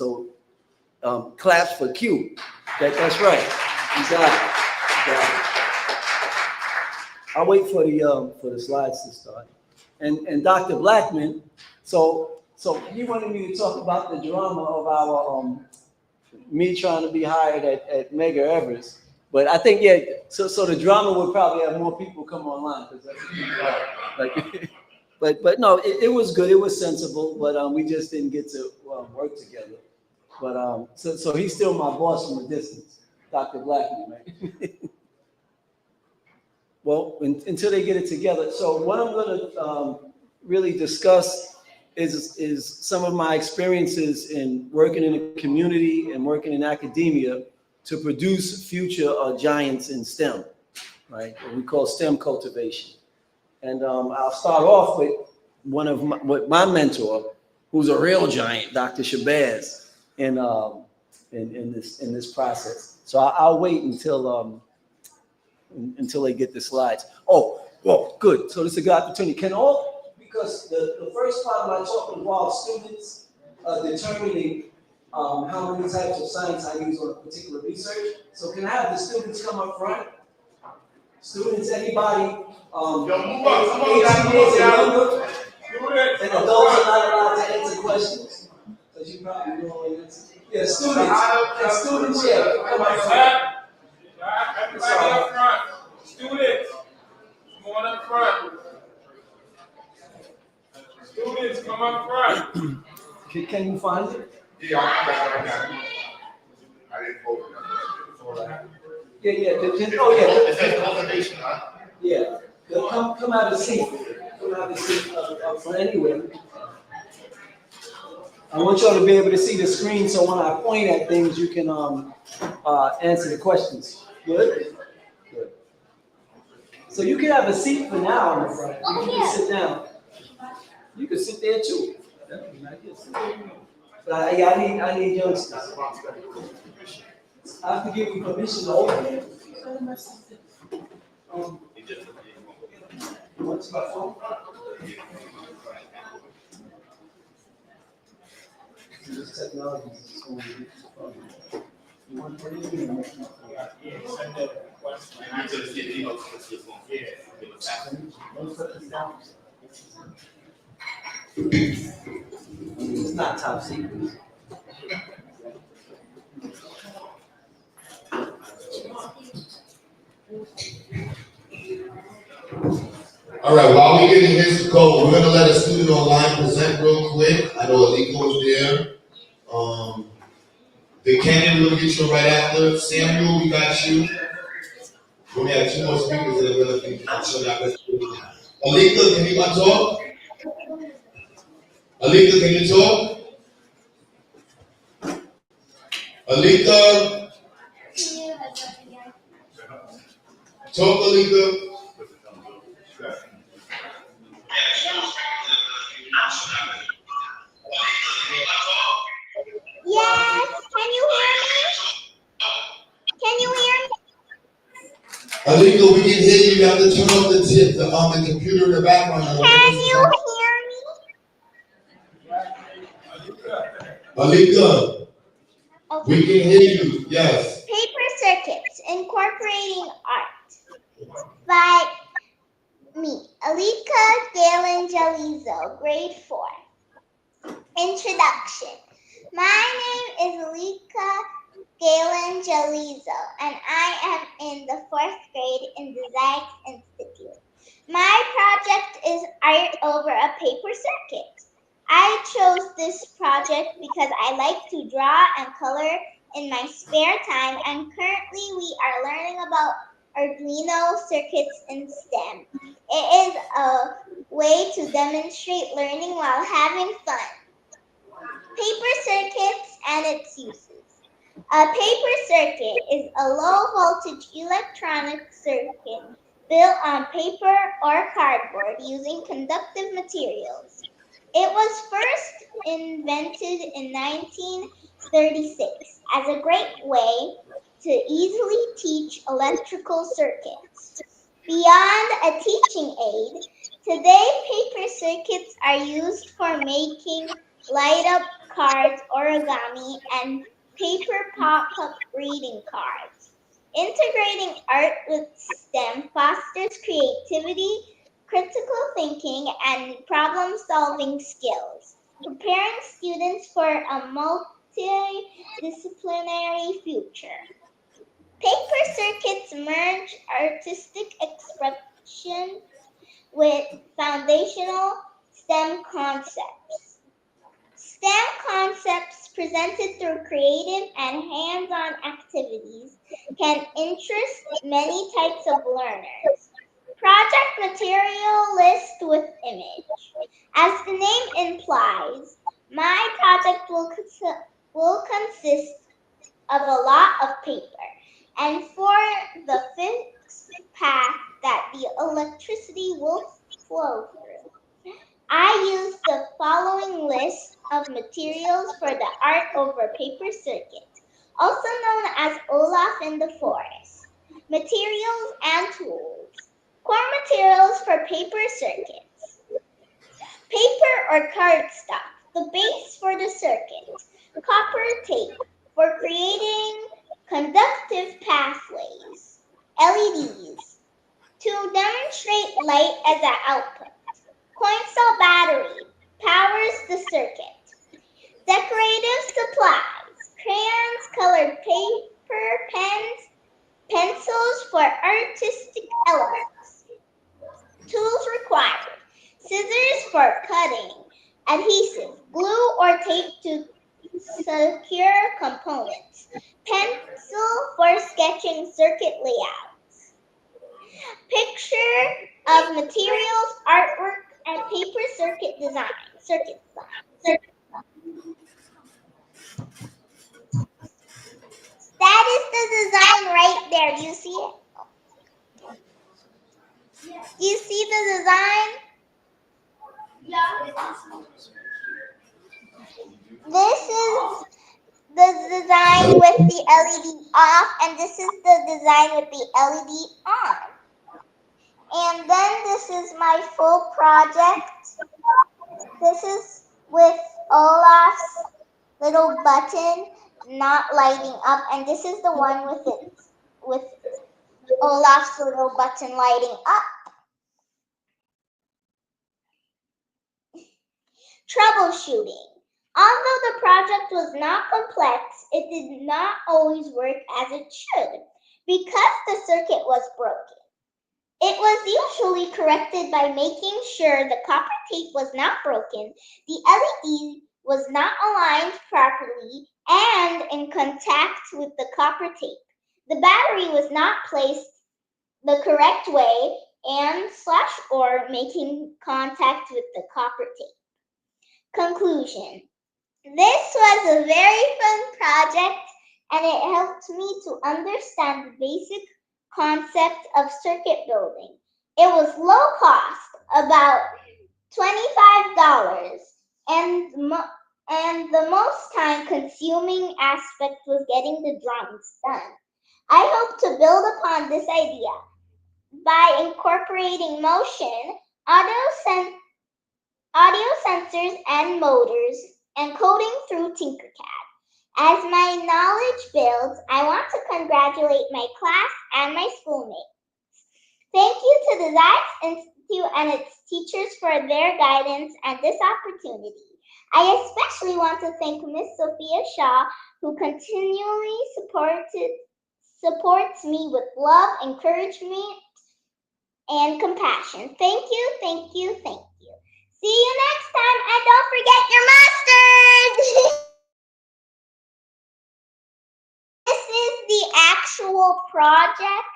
claps for Q. That's right. You got it. I'll wait for the slides to start. And Dr. Blackman, so he wanted me to talk about the drama of our me trying to be hired at Mega Everest. But I think, yeah, so the drama would probably have more people come online. But no, it was good. It was sensible, but we just didn't get to work together. But so he's still my boss from a distance. Dr. Blackman, right? Well, until they get it together. So what I'm going to really discuss is some of my experiences in working in the community and working in academia to produce future giants in STEM, right? What we call STEM cultivation. And I'll start off with with my mentor, who's a real giant, Dr. Shabazz, in this process. So I'll wait until they get the slides. Oh, well, good. So this is a good opportunity. Because the first part of my talk involves students determining how many types of science I use on a particular research. So can I have the students come up front? Students, anybody, 18 years and younger, and adults are not allowed to answer questions. Because you probably know all this. Yeah, students, yeah, come up front. Everybody up front. Students, come on up front. Students, come up front. Can you find it? Yeah, I got it. I didn't vote. Yeah. It says cultivation, huh? Yeah. Come out of seat. Come out of seat up front anyway. I want y'all to be able to see the screen, so when I point at things, you can answer the questions. Good? Good. So you can have a seat for now in the front. You can sit down. You can sit there too. But I need youngsters. I have to give you permission to open it. What's my phone? This technology is going to be fun. You want to put it in? Yeah, send a request. I'm going to see the email. It's not top secret. All right, while we're getting his code, we're gonna let a student online present real quick. I know Aliko is there. The Kenyon will get you right after. Samuel, we got you. We only have two more speakers that are gonna be showing our presentation. Alika, can you talk? Alika, can you talk? Alika? Talk, Alika. Yes, can you hear me? Can you hear me? Alika, we can hear you. You have to turn off the computer in the background. Can you hear me? Alika, we can hear you. Yes. Paper Circuits, Incorporating Art by me, Alika Galen Jalizo, grade 4. Introduction. My name is Alika Galen Jalizo, and I am in the 4th grade in the Xyayx Institute. My project is art over a paper circuit. I chose this project because I like to draw and color in my spare time, and currently we are learning about Arduino circuits in STEM. It is a way to demonstrate learning while having fun. Paper circuits and its uses. A paper circuit is a low-voltage electronic circuit built on paper or cardboard using conductive materials. It was first invented in 1936 as a great way to easily teach electrical circuits. Beyond a teaching aid, today paper circuits are used for making light-up cards, origami, and paper pop-up reading cards. Integrating art with STEM fosters creativity, critical thinking, and problem-solving skills, preparing students for a multidisciplinary future. Paper circuits merge artistic expression with foundational STEM concepts. STEM concepts presented through creative and hands-on activities can interest many types of learners. Project material list with image. As the name implies, my project will consist of a lot of paper, and for the fixed path that the electricity will flow through, I used the following list of materials for the art over paper circuit, also known as Olaf in the Forest. Materials and tools. Core materials for paper circuits. Paper or cardstock, the base for the circuit. Copper tape for creating conductive pathways. LEDs to demonstrate light as an output. Coin cell battery powers the circuit. Decorative supplies, crayons, colored paper, pens, pencils for artistic elements. Tools required, scissors for cutting, adhesive, glue or tape to secure components, pencil for sketching circuit layouts. Picture of materials, artwork, and paper circuit design. That is the design right there. Do you see it? Do you see the design? This is the design with the LED off, and this is the design with the LED on. And then this is my full project. This is with Olaf's little button not lighting up, and this is the one with Olaf's little button lighting up. Troubleshooting. Although the project was not complex, it did not always work as it should because the circuit was broken. It was usually corrected by making sure the copper tape was not broken, the LED was not aligned properly and in contact with the copper tape. The battery was not placed the correct way and/or making contact with the copper tape. Conclusion. This was a very fun project and it helped me to understand the basic concept of circuit building. It was low cost, about $25, and the most time consuming aspect was getting the drawings done. I hope to build upon this idea by incorporating motion, audio sensors and motors, and coding through Tinkercad. As my knowledge builds, I want to congratulate my class and my schoolmates. Thank you to the Xyayx Institute and its teachers for their guidance and this opportunity. I especially want to thank Miss Sophia Shaw, who continually supports me with love, encouragement, and compassion. Thank you, thank you, thank you. See you next time, and don't forget your mustard! This is the actual project.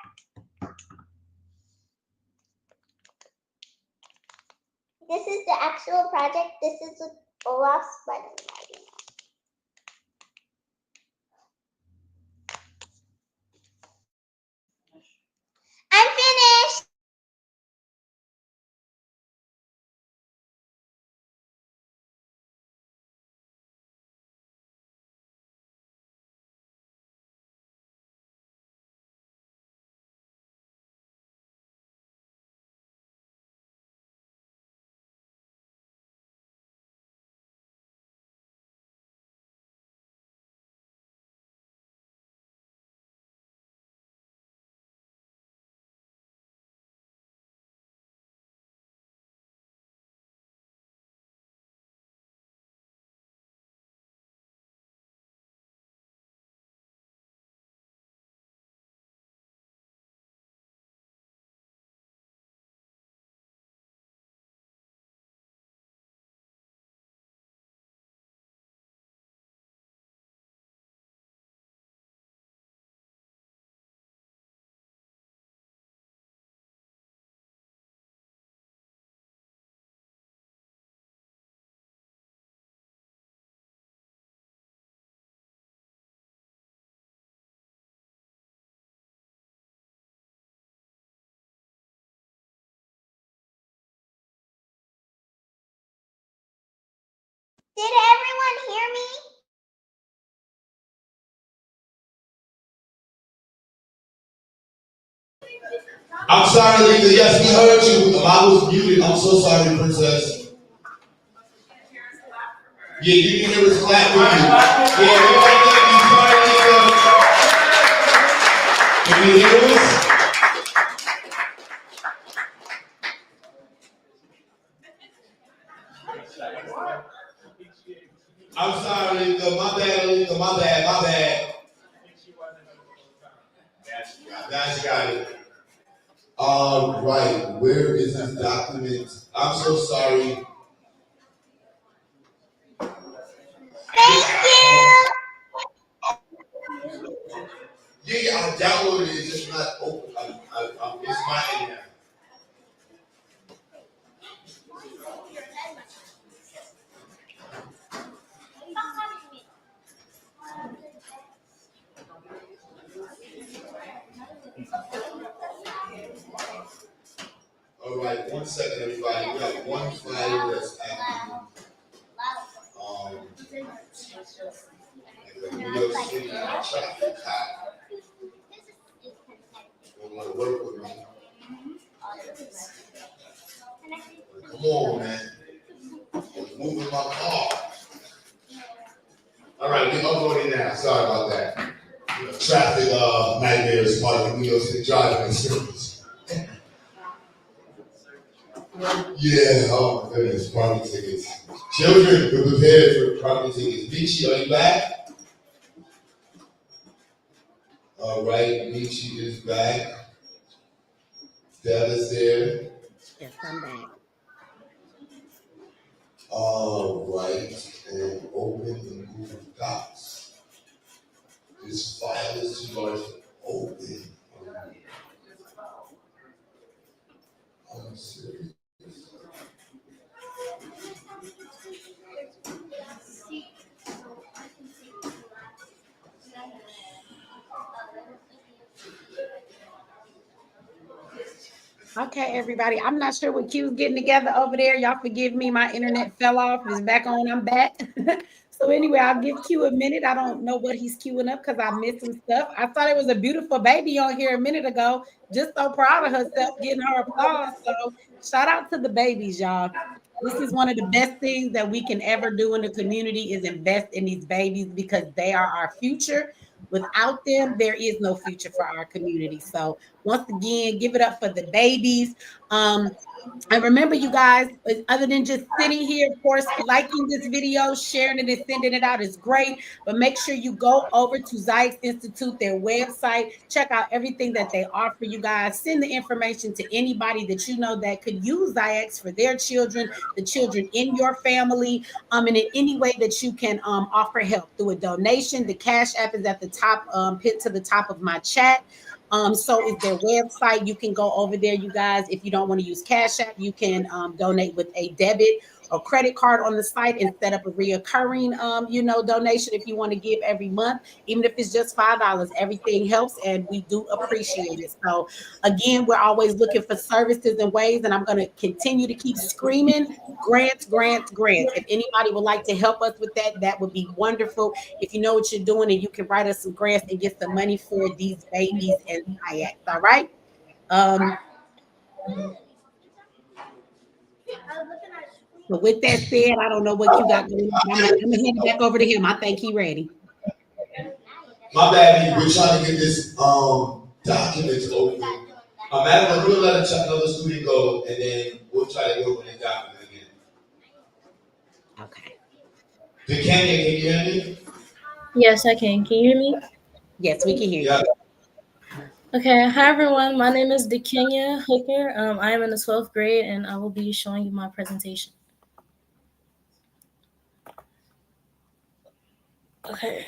This is the actual project. This is with Olaf's button lighting. I'm finished! Did everyone hear me? I'm sorry, Lisa. Yes, we heard you. I was muted. I'm so sorry, Princess. Yeah, you can hear us clap with you. Yeah, everybody let me sorry, Lisa. Can you hear us? I'm sorry, Lisa. My bad, Lisa. My bad. My bad. Now she got it. All right. Where is this document? I'm so sorry. Thank you. Yeah, I downloaded it. It's just not open. It's not in there. All right, 1 second, everybody. We have one flyer that's active. Like New York City traffic cop. Don't want to work with me. Come on, man. I'm moving my car. All right, we uploading now. Sorry about that. Traffic nightmare is part of the New York City driving experience. Yeah, oh my goodness, parking tickets. Children, be prepared for parking tickets. Michi, are you back? All right, Michi is back. Della's there. Yes, I'm back. All right, and open in Google Docs. This file is too large to open. I'm serious. Okay, everybody. I'm not sure what Q's getting together over there. Y'all forgive me. My internet fell off. It's back on. I'm back. So anyway, I'll give Q a minute. I don't know what he's queuing up because I missed some stuff. I thought it was a beautiful baby on here a minute ago. Just so proud of herself getting her applause. So shout out to the babies, y'all. This is one of the best things that we can ever do in the community is invest in these babies because they are our future. Without them, there is no future for our community. So once again, give it up for the babies. And remember, you guys, other than just sitting here, of course, liking this video, sharing it, and sending it out is great. But make sure you go over to Xyayx Institute, their website, check out everything that they offer you guys. Send the information to anybody that you know that could use Xyayx for their children, the children in your family, and in any way that you can offer help through a donation. The Cash App is at the top, pinned to the top of my chat. So is their website. You can go over there, you guys. If you don't want to use Cash App, you can donate with a debit or credit card on the site and set up a reoccurring, donation if you want to give every month, even if it's just $5. Everything helps, and we do appreciate it. So, again, we're always looking for services and ways, and I'm going to continue to keep screaming grants, grants, grants. If anybody would like to help us with that, that would be wonderful. If you know what you're doing and you can write us some grants and get some money for these babies and Xyayx, all right? So with that said, I don't know what you got going on. I'm gonna hand it back over to him. I think he's ready. My bad, we're trying to get this document open. Madam, I'm gonna let another student go, and then we'll try to open the document again. Okay. Kenya, can you hear me? Yes, I can. Can you hear me? Yes, we can hear you. Okay, hi everyone. My name is Kenya Hooker. I am in the 12th grade, and I will be showing you my presentation. Okay.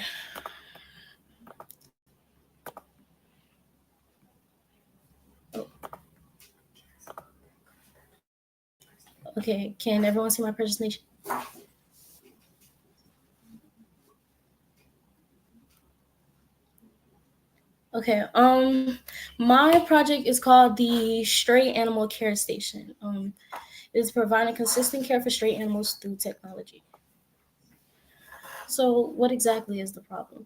Okay, can everyone see my presentation? Okay, my project is called the Stray Animal Care Station. It is providing consistent care for stray animals through technology. So, what exactly is the problem?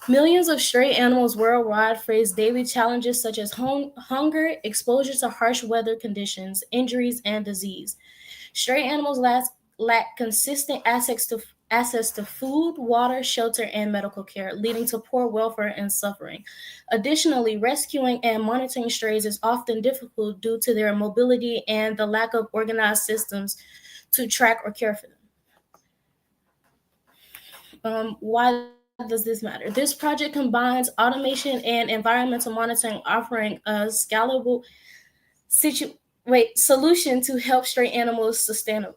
Millions of stray animals worldwide face daily challenges such as hunger, exposure to harsh weather conditions, injuries, and disease. Stray animals lack consistent access to food, water, shelter, and medical care, leading to poor welfare and suffering. Additionally, rescuing and monitoring strays is often difficult due to their mobility and the lack of organized systems to track or care for them. Why does this matter? This project combines automation and environmental monitoring, offering a scalable solution to help stray animals sustainably.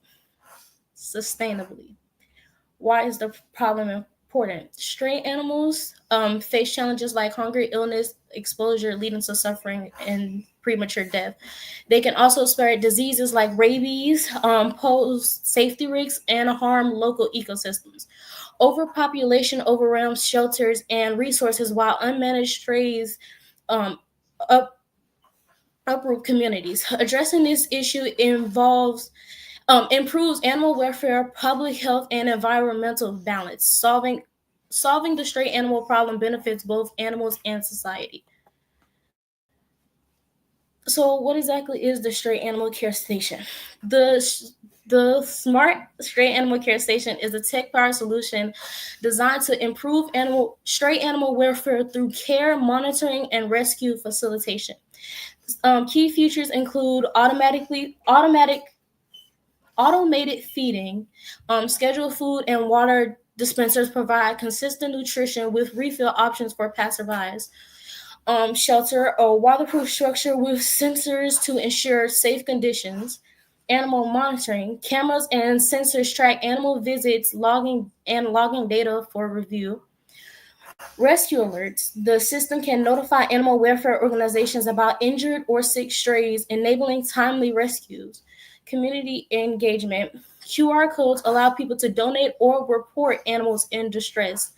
Why is the problem important? Stray animals face challenges like hunger, illness, exposure, leading to suffering and premature death. They can also spread diseases like rabies, pose safety risks, and harm local ecosystems. Overpopulation overwhelms shelters and resources, while unmanaged strays um, up, uproot communities. Addressing this issue improves animal welfare, public health, and environmental balance. Solving the stray animal problem benefits both animals and society. So, what exactly is the stray animal care station? The Smart Stray Animal Care Station is a tech-powered solution designed to improve stray animal welfare through care, monitoring, and rescue facilitation. Key features include automated feeding, scheduled food and water dispensers provide consistent nutrition with refill options for passerbys. Shelter, a waterproof structure with sensors to ensure safe conditions. Animal monitoring, cameras and sensors track animal visits, logging data for review. Rescue alerts. The system can notify animal welfare organizations about injured or sick strays, enabling timely rescues. Community engagement. QR codes allow people to donate or report animals in distress.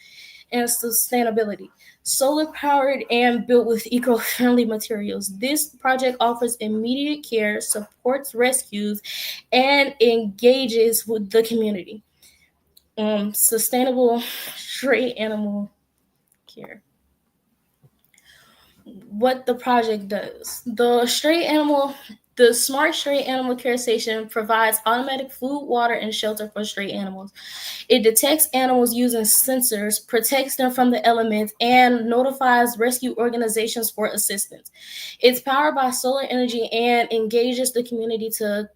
And sustainability. Solar powered and built with eco friendly materials. This project offers immediate care, supports rescues, and engages with the community. Sustainable stray animal care. What the project does. The Smart Stray Animal Care Station provides automatic food, water, and shelter for stray animals. It detects animals using sensors, protects them from the elements, and notifies rescue organizations for assistance. It's powered by solar energy and engages the community to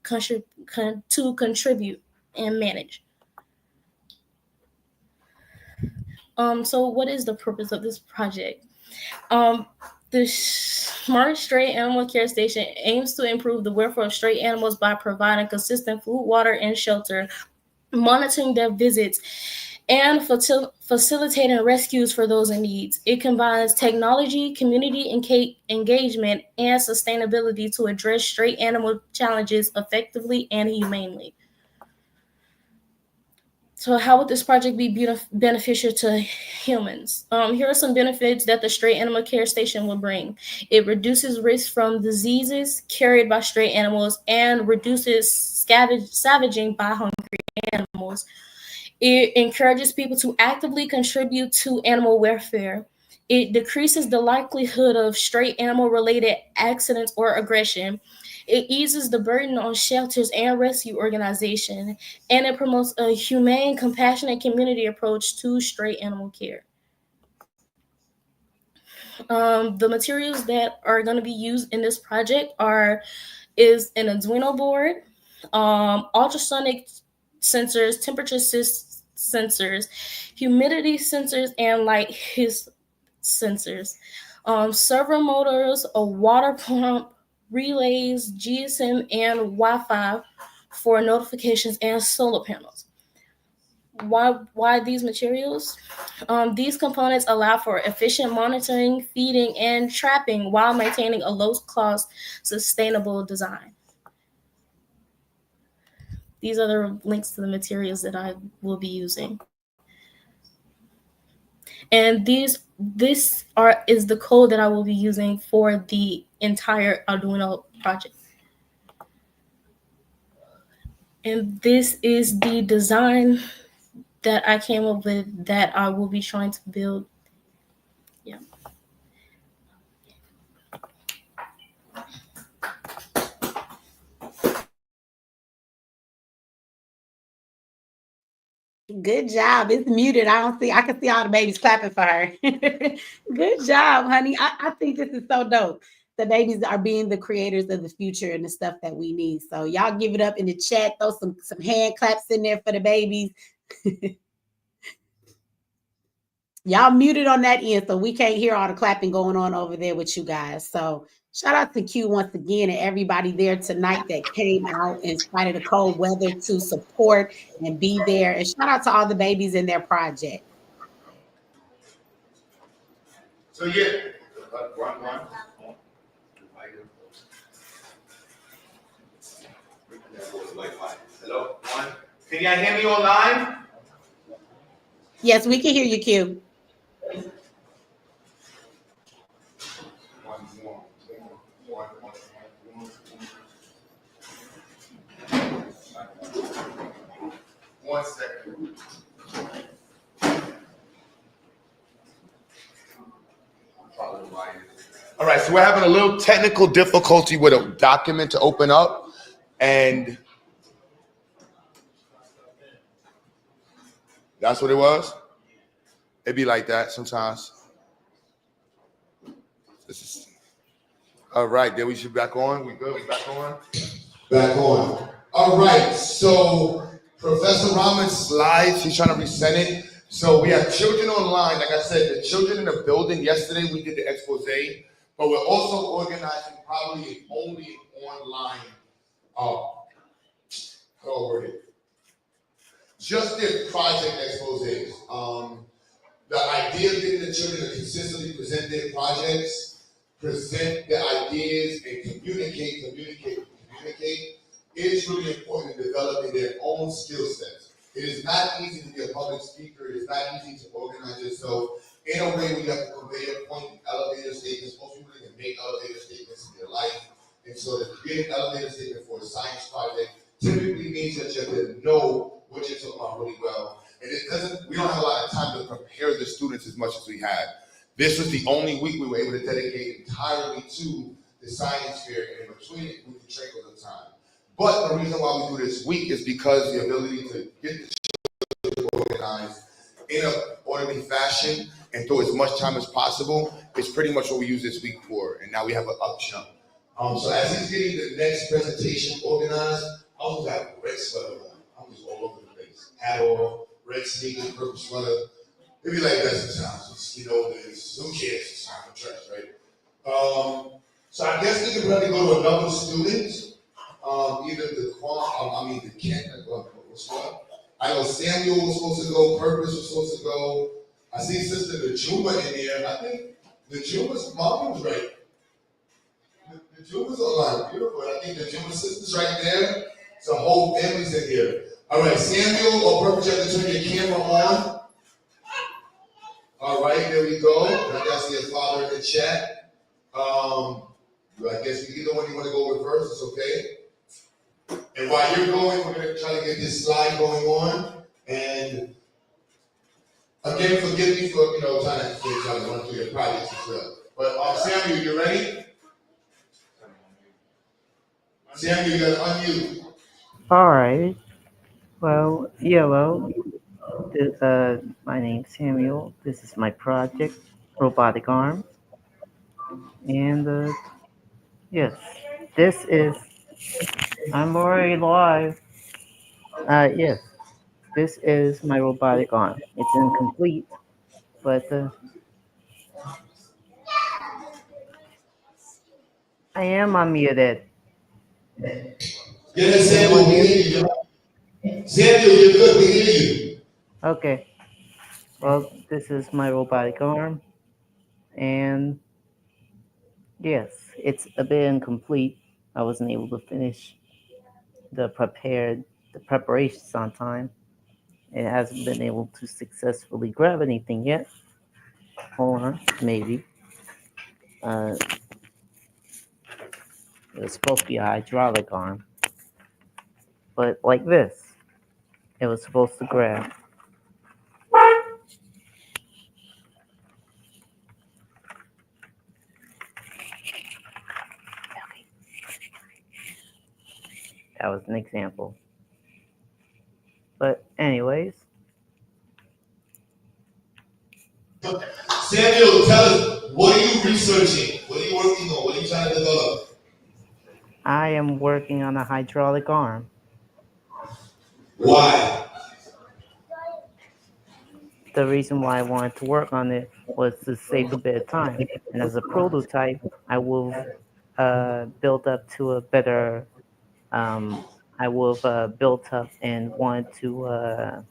contribute and manage. So what is the purpose of this project? The Smart Stray Animal Care Station aims to improve the welfare of stray animals by providing consistent food, water, and shelter, monitoring their visits, and facilitating rescues for those in need. It combines technology, community engagement, and sustainability to address stray animal challenges effectively and humanely. So, how would this project be beneficial to humans? Here are some benefits that the Stray Animal Care Station will bring. It reduces risk from diseases carried by stray animals and reduces savaging by hungry animals. It encourages people to actively contribute to animal welfare. It decreases the likelihood of stray animal related accidents or aggression. It eases the burden on shelters and rescue organizations, and it promotes a humane, compassionate community approach to stray animal care. The materials that are going to be used in this project is an Arduino board, ultrasonic sensors, temperature sensors, humidity sensors, and light his sensors, servo motors, a water pump, relays, GSM, and Wi-Fi for notifications, and solar panels. Why these materials? These components allow for efficient monitoring, feeding, and trapping while maintaining a low-cost, sustainable design. These are the links to the materials that I will be using. And is the code that I will be using for the entire Arduino project. And this is the design that I came up with that I will be trying to build. Yeah. Good job. It's muted. I don't see. I can see all the babies clapping for her. Good job, honey. I think this is so dope. The babies are being the creators of the future and the stuff that we need. So y'all give it up in the chat. Throw some hand claps in there for the babies. Y'all muted on that end, so we can't hear all the clapping going on over there with you guys. So shout out to Q once again and everybody there tonight that came out in spite of the cold weather to support and be there. And shout out to all the babies in their project. So yeah, one. Hello, one. Can y'all hear me online? Yes, we can hear you, Q. One second. All right, so we're having a little technical difficulty with a document to open up, and that's what it was. It'd be like that sometimes. All right, then we should back on. We good? We back on? Back on. All right, so Professor Rahman's slides, he's trying to resend it. So we have children online. Like I said, the children in the building, yesterday we did the expose, but we're also organizing probably only online, how do I word it? Just their project exposés. The idea of getting the children to consistently present their projects, present their ideas, and communicate is really important in developing their own skill sets. It is not easy to be a public speaker. It is not easy to organize yourself in a way where you have to convey a point, elevator statements. Most people can make elevator statements in their life. And so to create an elevator statement for a science project typically means that you have to know what you're talking about really well. And we don't have a lot of time to prepare the students as much as we had. This was the only week we were able to dedicate entirely to the science fair, and in between it, we could trickle the time. But the reason why we do this week is because the ability to get the children organized in an orderly fashion and throw as much time as possible is pretty much what we use this week for. And now we have an up jump. So as he's getting the next presentation organized, I was at red sweater on. I was all over the place. Hat off, red sneakers, purple sweater. It'd be like that sometimes. Just, who cares? It's time for church, right? So I guess we could probably go to another student. Either the Kent, I know Samuel was supposed to go, Purpose was supposed to go. I see Sister Najuma in there. I think Najuma's mom was right. Najuma's online, beautiful. I think Najuma's sister's right there. So whole family's in here. All right, Samuel or Purpose, you have to turn your camera on. All right, there we go. I got to see a father in the chat. I guess either one you want to go with first, it's okay. And while you're going, we're going to try to get this slide going on. And again, forgive me for, trying to run through your projects as well. But Samuel, you ready? Samuel, you got to unmute. All right. Well, my name's Samuel. This is my project, Robotic Arms. And yes, I'm already live. Yes, this is my robotic arm. It's incomplete, but I am unmuted. Yes, Samuel, we hear you. Samuel, you're good, we hear you. Okay. Well, this is my robotic arm. And yes, it's a bit incomplete. I wasn't able to finish the preparations on time. It hasn't been able to successfully grab anything yet. Hold on, maybe. It was supposed to be a hydraulic arm, but like this, it was supposed to grab. That was an example. But anyways, Samuel, tell us, what are you researching? What are you working on? What are you trying to develop? I am working on a hydraulic arm. Why? The reason why I wanted to work on it was to save a bit of time. And as a prototype, I will build up to a better. I will have built up and wanted to.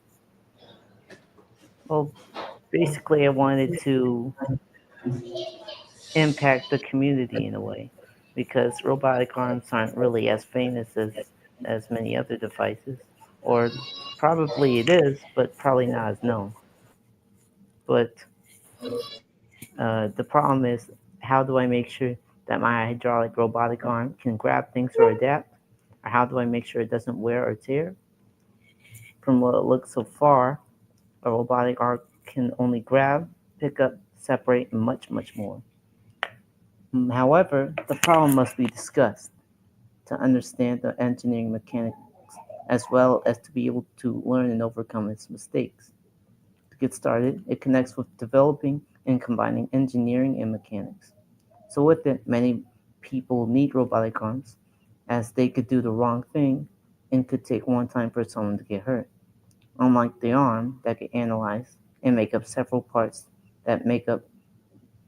Well, basically, I wanted to impact the community in a way, because robotic arms aren't really as famous as many other devices, or probably it is, but probably not as known. But the problem is, how do I make sure that my hydraulic robotic arm can grab things or adapt? Or how do I make sure it doesn't wear or tear? From what it looks so far, a robotic arm can only grab, pick up, separate, and much, much more. However, the problem must be discussed to understand the engineering mechanics as well as to be able to learn and overcome its mistakes. To get started, it connects with developing and combining engineering and mechanics. So with it, many people need robotic arms as they could do the wrong thing and could take one time for someone to get hurt. Unlike the arm that can analyze and make up several parts that make up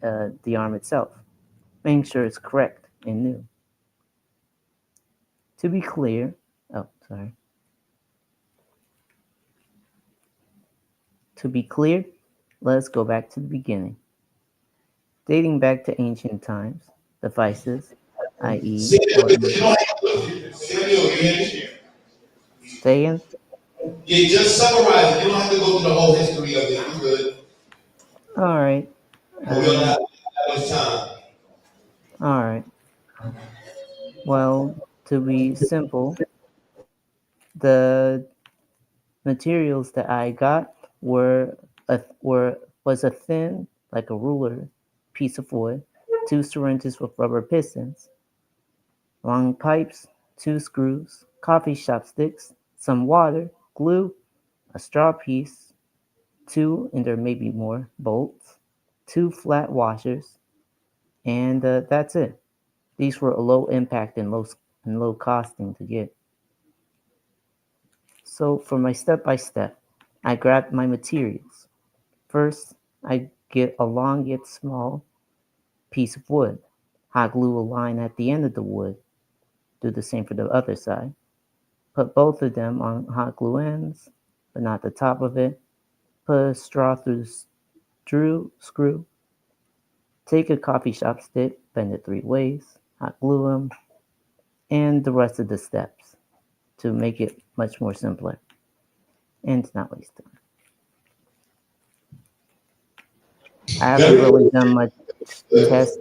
the arm itself, making sure it's correct and new. To be clear, oh, sorry. To be clear, let's go back to the beginning. Dating back to ancient times, devices, i.e., Samuel, you hear me? Say again? Yeah, just summarize it. You don't have to go through the whole history of it. You good. All right. But we don't have that much time. All right. Well, to be simple, the materials that I got was a thin, like a ruler, piece of wood, 2 syringes with rubber pistons, long pipes, 2 screws, coffee shop sticks, some water, glue, a straw piece, 2, and there may be more, bolts, 2 flat washers, and that's it. These were low impact and low costing to get. So for my step-by-step, I grabbed my materials. First, I get a long yet small piece of wood. Hot glue a line at the end of the wood. Do the same for the other side. Put both of them on hot glue ends, but not the top of it. Put a straw through the screw. Take a coffee shop stick, bend it 3 ways, hot glue them, and the rest of the steps to make it much more simpler and to not waste time. I haven't really done much test.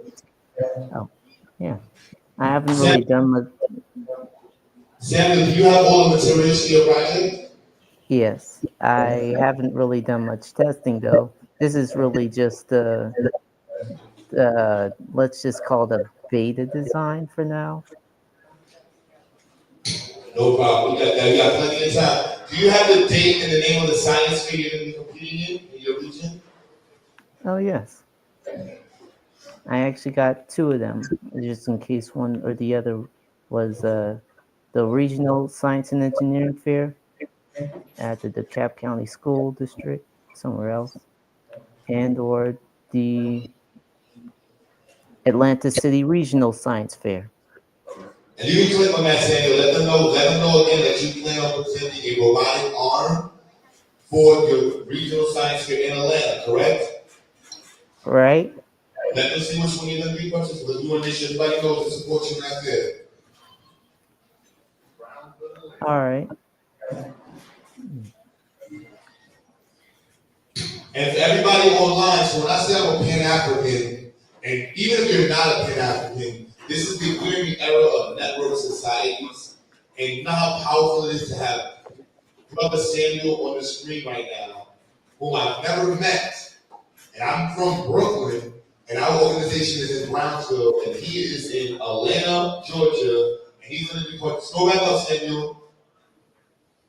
Oh, yeah. I haven't really done much. Samuel, do you have all the materials for your project? Yes, I haven't really done much testing though. This is really just let's just call it a beta design for now. No problem. We got plenty of time. Do you have the date and the name of the science fair you're going to be competing in your region? Oh yes, I actually got 2 of them, just in case one or the other was the regional science and engineering fair at the DeKalb County School District, somewhere else, and or the Atlanta City Regional Science Fair. And you can click on that, Samuel. Let them know again that you plan on presenting a robotic arm for your regional science fair in Atlanta, correct? Right. Let them see which one you're going to be purchasing. But we want to make sure everybody knows to support you right there. All right. And for everybody online, so when I say I'm a Pan-African, and even if you're not a Pan-African, we're in the era of network societies, and you know how powerful it is to have Brother Samuel on the screen right now, whom I've never met, and I'm from Brooklyn, and our organization is in Brownsville, and he is in Atlanta, Georgia, And he's going to be, go back up, Samuel.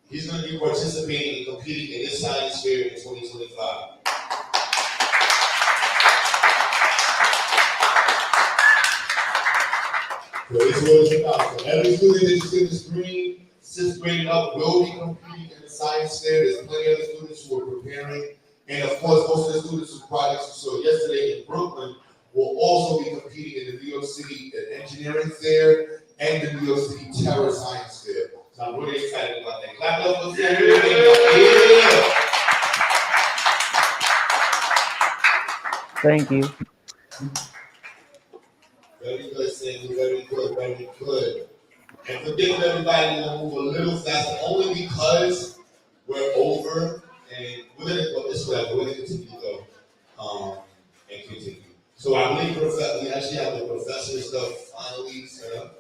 He's going to be participating and competing in this science fair in 2025. So this is what it's about. So every student that you see on the screen, 6th grade and up, will be competing in the science fair. There's plenty of other students who are preparing. And of course, most of the students whose projects you saw yesterday in Brooklyn will also be competing in the New York City Engineering Fair and the New York City Terror Science Fair. So I'm really excited about that. Clap it up for Samuel. Yeah. Thank you. Very good, Samuel. Very good, very good. And forgive everybody, we're gonna move a little faster, only because we're over, and we're gonna go this way, but we're gonna continue to go, and continue. So I believe we actually have the professor stuff finally set up.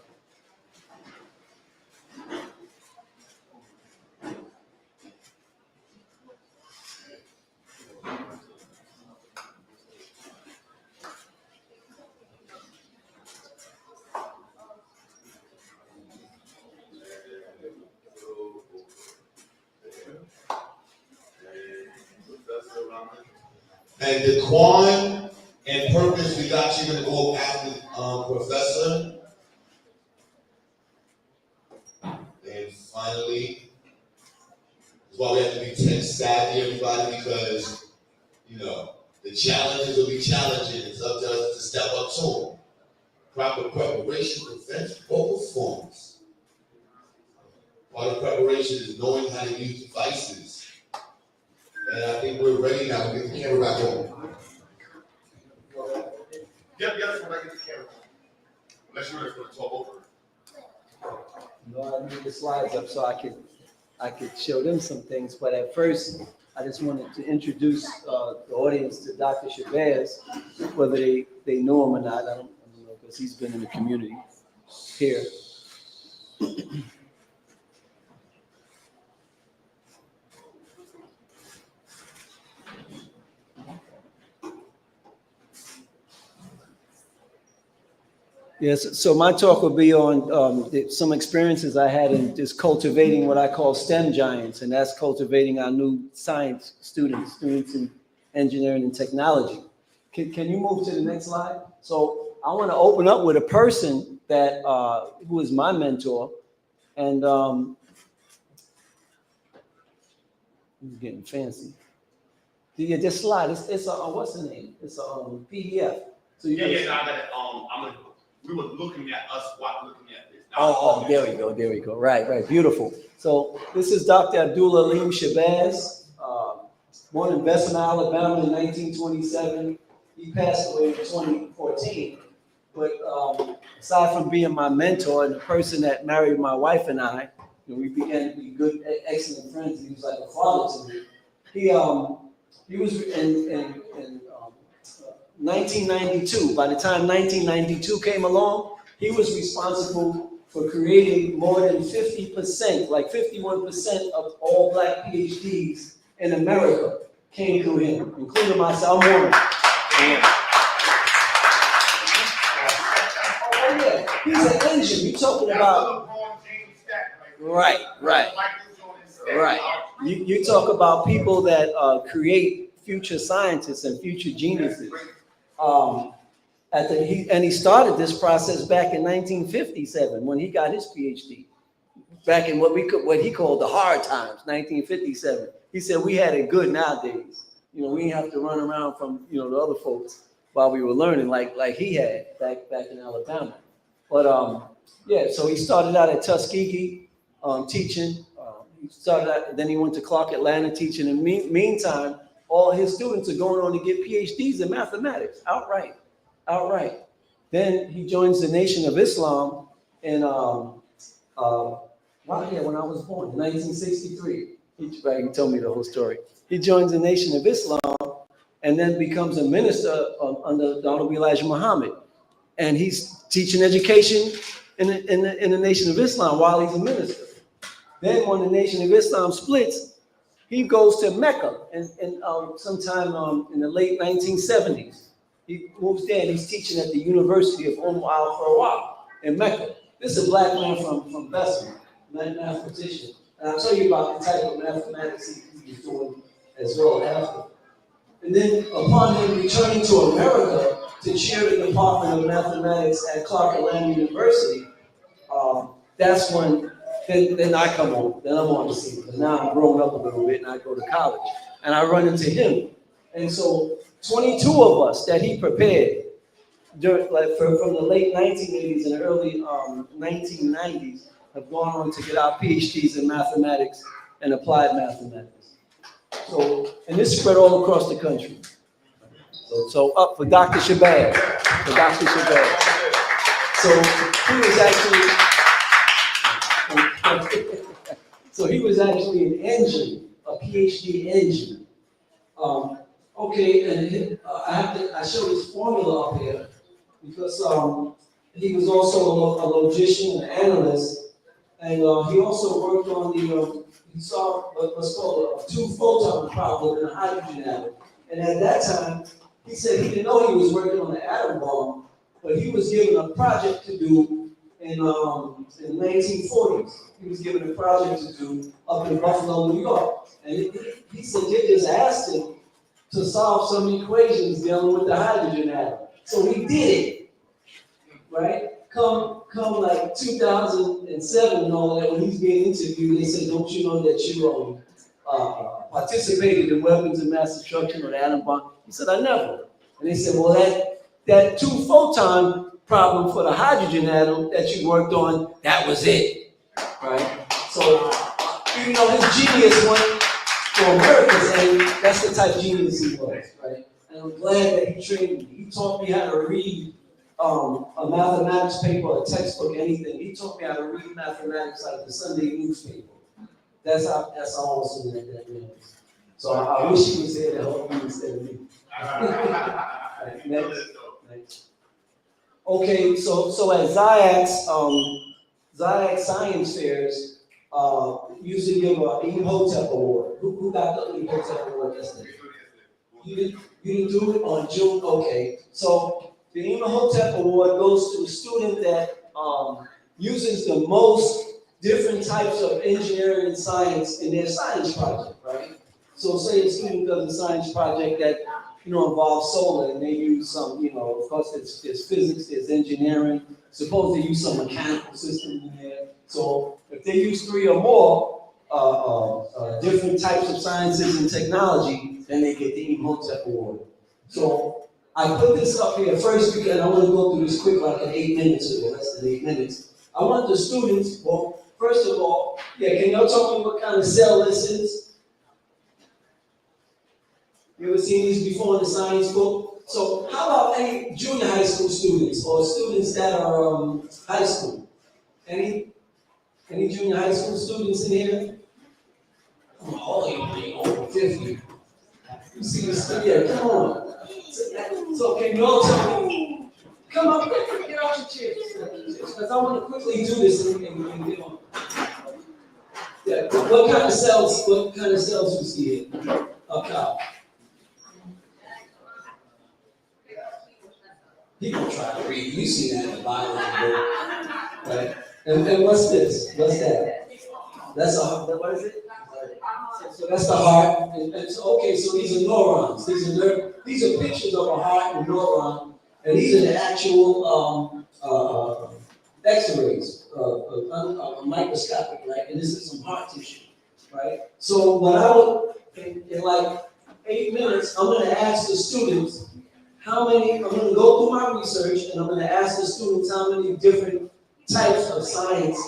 And Daquan and Purpose, we actually going to go after Professor. And finally, that's why we have to be tech savvy, everybody, because, you know, the challenges will be challenging. It's up to us to step up to them. Proper preparation prevents poor performance. Part of preparation is knowing how to use devices. And I think we're ready now. Get the camera back on. Yep, that's when I get the camera. Unless you're going to talk over. No, I need the slides up so I could show them some things. But at first, I just wanted to introduce the audience to Dr. Xyayx, whether they know him or not. I don't know, because he's been in the community here. Yes, so my talk will be on some experiences I had in just cultivating what I call STEM giants, and that's cultivating our new science students in engineering and technology. Can you move to the next slide? So I want to open up with a person that who is my mentor, and I'm getting fancy. Yeah, this slide. It's a what's the name? It's a PDF. So you I got it. We were looking at this. Oh, there we go. Right, beautiful. So this is Dr. Abdullah Xyayx, born in Bessemer, Alabama in 1927. He passed away in 2014. But aside from being my mentor and the person that married my wife and I, we began to be good, excellent friends. He was like a father to me. He was in 1992, by the time 1992 came along, he was responsible for creating more than 50%, like 51% of all Black PhDs in America came through him, including myself. He's an engine. You're talking about. Right. You talk about people that create future scientists and future geniuses. And he started this process back in 1957 when he got his PhD. Back in what he called the hard times, 1957. He said we had it good nowadays. We didn't have to run around from the other folks while we were learning like he had back in Alabama. But so he started out at Tuskegee teaching. Then he went to Clark Atlanta teaching. In the meantime, all his students are going on to get PhDs in mathematics outright. Then he joins the Nation of Islam in when I was born in 1963. He told me the whole story. He joins the Nation of Islam and then becomes a minister under Honorable Elijah Muhammad. And he's teaching education in the Nation of Islam while he's a minister. Then when the Nation of Islam splits, he goes to Mecca and sometime in the late 1970s. He moves there and he's teaching at the University of Al-Farawaq in Mecca. This is a black man from Bessemer, mathematician. And I'll tell you about the type of mathematics he was doing as well after. And then upon him returning to America to chair the Department of Mathematics at Clark Atlanta University, that's when then I come on, then I'm on the scene. Because now I'm grown up a little bit and I go to college. And I run into him. And so 22 of us that he prepared from the late 1980s and early 1990s have gone on to get our PhDs in mathematics and applied mathematics. So, and this spread all across the country. So up for Dr. Shabazz, for Dr. Shabazz. So he was actually an engine, a PhD engine. Okay, and I showed his formula up here because he was also a logician, an analyst, and he also worked on he saw what's called a two-photon problem in a hydrogen atom. And at that time, he said he didn't know he was working on the atom bomb, but he was given a project to do in the 1940s. He was given a project to do up in Buffalo, New York. And he said they just asked him to solve some equations dealing with the hydrogen atom. So he did it, right? Come like 2007 and all that, when he's being interviewed, they said, don't you know that you participated in weapons of mass destruction or the atom bomb? He said, I never. And they said, well, that two-photon problem for the hydrogen atom that you worked on, that was it, right? So, you know, his genius went for America's and that's the type of genius he was, right? And I'm glad that he trained me. He taught me how to read a mathematics paper, a textbook, anything. He taught me how to read mathematics like the Sunday newspaper. That's how awesome that man is. So I wish he was here to help me instead of me. Right, next. Okay, so at Xyayx Science Fairs usually give an Imhotep Award. Who got the Imhotep Award yesterday? You didn't do it on June? Okay. So the Imhotep Award goes to a student that uses the most different types of engineering and science in their science project, right? So say a student does a science project that involves solar, and they use some, of course there's physics, there's engineering. Suppose they use some mechanical system in there. So if they use 3 or more different types of sciences and technology, then they get the Imhotep Award. So I put this up here first because I want to go through this quick, like in 8 minutes or less than 8 minutes. I want the students, well, first of all, can y'all tell me what kind of cell this is? You ever seen these before in the science book? So how about any junior high school students or students that are high school? Any junior high school students in here? Oh, you're over 50. You see this? Yeah, come on. So can you all tell me? Come on, get out your chairs. Because I want to quickly do this and get on. Yeah, what kind of cells you see here? Kyle. People try to read. You see that in the Bible, right? And what's this? What's that? That's what is it? So that's the heart. And so, okay, so these are neurons. These are pictures of a heart and neuron, and these are the actual X-rays, microscopic, right? And this is some heart tissue, right? So what I would, in like 8 minutes, I'm going to ask the students I'm going to go through my research, and I'm going to ask the students how many different types of science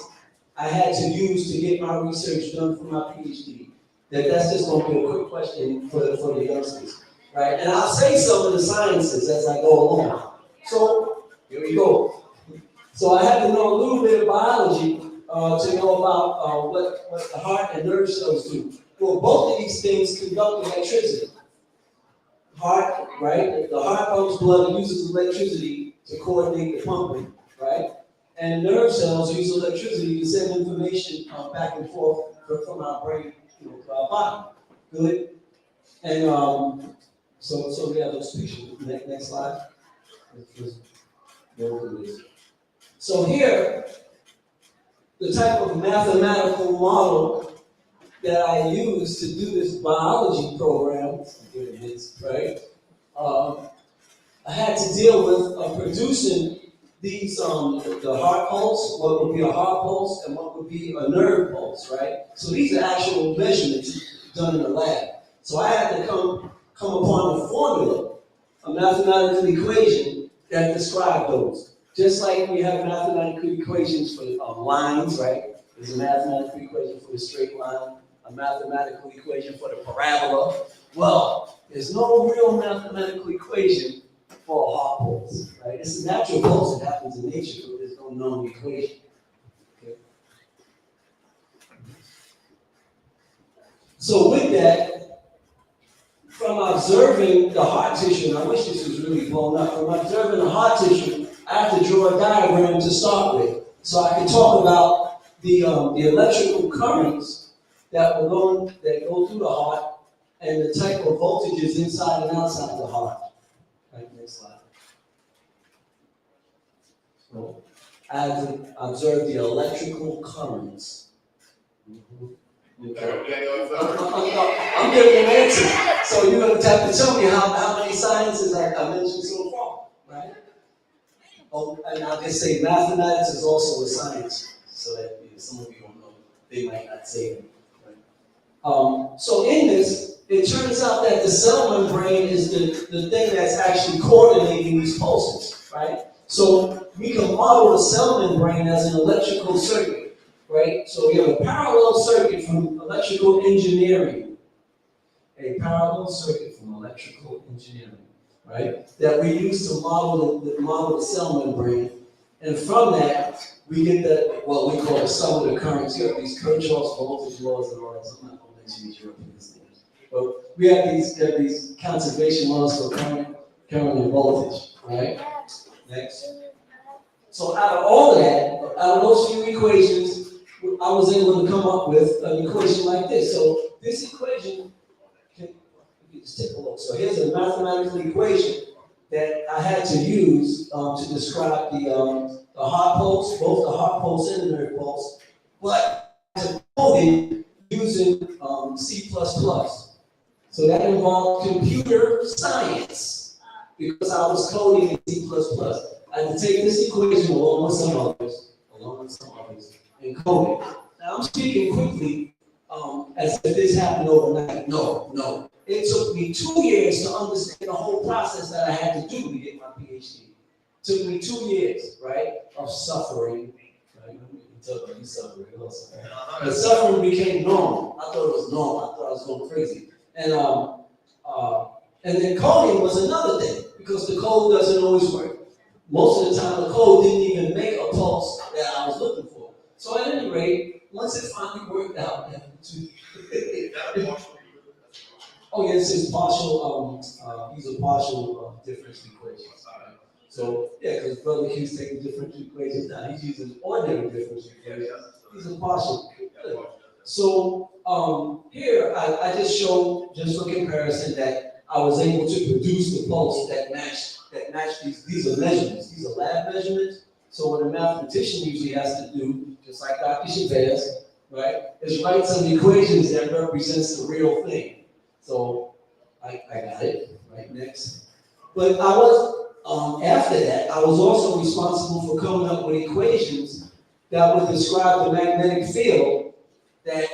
I had to use to get my research done for my PhD. That's just going to be a quick question for the youngsters, right? And I'll say some of the sciences as I go along. So here we go. So I had to know a little bit of biology to know about what the heart and nerve cells do. Well, both of these things conduct electricity. Heart, right? The heart pumps blood and uses electricity to coordinate the pumping, right? And nerve cells use electricity to send information back and forth from our brain to our body. Good? And so we have those pictures. Next slide. So here, the type of mathematical model that I use to do this biology program, right? I had to deal with producing these, the heart pulse, what would be a heart pulse, and what would be a nerve pulse, right? So these are actual measurements done in the lab. So I had to come upon a formula, a mathematical equation that described those. Just like we have mathematical equations for lines, right? There's a mathematical equation for the straight line, a mathematical equation for the parabola. Well, there's no real mathematical equation for a heart pulse, right? It's a natural pulse that happens in nature, but there's no known equation. Okay? So with that, from observing the heart tissue, and I wish this was really blown up, from observing the heart tissue, I have to draw a diagram to start with. So I can talk about the electrical currents that go through the heart and the type of voltages inside and outside the heart. Right, next slide. So, as observe the electrical currents. Okay. I'm giving an answer. So you're going to have to tell me how many sciences I mentioned so far, right? Oh, and I'll just say mathematics is also a science, so that some of you don't know, they might not say it. Right? So in this, it turns out that the cell membrane is the thing that's actually coordinating these pulses, right? So we can model the cell membrane as an electrical circuit, right? So we have a parallel circuit from electrical engineering, right? That we use to model the cell membrane, and from that we get what we call the sum of the currents. You have these Kirchhoff's voltage laws and all that. So I'm not going to mention these European things, but we have these conservation laws for current and voltage, right? Next. So out of all that, out of those few equations, I was able to come up with an equation like this. So this equation, just take a look. So here's a mathematical equation that I had to use to describe the heart pulse, both the heart pulse and the nerve pulse, but to code it using C++. So that involved computer science because I was coding in C++. I had to take this equation along with some others, and code it. Now I'm speaking quickly as if this happened overnight. No. It took me 2 years to understand the whole process that I had to do to get my PhD. It took me 2 years, right, of suffering. Right? Suffering also. But suffering became normal. I thought it was normal. I thought I was going crazy. And then coding was another thing because the code doesn't always work. Most of the time, the code didn't even make a pulse that I was looking for. So at any rate, once it finally worked out, oh yes, it's partial. These are partial difference equations. So yeah, because Brother Q's taking differential equations now. He's using ordinary differential equations. These are partial. So here I just showed, just for comparison, that I was able to produce the pulse that match these are measurements. These are lab measurements. So what a mathematician usually has to do, just like Dr. Chavez, right, is write some equations that represents the real thing. So I got it, right, next. But I was, after that, I was also responsible for coming up with equations that would describe the magnetic field that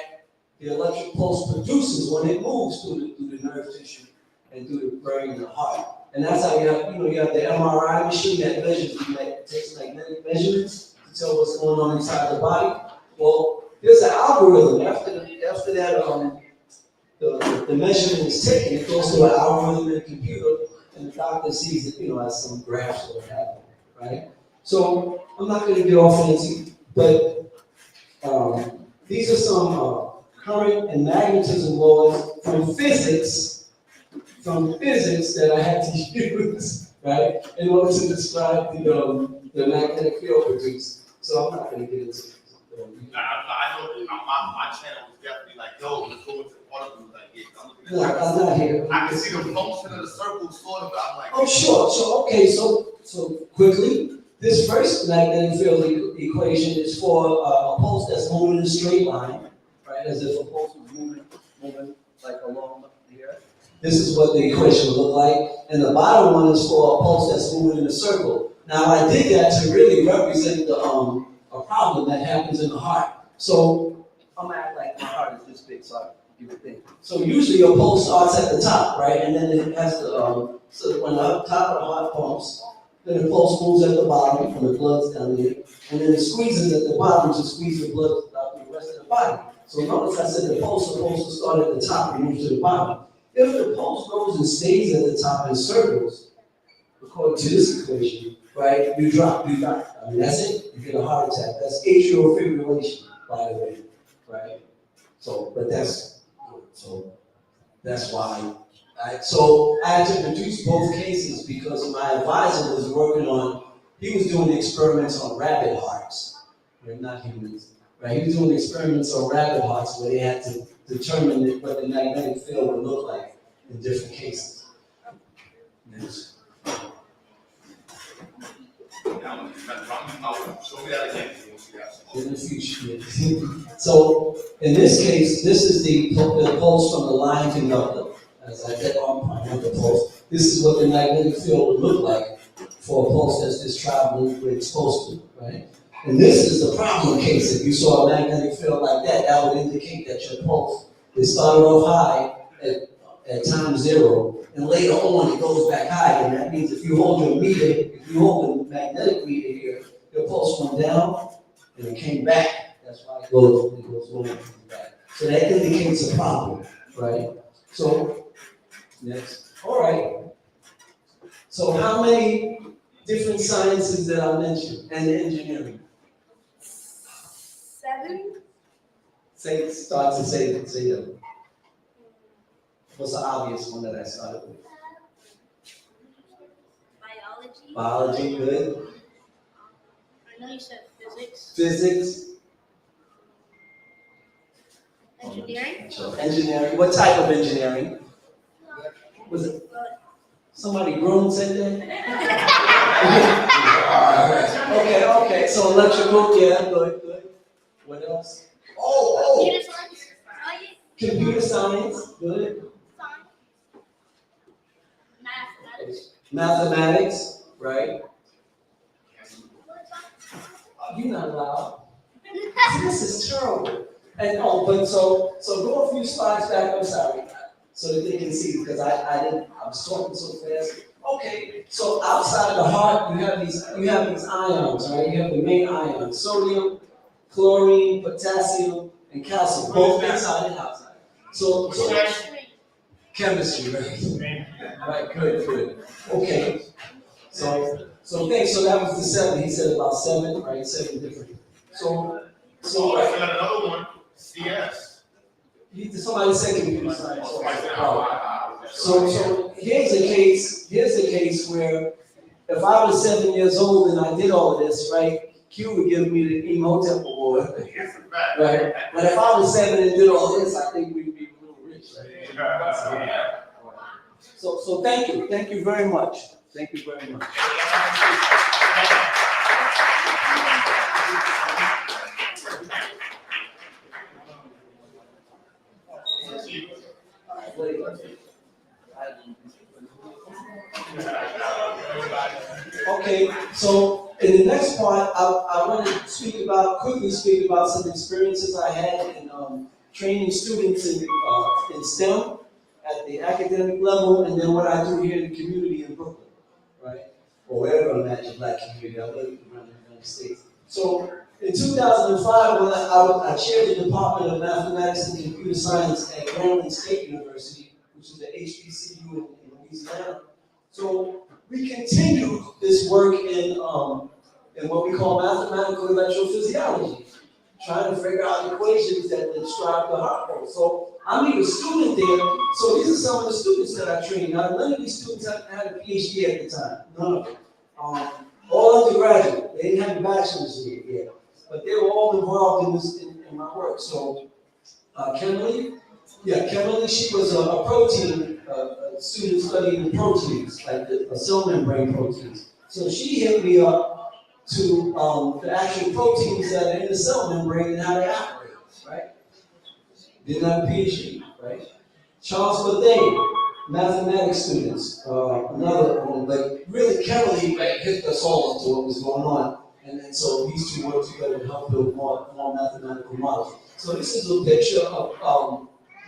the electric pulse produces when it moves through the nerve tissue and through the brain and the heart. And that's how you have the MRI machine that measures, that takes magnetic measurements to tell what's going on inside the body. Well, there's an algorithm after that. The measurement is taken, it goes to an algorithm in the computer, and the doctor sees it, as some graphs or what have you, right? So I'm not going to get all fancy, but these are some current and magnetism laws from physics that I had to use, right, in order to describe the magnetic field produced. So I'm not going to get into it. I know my channel was definitely like, yo, let's go into particles like this. I'm not here. I can see the function of the circle sort of, but I'm like, oh, sure. So, okay, so quickly, This first magnetic field equation is for a pulse that's moving in a straight line, right? As if a pulse was moving like along here. This is what the equation would look like. And the bottom one is for a pulse that's moving in a circle. Now I did that to really represent the a problem that happens in the heart. So I'm gonna act like my heart is this big, so I can give it a thing. So usually your pulse starts at the top, right? And then it has to, so when the top of the heart pumps, then the pulse moves at the bottom when the blood's down there, and then it squeezes at the bottom to squeeze the blood out through the rest of the body. So notice I said the pulse is supposed to start at the top and move to the bottom. If the pulse goes and stays at the top in circles, according to this equation, right, you drop. I mean, that's it. You get a heart attack. That's atrial fibrillation, by the way, right? So, but that's why. So I had to produce both cases because my advisor was working on. He was doing experiments on rabbit hearts, right? Not humans, right? He was doing experiments on rabbit hearts where they had to determine what the magnetic field would look like in different cases. Yes. In the future. So in this case, this is the pulse from the line conductor. As I get on the pulse, this is what the magnetic field would look like for a pulse that's just traveling where it's supposed to, right? And this is the problem case. If you saw a magnetic field like that, that would indicate that your pulse, it started off high at time 0, and later on it goes back high. And that means if you hold your meter, if you hold the magnetic meter here, your pulse went down and it came back. That's why it goes going and comes back. So that indicates a problem, right? So, next. All right. So how many different sciences did I mention? And engineering? 7. Start to say them. What's the obvious one that I started with? Biology. Biology, good. I know you said physics. Physics. Engineering. Engineering. What type of engineering? Was it? Somebody grown said that? Okay. So electrical, yeah, good. What else? Computer science. Computer science, good. Mathematics, right? You're not allowed. This is terrible. And so go a few slides back. I'm sorry, so that they can see because I was talking so fast. Okay, so outside of the heart, you have these ions, right? You have the main ions: sodium, chlorine, potassium, and calcium, both inside and outside. So chemistry, right? Right, good. Okay. So thanks. So that was the 7. He said about 7, right? 7 different. So I got another one. CS. Somebody said computer science. So here's a case where if I was 7 years old and I did all of this, right, Q would give me the Emotep award, right? But if I was 7 and did all this, I think we'd be a little rich, right? So thank you very much. Thank you very much. Okay, so in the next part, I want to quickly speak about some experiences I had in training students in STEM at the academic level, and then what I do here in the community in Brooklyn, right? Or wherever I'm at in the Black community, I live around the United States. So in 2005, when I chaired the Department of Mathematics and Computer Science at Grambling State University, which is the HBCU in Louisiana. So we continue this work in what we call mathematical electrophysiology, trying to figure out equations that describe the heart pulse. So I meet a student there. So these are some of the students that I trained. Now, none of these students had a PhD at the time. None of them. All undergraduate. They didn't have a bachelor's degree yet. But they were all involved in my work. So Kimberly, she was a protein student studying proteins, like the cell membrane proteins. So she hit me up to the actual proteins that are in the cell membrane and how they operate, right? Didn't have a PhD, right? Charles Bethany, mathematics students, another one, but really Kelly hit us all into what was going on. And then so these two work together to help build more mathematical models. So this is a picture of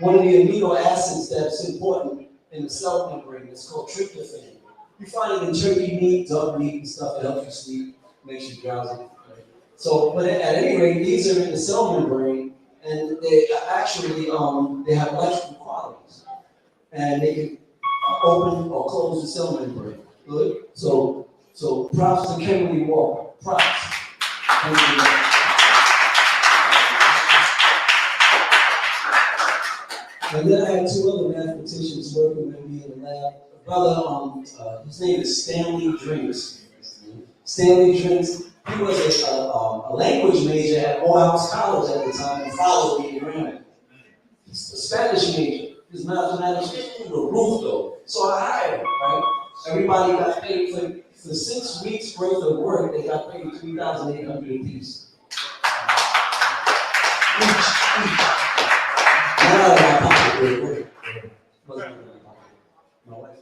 one of the amino acids that's important in the cell membrane. It's called tryptophan. You find it in turkey meat, dog meat, and stuff that helps you sleep, makes you drowsy. Right? So, but at any rate, these are in the cell membrane, and they actually they have electrical qualities, and they can open or close the cell membrane. Good. So props to Kimberly Walker. Props. And then I had two other mathematicians working with me in the lab. A brother, his name is Stanley Drinks. Stanley Drinks, he was a language major at Morehouse College at the time and followed me around. He's a Spanish major. His mathematics was through the roof though. So I hired him, right? Everybody got paid for 6 weeks worth of work, they got paid $3,800 apiece. Now my pocket will work. My wife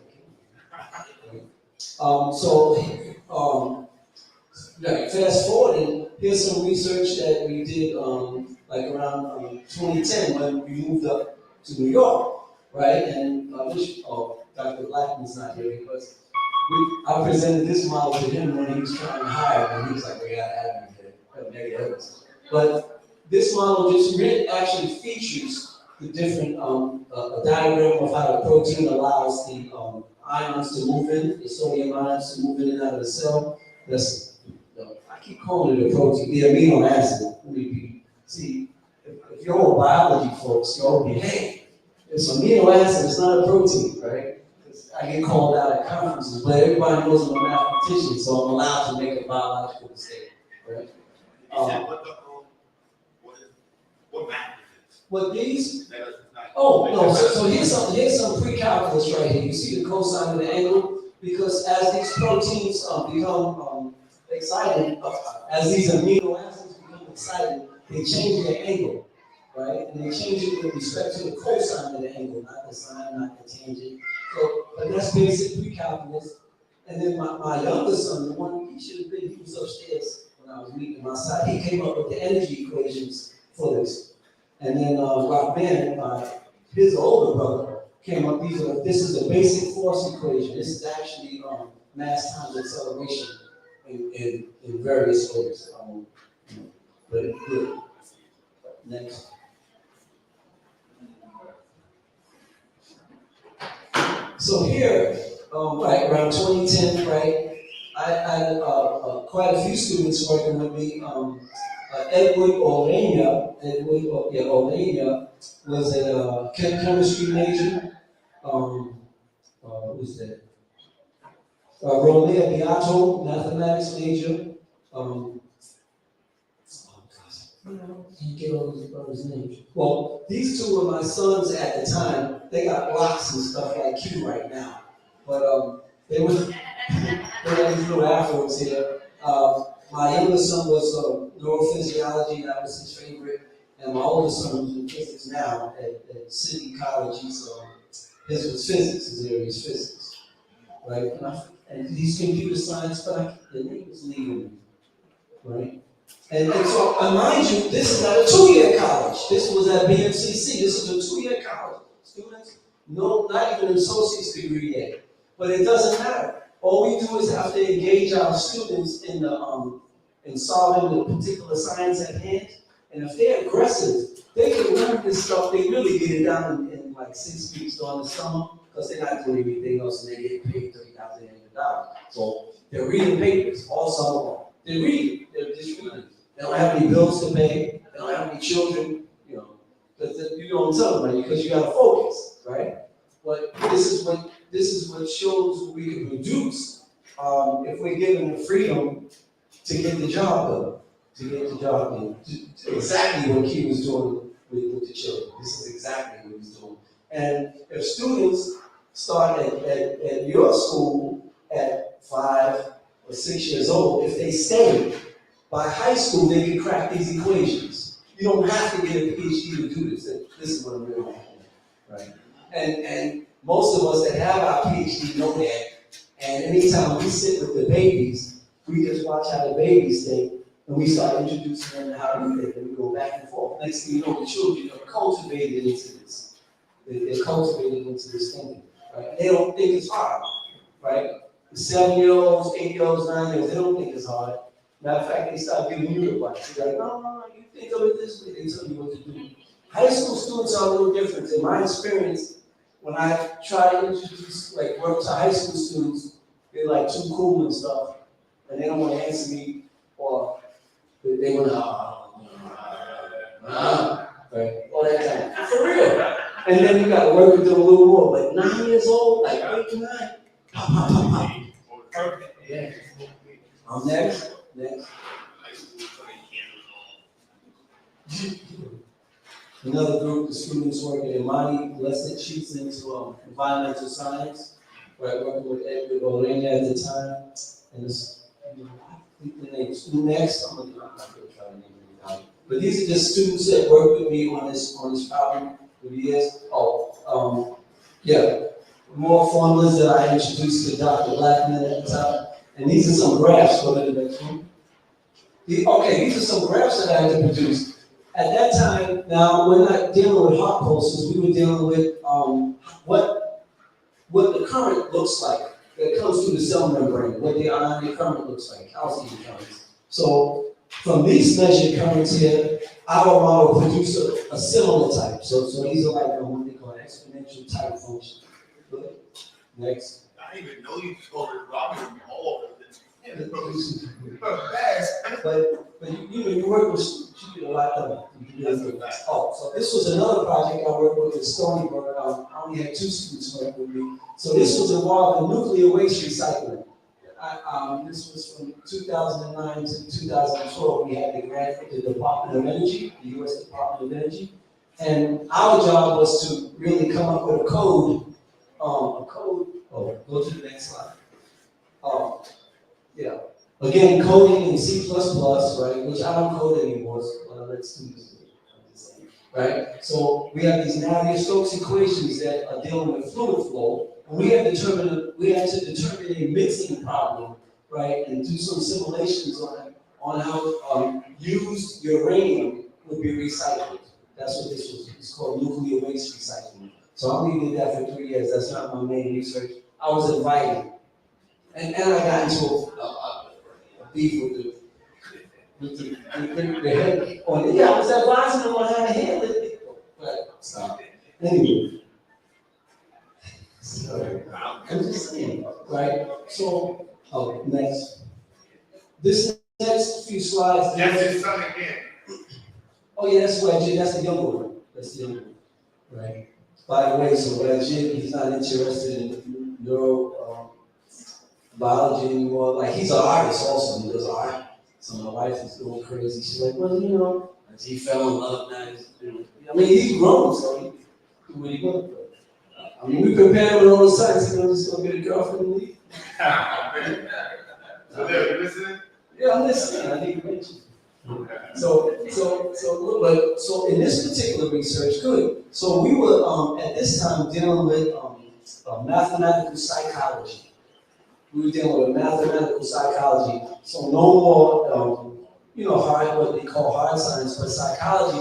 fast forwarding, here's some research that we did like around 2010 when we moved up to New York, right? And Dr. Blackman's not here because I presented this model to him when he was trying to hire, and he was like, "We gotta have you here." But this model just really actually features the different a diagram of how the protein allows the ions to move in, the sodium ions to move in and out of the cell. I keep calling it a protein, the amino acid. See, if you're all biology folks, you all be, hey, it's amino acid, it's not a protein, right? I get called out at conferences, but everybody knows I'm a mathematician, so I'm allowed to make a biological mistake, right? What math is this? What these? Oh, no, so here's some pre-calculus right here. You see the cosine of the angle? Because as these proteins become excited, as these amino acids become excited, they change their angle, right? And they change it with respect to the cosine of the angle, not the sine, not the tangent. So, but that's basic pre-calculus. And then my younger son, the one he should have been, he was upstairs when I was meeting my side, he came up with the energy equations for this. And then Rockman, his older brother, came up, this is a basic force equation. This is actually mass times acceleration in various ways. But it's good. Next. So here, around 2010, right, I had quite a few students working with me. Edward Olania was a chemistry major. Who was that? Rolea Beato, mathematics major. Can't get all these brothers' names. Well, these two were my sons at the time. They got locks and stuff like you right now. But they had these little afros here. My younger son was neurophysiology, that was his favorite. And my older son who's in physics now at City College. His was physics, his area is physics. Right? And he's computer science, but the name is leaving me. Right? And so, mind you, this is not a 2-year college. This was at BMCC. This is a 2-year college. Students, no, not even an associate's degree yet. But it doesn't matter. All we do is have to engage our students in in solving the particular science at hand. And if they're aggressive, they can learn this stuff. They really get it down in like 6 weeks during the summer because they're not doing anything else and they get paid $30,000. So they're reading papers all summer long. They read. They're just reading. They don't have any bills to pay. They don't have any children. You don't tell them because you got to focus, right? But this is what shows what we can produce if we're given the freedom to get the job done. To get the job done. Exactly what Key was doing with the children. This is exactly what he's doing. And if students start at your school at 5 or 6 years old, if they stay, by high school, they can crack these equations. You don't have to get a PhD to do this. This is what I'm really right? And most of us that have our PhD know that. And anytime we sit with the babies, we just watch how the babies think, and we start introducing them to how we think, and we go back and forth. Next thing you know, the children are cultivated into this. They're cultivated into this thinking, right? They don't think it's hard, right? The 7-year-olds, 8-year-olds, 9-year-olds, they don't think it's hard. Matter of fact, they start giving you advice. They're like, no, you think of it this way. They tell you what to do. High school students are a little different. In my experience, when I try to introduce, like, work to high school students, they're like too cool and stuff, and they don't want to answer me, or they want to, right? All that time. For real. And then you got to work with them a little more. But 9 years old, like 8 to 9, pop, pop, pop, pop. Perfect. Yeah. Next. Another group of students working in Mali, she's into environmental science, right, working with Edward Olena at the time. And this, I think the name is next. I'm not going to try to name it down. But these are the students that work with me on this problem for years. More formulas that I introduced to Dr. Blackman at the time. And these are some graphs. Go to the next one. These are some graphs that I had to produce. At that time, now we're not dealing with hot pulses, we were dealing with what the current looks like that comes through the cell membrane, what the ionic current looks like, calcium currents. So from these measured currents here, our model produced a similar type. So these are like what they call exponential type function. Good. Next. I didn't even know you told it, Robert. All of it. But you work with a lot of them. So this was another project I worked with in Stony Brook. I only had 2 students work with me. So this was involved in nuclear waste recycling. This was from 2009 to 2012. We had the grant from the Department of Energy, the U.S. Department of Energy. And our job was to really come up with a code. Go to the next slide. Again, coding in C++, right, which I don't code anymore, so I let students do it, right? So we have these Navier-Stokes equations that are dealing with fluid flow, and we had to determine a mixing problem, right, and do some simulations on how used uranium would be recycled. That's what this was. It's called nuclear waste recycling. So I only did that for 3 years. That's not my main research. I was invited, and I got into beef with the head on it. Yeah, I was advising them on how to handle it. But stop. Anyway. So, I'm just saying, right? So, next. This next few slides. That's his son again. Oh, yeah, that's Jim. That's the younger one. That's the younger one. Right? By the way, so Jim, he's not interested in biology anymore. Like, he's an artist also. He does art. So my wife is going crazy. She's like, well, as he fell in love now. He's grown, so he do what he wants. We prepare him with all the signs. He's just going to get a girlfriend and leave. So there, you listening? Yeah, I'm listening. I need to mention. So in this particular research, good. So we were at this time dealing with mathematical psychology. We were dealing with mathematical psychology. So no more, what they call hard science, but psychology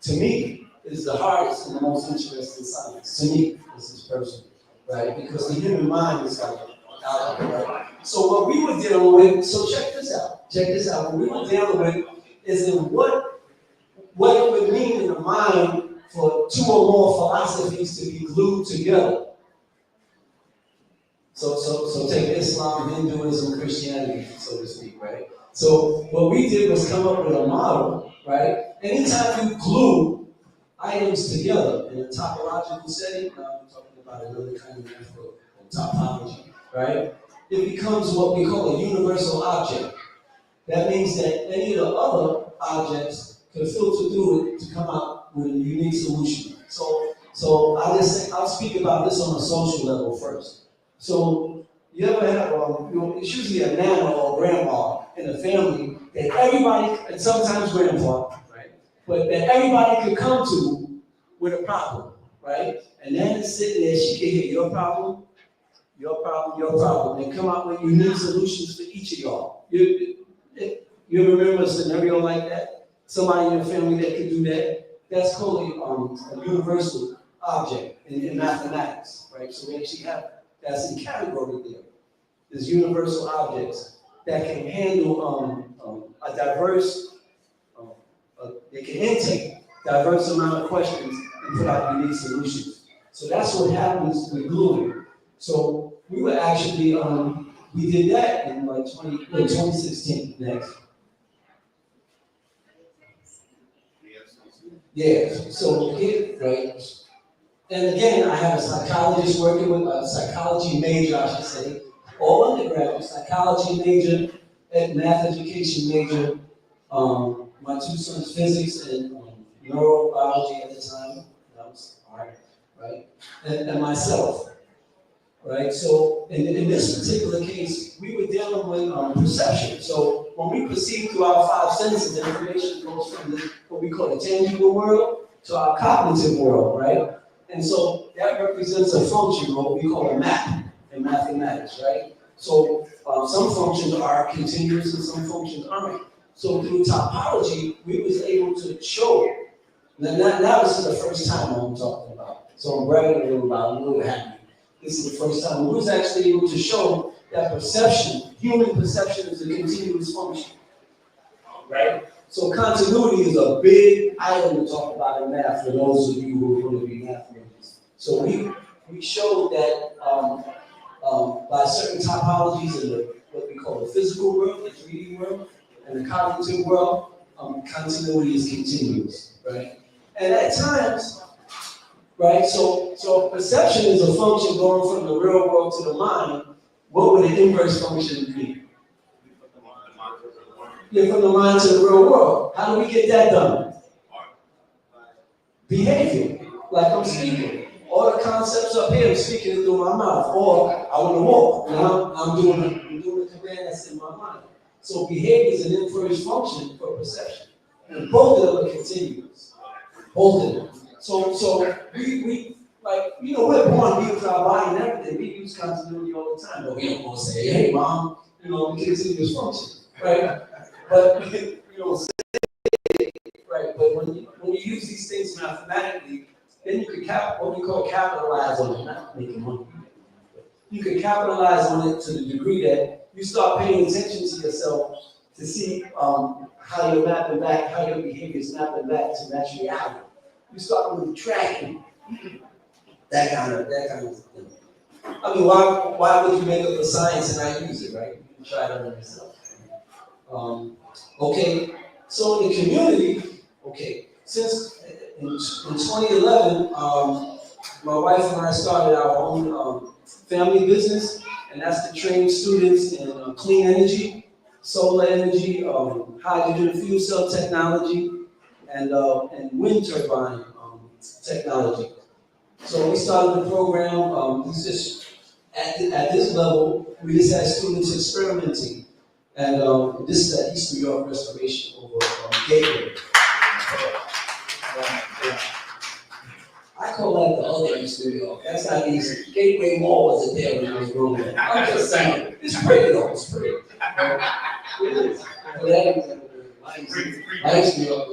to me is the hardest and the most interesting science. To me, this is personal, right? Because the human mind is like out there, right? So what we were dealing with, so check this out. What we were dealing with is in what it would mean in the mind for 2 or more philosophies to be glued together. So take Islam, Hinduism, Christianity, so to speak, right? So what we did was come up with a model, right? Anytime you glue items together in a topological setting, now I'm talking about another kind of method of topology, right? It becomes what we call a universal object. That means that any of the other objects can filter through it to come out with a unique solution. So I'll speak about this on a social level first. So, you ever have, it's usually a nana or a grandma in a family that everybody, and sometimes grandpa, right? But that everybody could come to with a problem, right? And Nana's sitting there, she can hear your problem, and come out with unique solutions for each of y'all. You ever remember a scenario like that? Somebody in your family that could do that? That's called a universal object in mathematics, right? So we actually have, that's in category there. There's universal objects that can handle a diverse, they can intake diverse amount of questions and put out unique solutions. So that's what happens with gluing. So we were actually, we did that in like 2016, next. Yeah, so here, right? And again, I have a psychologist working with a psychology major, I should say, all undergraduate, psychology major, and math education major. My two sons, physics and neurobiology at the time. That was art, right? And myself, right? So in this particular case, we were dealing with perception. So when we perceive through our five senses, information goes from what we call the tangible world to our cognitive world, right? And so that represents a function, what we call a map in mathematics, right? So some functions are continuous and some functions aren't. So through topology, we was able to show. Now this is the first time I'm talking about. So I'm bragging a little about, I'm a little happy. This is the first time we was actually able to show that perception, human perception, is a continuous function, right? So continuity is a big item to talk about in math for those of you who are going to be math majors. So we showed that by certain topologies in what we call the physical world, the 3D world, and the cognitive world, continuity is continuous, right? And at times, right, so perception is a function going from the real world to the mind. What would an inverse function be? Yeah, from the mind to the real world. How do we get that done? Behavior, like I'm speaking. All the concepts up here, I'm speaking it through my mouth. Or I want to walk. Now I'm doing a command that's in my mind. So behavior is an inverse function for perception. And both of them are continuous. Both of them. So we like, you know, we're born, we use our body and everything. We use continuity all the time. But we don't want to say, hey, mom, you know, continuous function, right? But you know, right? But when you use these things mathematically, then you can what we call capitalize on it, not making money. You can capitalize on it to the degree that you start paying attention to yourself to see how you're mapping back, how your behavior is mapping back to match reality. You start really tracking that kind of thing. I mean, why would you make up a science and not use it, right? You can try it on yourself. Okay, so in the community, okay, since in 2011, my wife and I started our own family business, and that's to train students in clean energy, solar energy, hydrogen fuel cell technology, and wind turbine technology. So we started the program. Just at this level, we just had students experimenting. And this is at East New York Restoration over Gateway. I call that the other East New York. That's not East. Gateway Mall wasn't there when I was growing up. I'm just saying. It's pretty though. It's pretty. It is. I used to New York.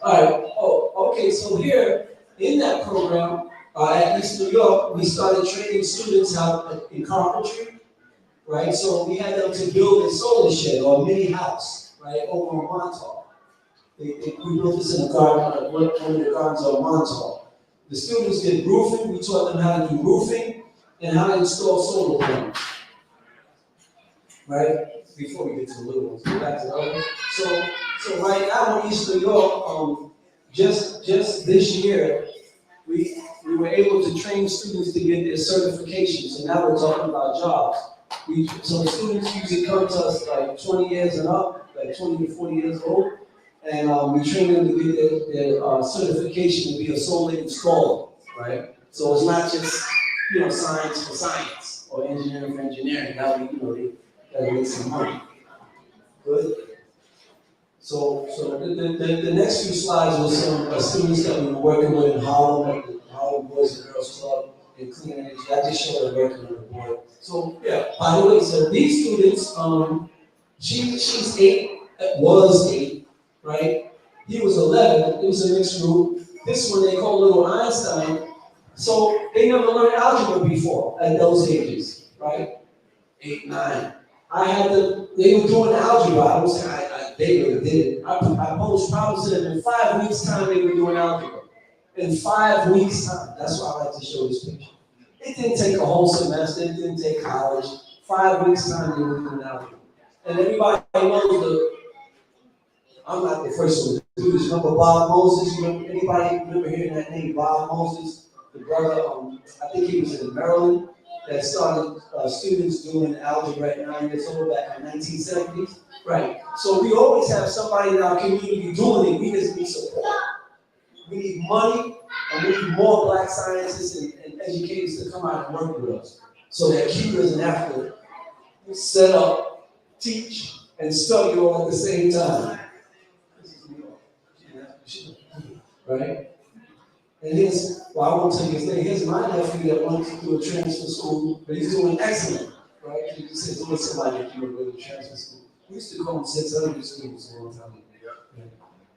All right. Oh, okay. So here in that program at East New York, we started training students how in carpentry. Right, so we had them to build a solar shed or a mini house, right, over on Montauk. We built this in a garden, one of the gardens on Montauk. The students did roofing. We taught them how to do roofing and how to install solar panels. Right, before we get to the little ones, go back to the other. So right now in East New York, just this year, we were able to train students to get their certifications. So now we're talking about jobs. So the students usually come to us like 20 years and up, like 20 to 40 years old, and we train them to get their certification to be a solar installer, right? So it's not just, you know, science for science. or engineering for engineering. Now we, they gotta make some money. Good. So the next few slides was some students that we were working with in Harlem, at the Harlem Boys and Girls Club in Clean Energy. I just showed them working on the board. So yeah, by the way, so these students, she's 8, was 8, right? He was 11, it was a mixed group. This one they call little Einstein. So they never learned algebra before at those ages, right? 8, 9. They were doing algebra. I was saying, they really did it. I posed problems to them in 5 weeks' time. They were doing algebra. In 5 weeks' time. That's why I like to show this picture. It didn't take a whole semester. It didn't take college. 5 weeks' time they were doing algebra. And everybody knows I'm not the first one to do this. Remember Bob Moses? Anybody remember hearing that name, Bob Moses? The brother, I think he was in Maryland, that started students doing algebra at 9 years old back in the 1970s. Right. So we always have somebody in our community doing it. We just need support. We need money, and we need more black scientists and educators to come out and work with us, so that Q doesn't have to set up, teach, and study all at the same time. Right? And here's, I won't tell you his name, here's my nephew that went to do a transfer school, but he's doing excellent, right? You said, doing somebody that you were going to transfer school. We used to call them 600 students a long time ago. Yeah.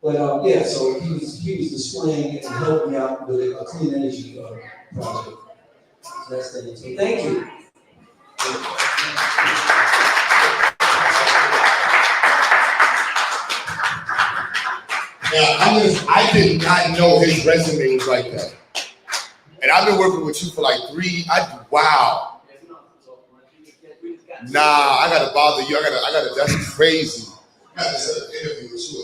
But yeah, so he was displaying it and helping me out with a clean energy project. So that's that. So thank you. Yeah, I did not know his resume was like that. And I've been working with you for like wow. Nah, I gotta bother you. That's crazy. I gotta set an interview with you.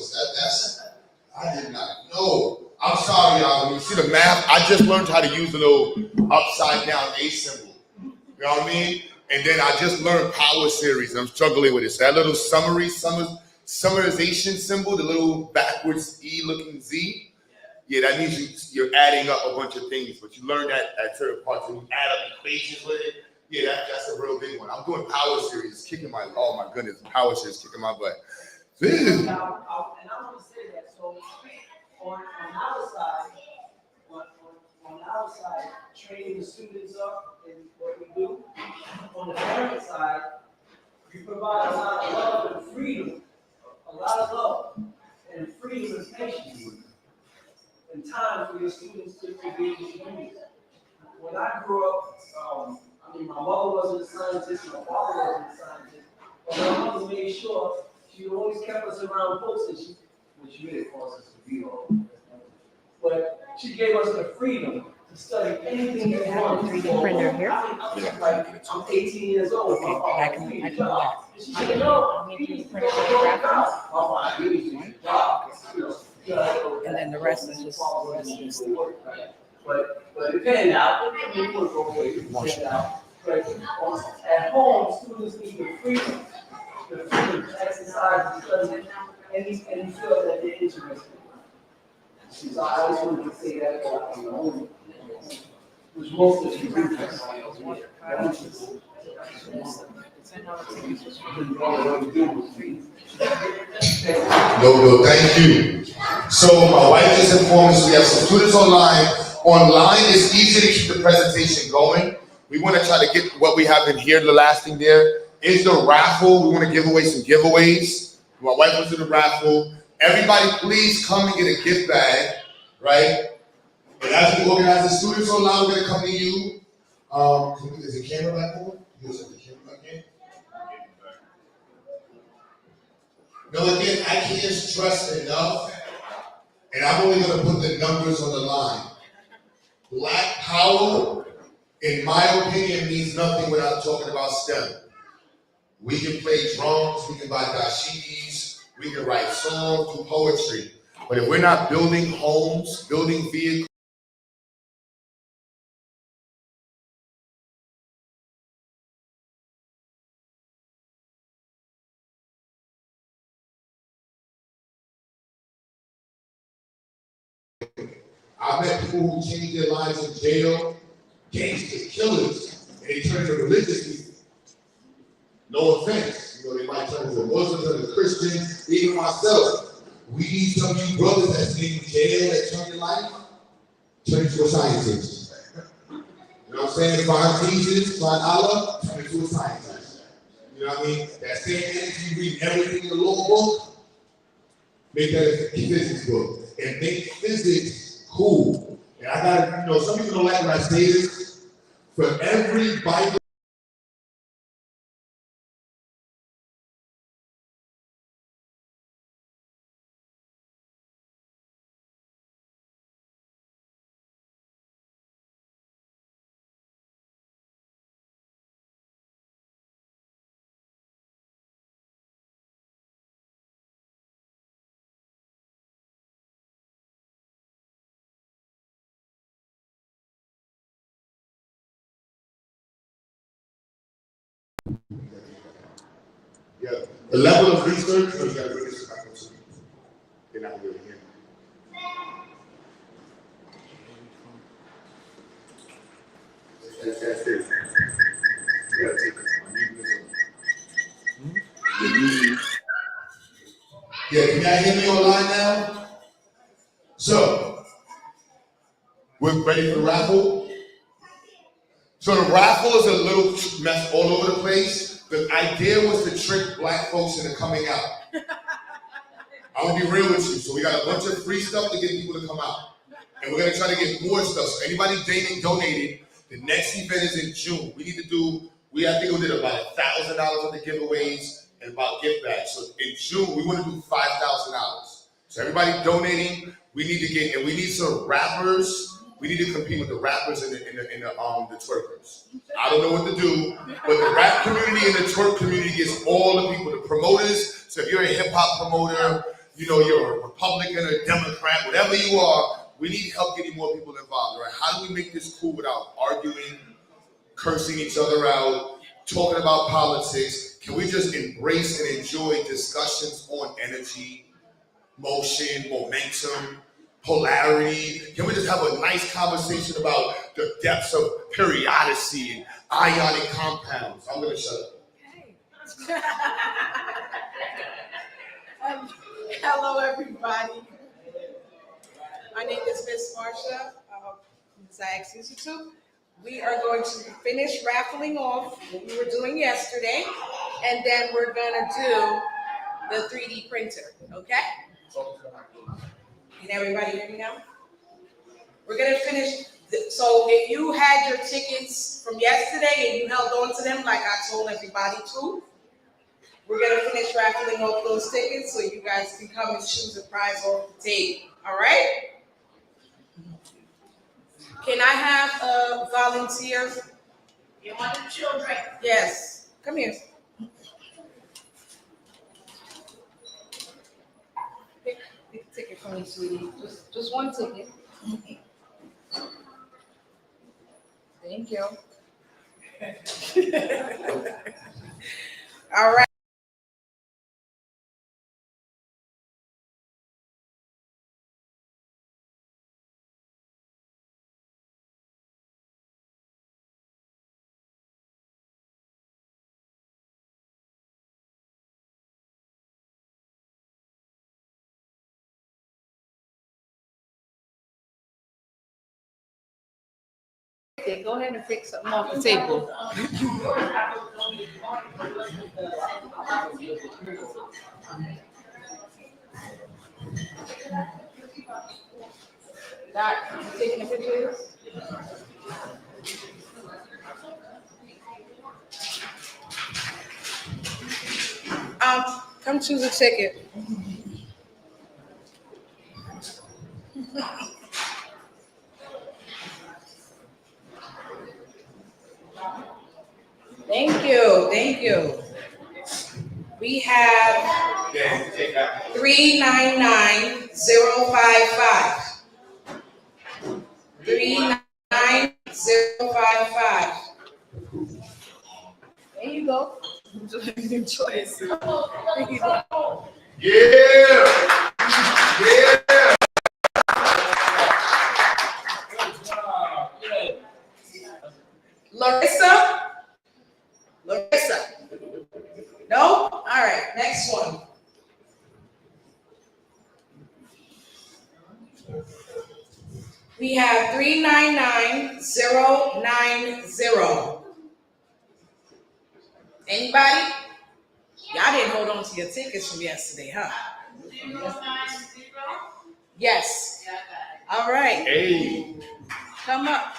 I did not know. I'm sorry, y'all. When you see the math, I just learned how to use the little upside down A symbol. You know what I mean? And then I just learned power series. I'm struggling with it. So that little summarization symbol, the little backwards E looking Z, yeah, that means you're adding up a bunch of things, but you learn that at certain parts when you add up equations with it. Yeah, that's a real big one. I'm doing power series, it's kicking my, oh my goodness, power series kicking my butt. And I want to say that, so on our side, training the students up in what we do. On the parent side, we provide a lot of love and freedom, a lot of love and freedom and patience and time for your students to be able to do it. When I grew up, my mother wasn't a scientist, my father wasn't a scientist, but my mother made sure she always kept us around books, which really caused us to be all. But she gave us the freedom to study anything you want. 3D printer here? I'm 18 years old. Okay, I can do that. She said, no, you need 3D printer for the graphics. And then the rest is just But again, now, at home, students need the freedom to exercise and study any field that they're interested in. So I always wanted to say that about which most of you do. No, thank you. So my wife just informed us we have some students online. Online is easy to keep the presentation going. We want to try to get what we have in here. The last thing there is the raffle. We want to give away some giveaways. My wife went to the raffle. Everybody, please come and get a gift bag, right? And as we organize the students online, we're going to come to you. Is the camera back on? You guys have the camera back in? No, again, I can't stress enough, and I'm only going to put the numbers on the line. Black power, in my opinion, means nothing without talking about STEM. We can play drums, we can buy dashikis, we can write songs, do poetry. But if we're not building homes, building vehicles, I met people who changed their lives in jail, gangsters, killers, and they turn to religious people. No offense, you know, they might turn to Muslims or Christians, even myself. We need some of you brothers that's in jail that turn your life, turn into a scientist. You know what I'm saying? Find Jesus, find Allah, turn into a scientist. You know what I mean? That same energy, read everything in the law book, make that a physics book, and make physics cool. And I gotta, you know, some people don't like when I say this. For every Bible, yeah, the level of research, you gotta bring this back up to me. They're not really here. That's it. Yeah, take it. Yeah, can y'all hear me online now? So, we're ready for the raffle? So the raffle is a little mess all over the place. The idea was to trick black folks into coming out. I'm gonna be real with you. So we got a bunch of free stuff to get people to come out. And we're gonna try to get more stuff. So anybody donating, the next event is in June. We need to do, I think we did about $1,000 on the giveaways and about gift bags. So in June, we want to do $5,000. So everybody donating, we need to get, and we need some rappers. We need to compete with the rappers and the twerkers. I don't know what to do, but the rap community and the twerk community is all the people, the promoters. So if you're a hip hop promoter, you know, you're a Republican or a Democrat, whatever you are, we need help getting more people involved, right? How do we make this cool without arguing, cursing each other out, talking about politics? Can we just embrace and enjoy discussions on energy, motion, momentum, polarity? Can we just have a nice conversation about the depths of periodicity and ionic compounds? I'm gonna shut up. Hello, everybody. My name is Miss Marsha from the Xyayx Institute. We are going to finish raffling off what we were doing yesterday, and then we're gonna do the 3D printer, okay? Can everybody hear me now? We're gonna finish, so if you had your tickets from yesterday and you held on to them like I told everybody to, we're gonna finish raffling off those tickets so you guys can come and choose a prize off the table, all right? Can I have a volunteer? You want the children? Yes, come here. Pick a ticket for me, sweetie. Just one ticket. Thank you. All right. Okay, go ahead and pick something off the table. Doc, you taking a picture of this? Come choose a ticket. Thank you, thank you. We have 399055. 39055. There you go. Enjoy it. There you go. Yeah! Yeah! Larissa? next one. We have 399090. Anybody? Y'all didn't hold on to your tickets from yesterday, huh? 090. Yes. All right. Hey. Come up.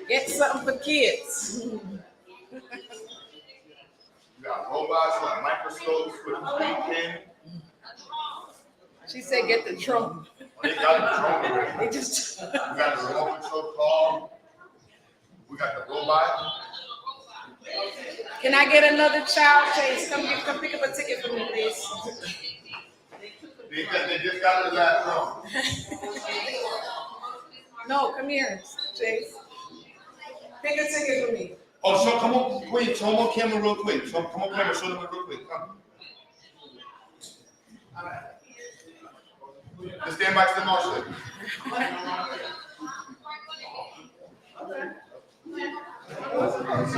Get something for kids. You got robots with microscopes with a pen. She said get the drone. They got the drone already. They just We got the remote control car. We got the robot. Can I get another child, Chase? Come pick up a ticket for me, please. They just got the last drone. No, come here, Chase. Pick a ticket for me. Oh, so come on, wait, show them on camera real quick. Come on camera, show them real quick. Come. All right. Just stand by to the marshal.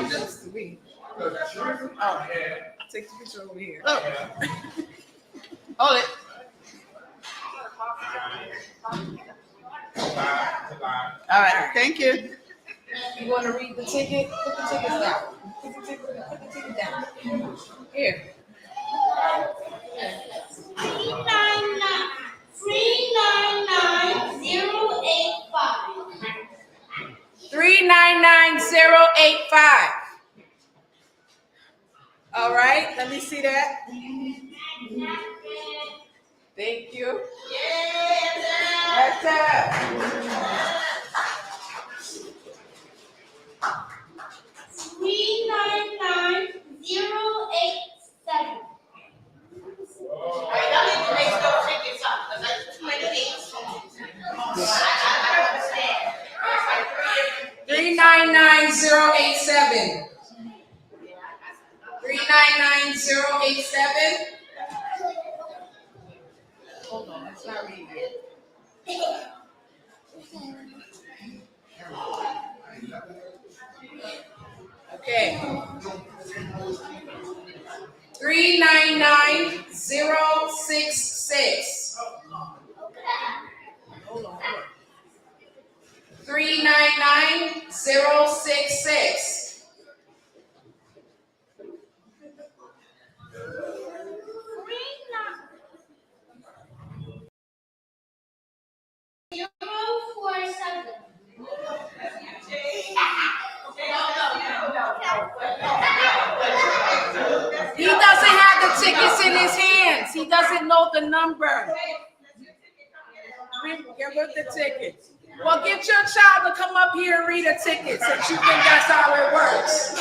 Just me. Oh, take the picture over here. Oh. Hold it. All right, thank you. You want to read the ticket? Put the ticket down. Put the ticket down. Here. 399085. 399085. All right, let me see that. Thank you. That's it. 399087. All right, y'all need to make those tickets up because that's too many names. I understand. 399087. 399087. Hold on, it's not reading it. Okay. 399066. Hold on. 399066. 047. He doesn't have the tickets in his hands. He doesn't know the number. Give her the tickets. Well, get your child to come up here and read a ticket since you think that's how it works.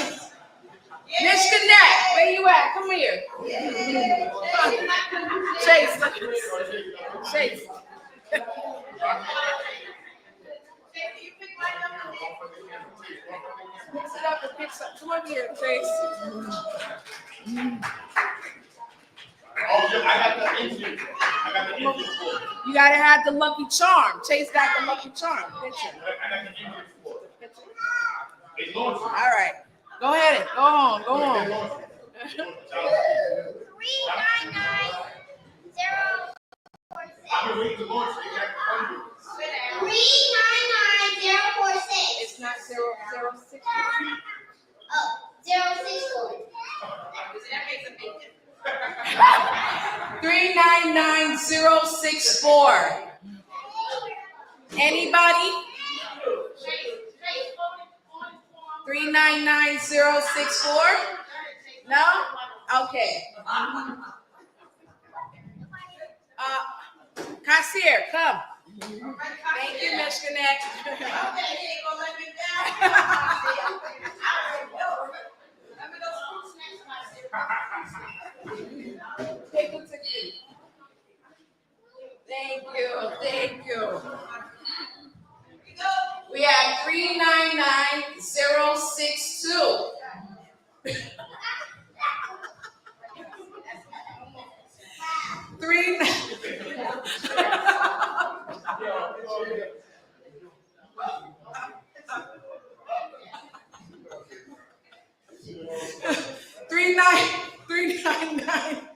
Miss Connect, where you at? Come here. Chase, look at this. Chase. Mix it up and pick some. Come up here, Chase. Oh, yeah, I got the engine. You gotta have the lucky charm. Chase got the lucky charm. Picture. All right. Go ahead. Go on. Go on. 399046. It's not 006. Oh, 064. 399064. Anybody? 399064? No? Okay. Cashier, come. Thank you, Miss Connect. Take a ticket. Thank you. Thank you. We have 399062. Three. 39906.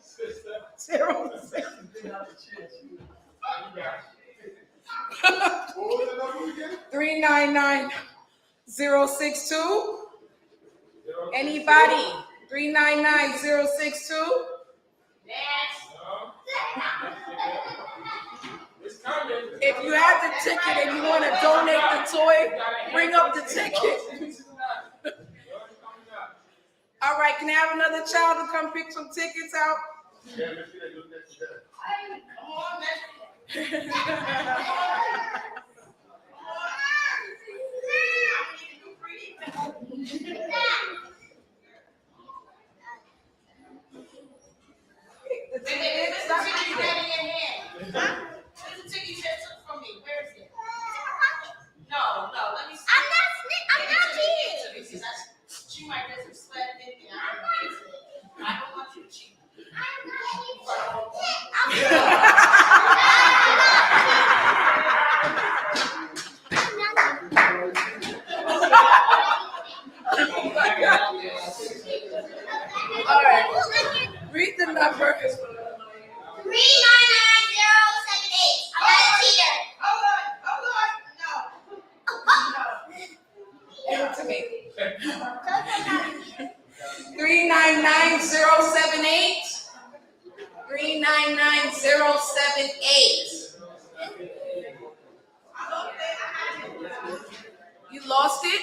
399062. Anybody? 399062. If you have the ticket and you want to donate the toy, bring up the ticket. All right, can I have another child to come pick some tickets out? She might just sweat thinking I don't want you to cheat. All right. Read the number. 399078. I'm not a cheater. Hold on. No. Give it to me. 399078. 399078. You lost it?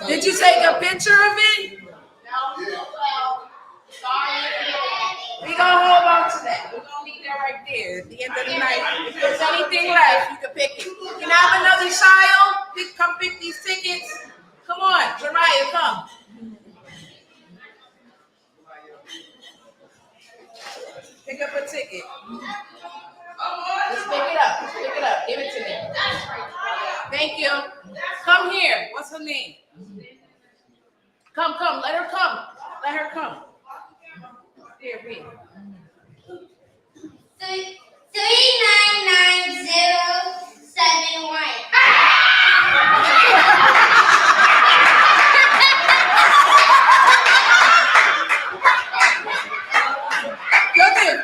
Did you take a picture of it? We gonna hold on to that. We're gonna leave that right there at the end of the night. If there's anything left, you can pick it. Can I have another child? Come pick these tickets. Come on, Jariah, come. Pick up a ticket. Just pick it up. Just pick it up. Give it to me. Thank you. Come here. What's her name? Come. Let her come. Let her come. Here, read. 399071. Come in.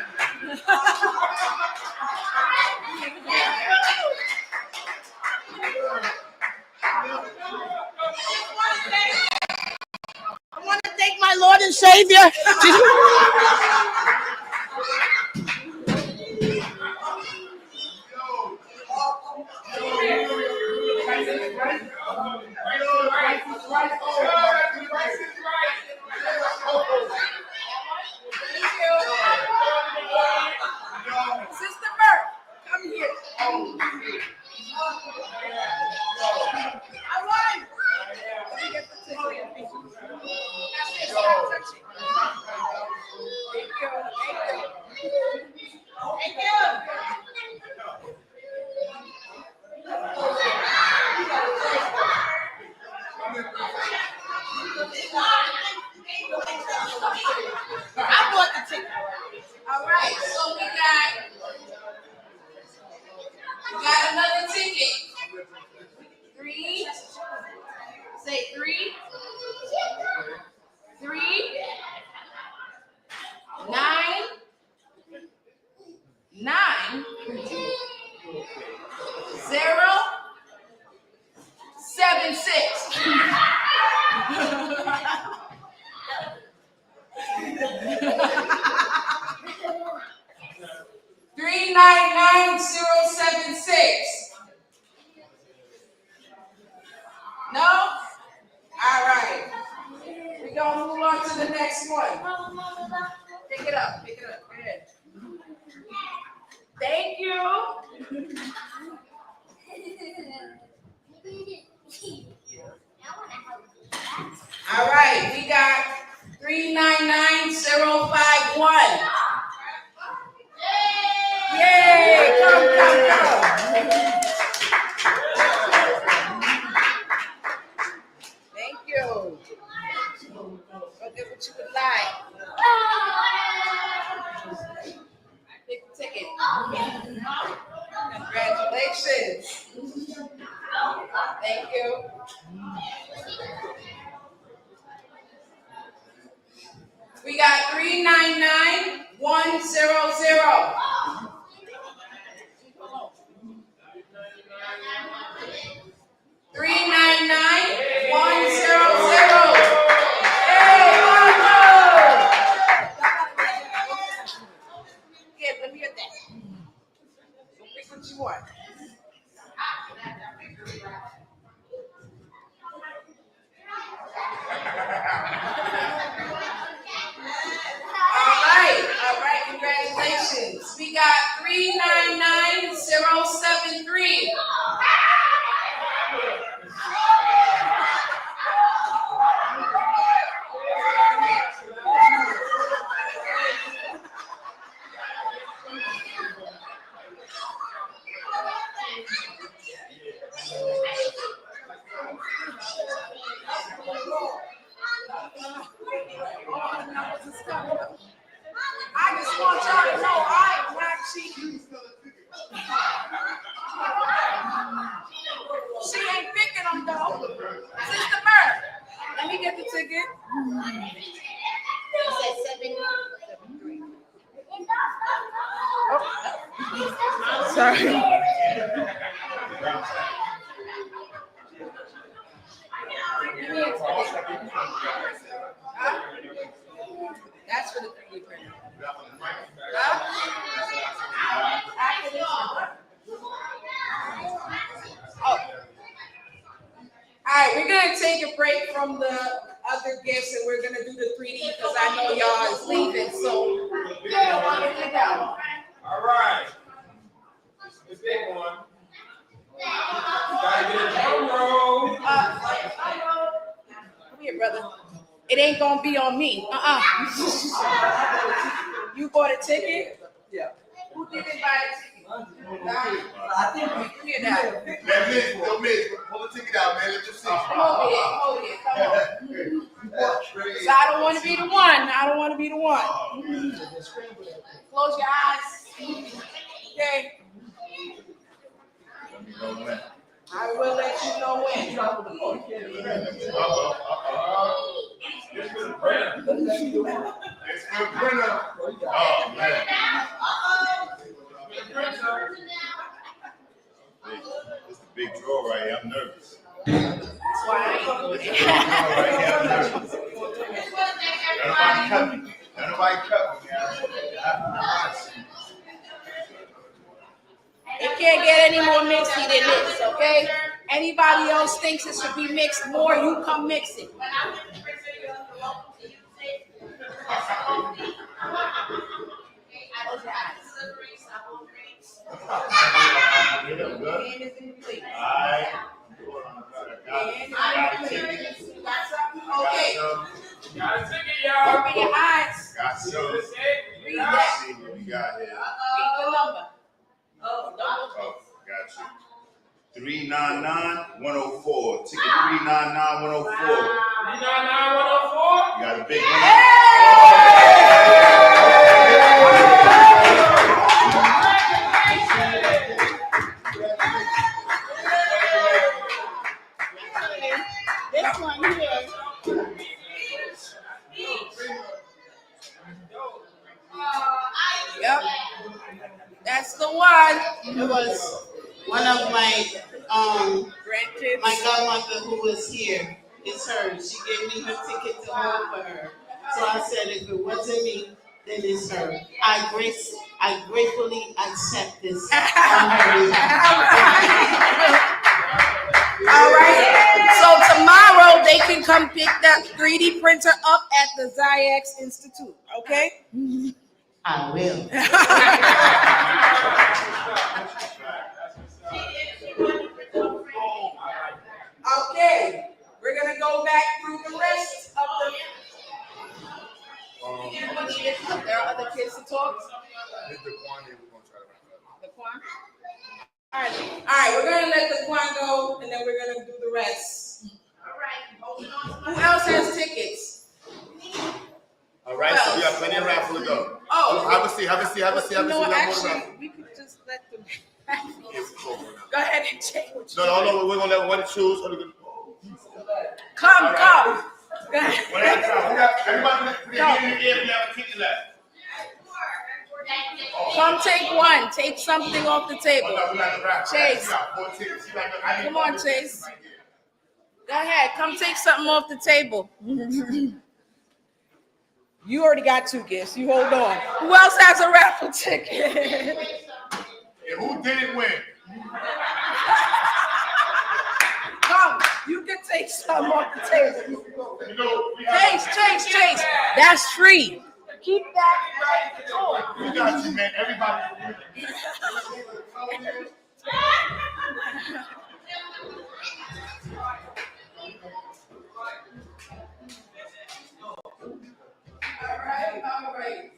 I want to thank my Lord and Savior. Sister Burke, come here. I won. Let me get the ticket. That's it. Stop touching. Thank you. Thank you. I bought the ticket. All right, so we got another ticket. 3. Say 3. 3. 9. 9. 0. 7 6. 399076. No? All right. We're going to move on to the next one. Pick it up. Pick it up. Go ahead. Thank you. All right. We got 399051. Yay! Come. Thank you. Go get what you would like. Pick the ticket. Congratulations. Thank you. We got 399100. 399100. Hey, yeah, let me get that. Pick what you want. All right, congratulations. We got 399073. I just want y'all to know I am not cheating. She ain't picking them though. Sister Murph, let me get the ticket. Oh, sorry. That's for the 3D printer. Oh. All right, we're gonna take a break from the other gifts and we're gonna do the 3D because I know y'all is leaving. So All right. The big one. Gotta get a drum roll. Come here, brother. It ain't gonna be on me. You bought a ticket? Yeah. Who didn't buy a ticket? I think you hear that. Miss, pull the ticket out, man. Let you see. Come over here, come on. So I don't want to be the one. I don't want to be the one. Close your eyes. Okay. I will let you know when. It's for the printer. It's for the printer. Oh, man. It's the big draw right here. I'm nervous. Why? Nobody cut me. It can't get any more mixy than this, okay? Anybody else thinks it should be mixed more, you come mix it. Okay. Got a ticket, y'all. Open your eyes. Got some. Read that. See what we got here. Read the number. Oh, got you. 399-104. Ticket 399-104. 399-104. You got a big one. This one here. Yep. That's the one. It was one of my grandkids. My godmother who was here. It's her. She gave me her ticket to hold for her. So I said, if it wasn't me, then it's her. I gratefully accept this on her behalf. All right. So tomorrow they can come pick that 3D printer up at the Xyayx Institute. Okay? I will. Okay. We're gonna go back through the rest of the. There are other kids to talk. The Quan. All right, we're gonna let the Quan go, and then we're gonna do the rest. All right. Who else has tickets? All right, so we have plenty of raffle to go. Oh, have a seat. No, actually, we could just let them. No, we're gonna let one choose. Come. One at a time. We got everybody. We have a ticket left. Come take one. Take something off the table. Chase. Come on, Chase. Go ahead. Come take something off the table. You already got 2 gifts. You hold on. Who else has a raffle ticket? And who didn't win? Come. You can take something off the table. Chase. That's free. Keep that right. We got you, man. Everybody. All right.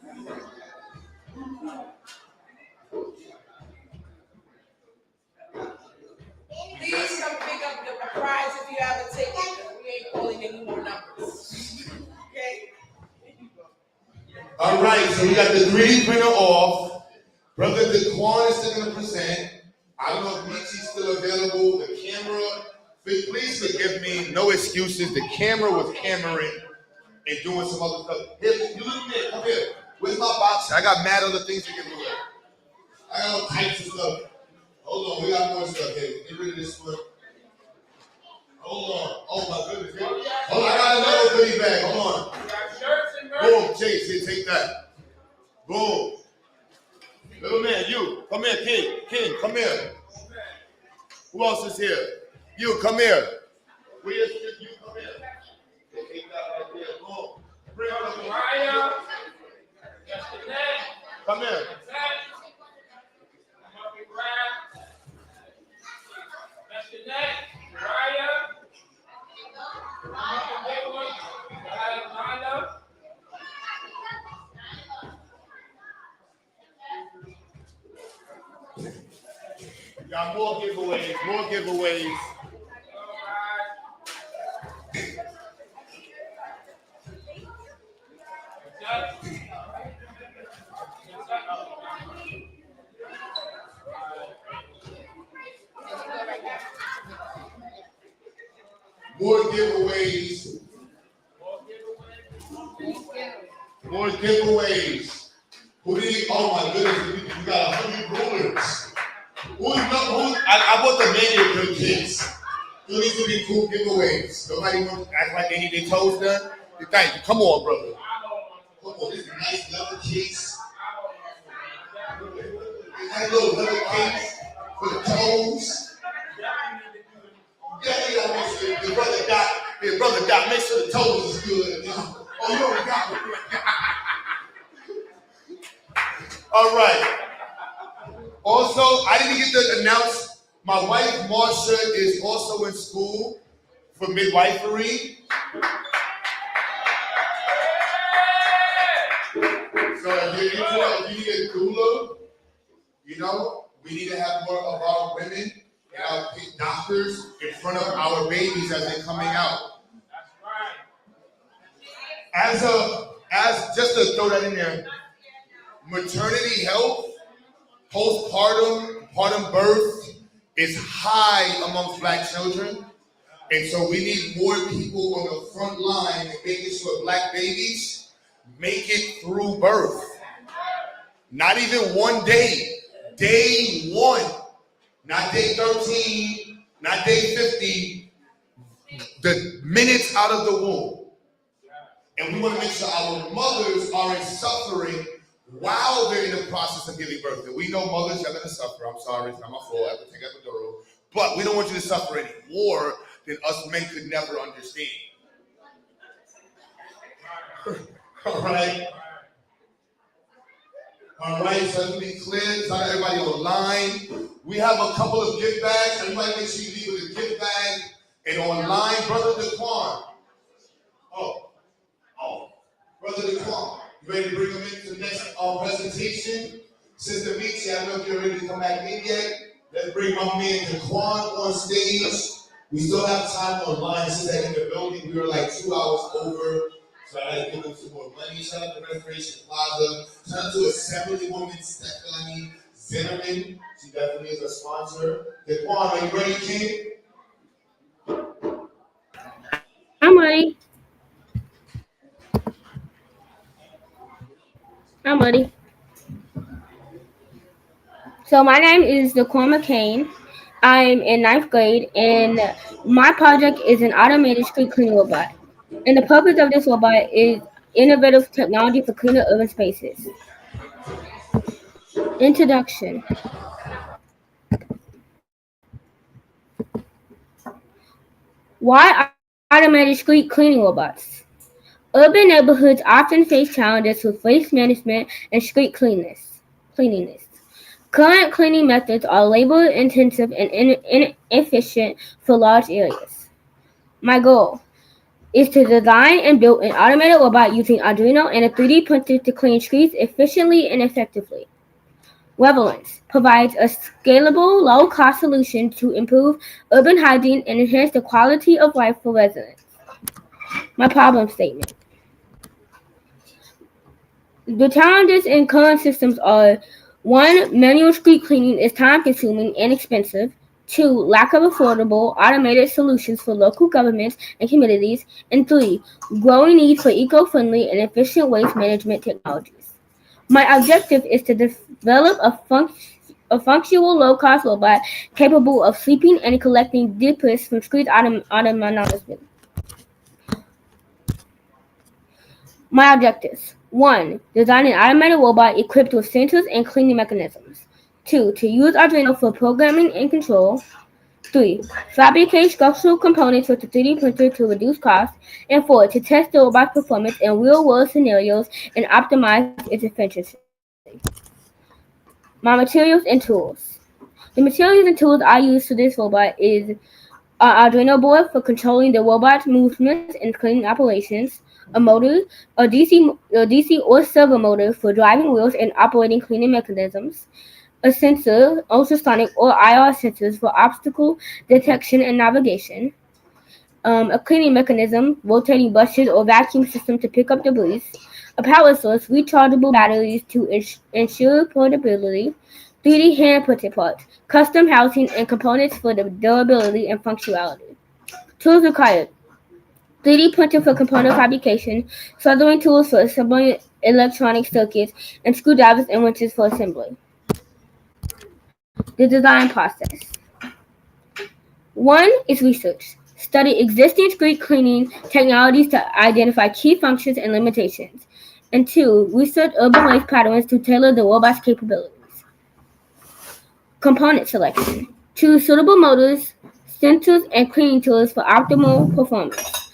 Please come pick up the prize if you have a ticket. We ain't calling any more numbers. Okay? All right, so we got the 3D printer off. Brother DeQuan is still gonna present. I don't know if Michi's still available. The camera, please forgive me, no excuses. The camera was cameraing and doing some other stuff. Here, you look at me, come here. Where's my box? I got mad other things to get rid of. I got all types of stuff. Hold on, we got more stuff here. Get rid of this one. Hold on. Oh my goodness. Hold on, I got another goodie bag. Hold on. Boom, Chase, here, take that. Boom. Little man, you. Come here, King. King, come here. Who else is here? You, come here. Where's you? Come here. Take that right there. Boom. Bring up the Raya. Come here. That's the neck. Raya. Got more giveaways. More giveaways. More giveaways. Who did he? Oh my goodness, you got 100 rulers. I bought the manual kits. There needs to be cool giveaways. Nobody wants to act like they need their toes done. Thank you. Come on, brother. Come on, this is a nice leather case. Nice little leather case for the toes. Yeah, you gotta make sure the brother got, make sure the toes is good. Oh, you already got one. All right. Also, I didn't get to announce my wife, Marsha, is also in school for midwifery. So if you need a doula, you know, we need to have more of our women and our doctors in front of our babies as they're coming out. As just to throw that in there, maternity health, postpartum birth is high amongst Black children. And so we need more people on the front line and making sure Black babies make it through birth. Not even one day. Day 1. Not day 13, not day 50. The minutes out of the womb. And we want to make sure our mothers aren't suffering while they're in the process of giving birth. And we know mothers are going to suffer. I'm sorry, it's not my fault. I have to take epidural. But we don't want you to suffer any more than us men could never understand. All right. All right, so everybody clear. Not everybody online. We have a couple of gift bags. Everybody make sure you leave with a gift bag. And online, Brother DeQuan. Brother DeQuan. You ready to bring them into the next presentation? Sister Michi, I don't know if you're ready to come back in yet. Let's bring my man DeQuan on stage. We still have time online. Since they're in the building, we were like 2 hours over. So I had to give them some more money. Shout out to Restoration Plaza. Shout out to Assembly Woman Stephanie Cinnamon, she definitely is a sponsor. Daquan, are you ready, King? I'm ready. I'm ready. So my name is Daquan McCain. I'm in ninth grade, and my project is an automated street cleaning robot. And the purpose of this robot is innovative technology for cleaner urban spaces. Introduction. Why automated street cleaning robots? Urban neighborhoods often face challenges with waste management and street cleanliness. Current cleaning methods are labor-intensive and inefficient for large areas. My goal is to design and build an automated robot using Arduino and a 3D printer to clean streets efficiently and effectively. Relevance provides a scalable, low-cost solution to improve urban hygiene and enhance the quality of life for residents. My problem statement. The challenges in current systems are: 1. Manual street cleaning is time-consuming and expensive. 2. Lack of affordable, automated solutions for local governments and communities. And 3. Growing need for eco-friendly and efficient waste management technologies. My objective is to develop a functional low-cost robot capable of sweeping and collecting debris from street autonomously. My objectives: 1. Design an automated robot equipped with sensors and cleaning mechanisms. 2. To use Arduino for programming and control. 3. Fabricate structural components with a 3D printer to reduce costs. And 4. To test the robot's performance in real-world scenarios and optimize its efficiency. My materials and tools. The materials and tools I use for this robot is an Arduino board for controlling the robot's movements and cleaning operations, a motor, a DC or servo motor for driving wheels and operating cleaning mechanisms, a sensor, ultrasonic or IR sensors for obstacle detection and navigation, a cleaning mechanism, rotating brushes or vacuum system to pick up debris, a power source, rechargeable batteries to ensure portability, 3D hand printed parts, custom housing and components for the durability and functionality. Tools required: 3D printer for component fabrication, soldering tools for assembling electronic circuits, and screwdrivers and wrenches for assembly. The design process. 1 is research. Study existing street cleaning technologies to identify key functions and limitations. And 2, research urban waste patterns to tailor the robot's capabilities. Component selection. Choose suitable motors, sensors, and cleaning tools for optimal performance.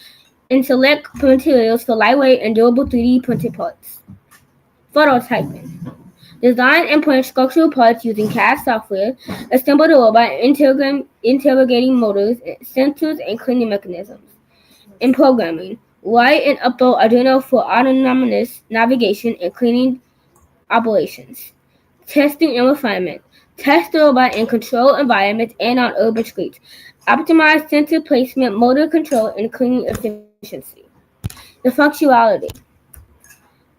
And select materials for lightweight and durable 3D printed parts. Prototyping. Design and print structural parts using CAD software. Assemble the robot, interrogating motors, sensors, and cleaning mechanisms. In programming, write and upload Arduino for autonomous navigation and cleaning operations. Testing and refinement. Test the robot in controlled environments and on urban streets. Optimize sensor placement, motor control, and cleaning efficiency. The functionality.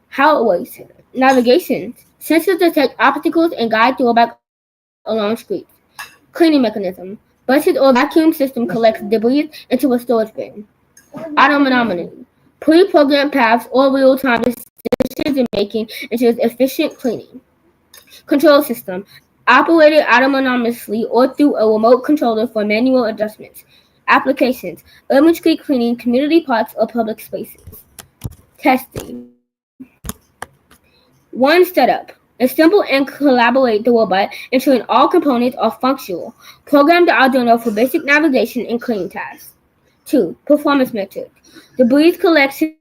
How it works. Navigation. Sensors detect obstacles and guide the robot along streets. Cleaning mechanism. Buses or vacuum system collects debris into a storage bin. Autonomy. Pre-programmed paths or real-time decision making ensures efficient cleaning. Control system. Operated autonomously or through a remote controller for manual adjustments. Applications. Urban street cleaning, community parks, or public spaces. Testing. 1. Setup. Assemble and collaborate the robot, ensuring all components are functional. Program the Arduino for basic navigation and cleaning tasks. 2. Performance metrics. Debris collection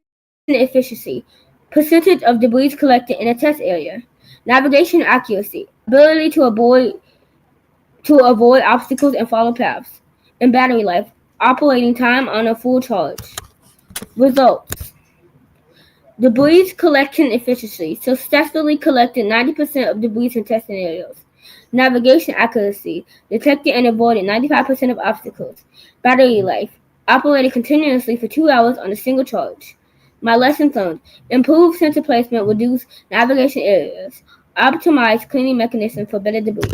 efficiency. Percentage of debris collected in a test area. Navigation accuracy. Ability to avoid obstacles and follow paths. And battery life. Operating time on a full charge. Results. Debris collection efficiency. Successfully collected 90% of debris in test scenarios. Navigation accuracy. Detected and avoided 95% of obstacles. Battery life. Operated continuously for 2 hours on a single charge. My lessons learned. Improve sensor placement, reduce navigation areas. optimized cleaning mechanism for better debris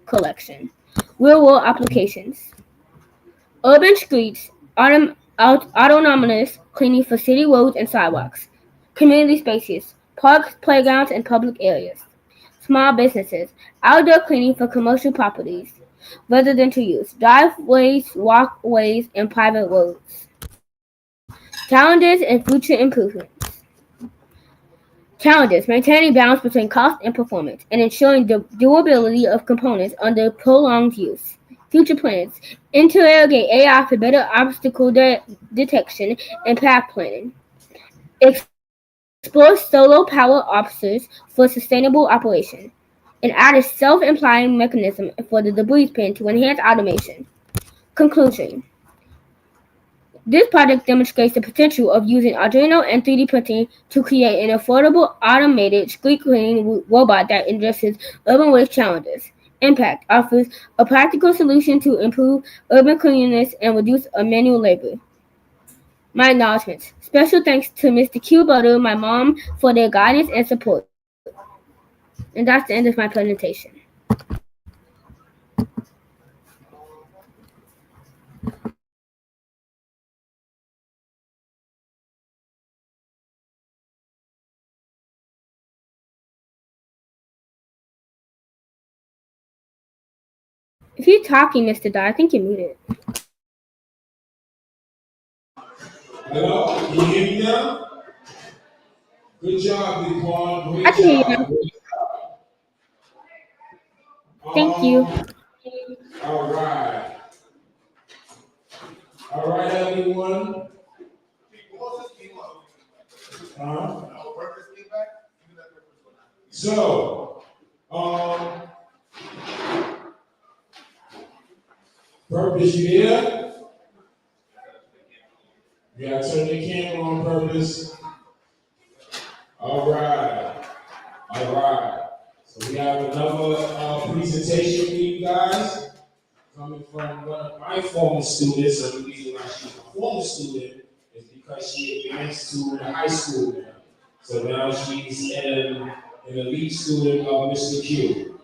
collection. Real-world applications. Urban streets, autonomous cleaning for city roads and sidewalks. Community spaces, parks, playgrounds, and public areas. Small businesses, outdoor cleaning for commercial properties. Residential use, driveways, walkways, and private roads. Challenges and future improvements. Challenges: maintaining balance between cost and performance, and ensuring the durability of components under prolonged use. Future plans: interrogate AI for better obstacle detection and path planning. Explore solar power officers for sustainable operation. And add a self-implying mechanism for the debris bin to enhance automation. Conclusion: this project demonstrates the potential of using Arduino and 3D printing to create an affordable, automated street cleaning robot that addresses urban waste challenges. Impact: offers a practical solution to improve urban cleanliness and reduce manual labor. My acknowledgments. Special thanks to Mr. Q Butter, my mom, for their guidance and support. And that's the end of my presentation. If you're talking, Mr. Dye, I think you're muted. Hello, can you hear me now? Good job, Big Juan. Great I can hear you job. now. Great job. Thank you. All right. All right, everyone. So, Purpose, you there? You gotta turn your camera on, Purpose. All right. All right. So we have another presentation for you guys coming from one of my former students. So the reason why she's a former student is because she advanced to the high school now. So now she's an elite student of Mr. Q.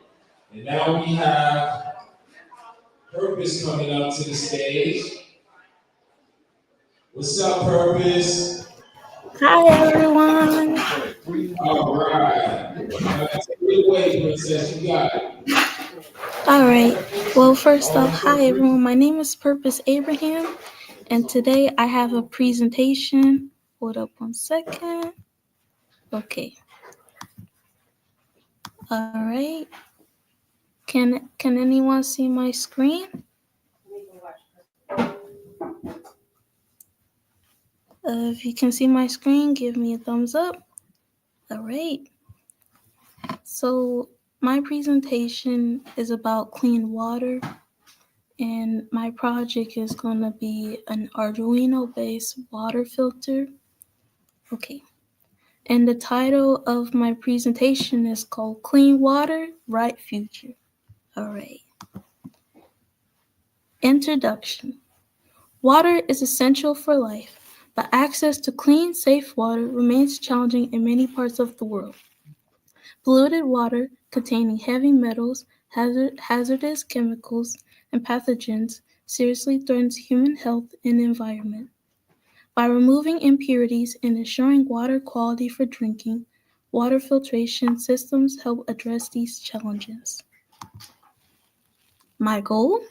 And now we have Purpose coming up to the stage. What's up, Purpose? Hi, everyone. All right. Take it away, Princess. You got it. All right. Well, first off, hi, everyone. My name is Purpose Abraham, and today I have a presentation. Hold up 1 second. Okay. All right. Can anyone see my screen? If you can see my screen, give me a thumbs up. All right. So my presentation is about clean water, and my project is going to be an Arduino-based water filter. Okay. And the title of my presentation is called Clean Water, Bright Future. All right. Introduction. Water is essential for life, but access to clean, safe water remains challenging in many parts of the world. Polluted water containing heavy metals, hazardous chemicals, and pathogens seriously threatens human health and environment. By removing impurities and ensuring water quality for drinking, water filtration systems help address these challenges. My goal?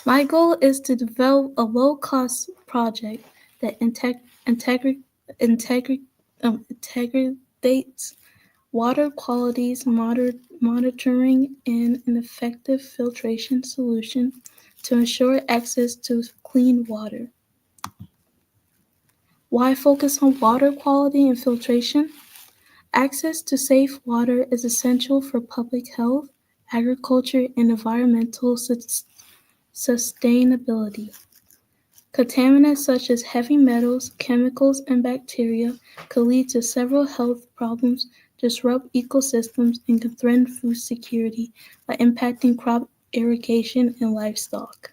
My goal is to develop a low-cost project that integrates water qualities monitoring and an effective filtration solution to ensure access to clean water. Why focus on water quality and filtration? Access to safe water is essential for public health, agriculture, and environmental sustainability. Contaminants such as heavy metals, chemicals, and bacteria could lead to several health problems, disrupt ecosystems, and can threaten food security by impacting crop irrigation and livestock.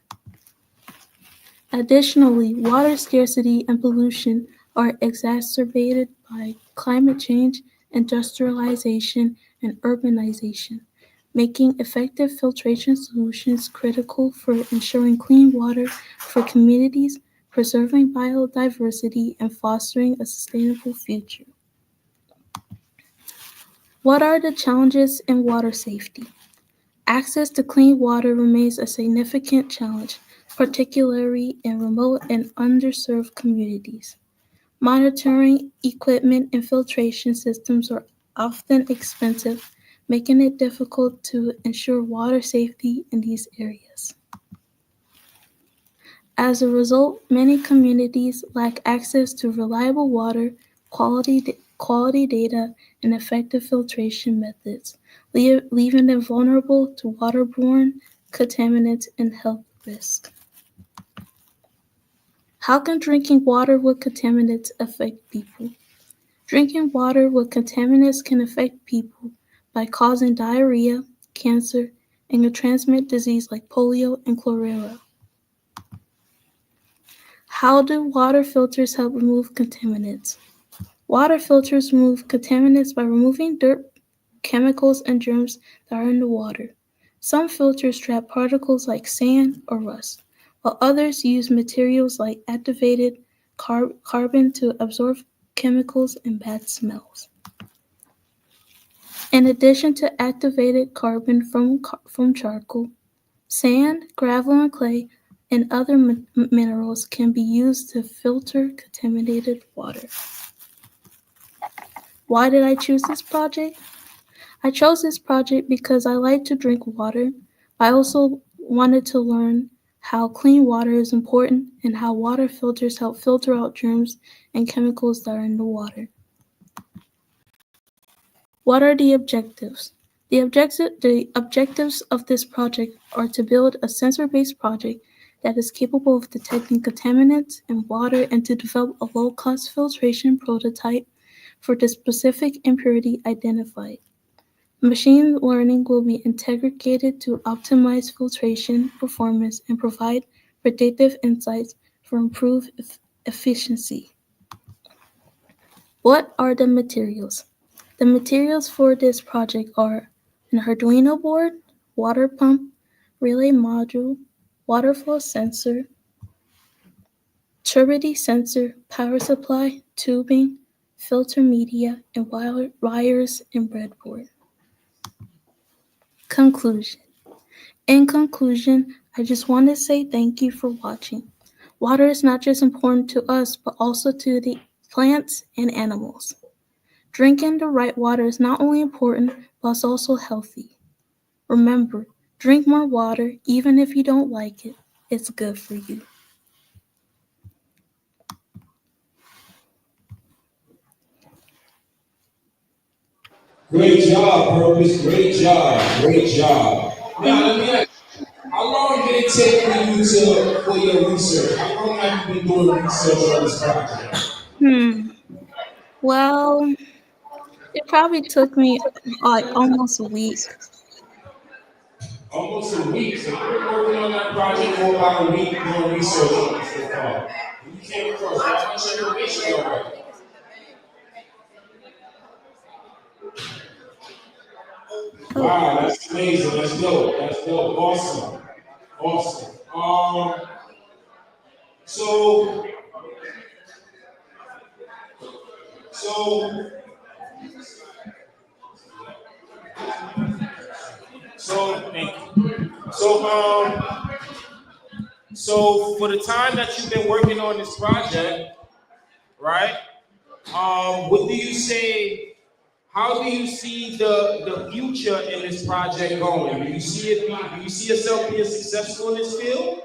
Additionally, water scarcity and pollution are exacerbated by climate change industrialization, and urbanization, making effective filtration solutions critical for ensuring clean water for communities, preserving biodiversity, and fostering a sustainable future. What are the challenges in water safety? Access to clean water remains a significant challenge, particularly in remote and underserved communities. Monitoring equipment and filtration systems are often expensive, making it difficult to ensure water safety in these areas. As a result, many communities lack access to reliable water, quality data, and effective filtration methods, leaving them vulnerable to waterborne contaminants and health risks. How can drinking water with contaminants affect people? Drinking water with contaminants can affect people by causing diarrhea, cancer, and can transmit disease like polio and cholera. How do water filters help remove contaminants? Water filters remove contaminants by removing dirt, chemicals, and germs that are in the water. Some filters trap particles like sand or rust, while others use materials like activated carbon to absorb chemicals and bad smells. In addition to activated carbon from charcoal, sand, gravel, and clay and other minerals can be used to filter contaminated water. Why did I choose this project? I chose this project because I like to drink water. I also wanted to learn how clean water is important and how water filters help filter out germs and chemicals that are in the water. What are the objectives? The objectives of this project are to build a sensor-based project that is capable of detecting contaminants in water and to develop a low-cost filtration prototype for the specific impurity identified. Machine learning will be integrated to optimize filtration performance and provide predictive insights for improved efficiency. What are the materials? The materials for this project are an Arduino board, water pump, relay module, water flow sensor, turbidity sensor, power supply, tubing, filter media, and wires and breadboard. Conclusion. In conclusion, I just want to say thank you for watching. Water is not just important to us, but also to the plants and animals. Drinking the right water is not only important, but it's also healthy. Remember, drink more water, even if you don't like it. It's good for you. Great job, Purpose. Great job. Great job. Now, let me ask you, how long did it take for you for your research? How long have you been doing research on this project? Well, it probably took me like almost a week. Almost a week. So you've been working on that project for about a week doing research on it so far. And you came across that much information already. Wow, that's amazing. That's dope. That's dope. Awesome. Awesome. So, so, thank you. So for the time that you've been working on this project, right? What do you say? How do you see the future in this project going? Do you see it? Do you see yourself being successful in this field?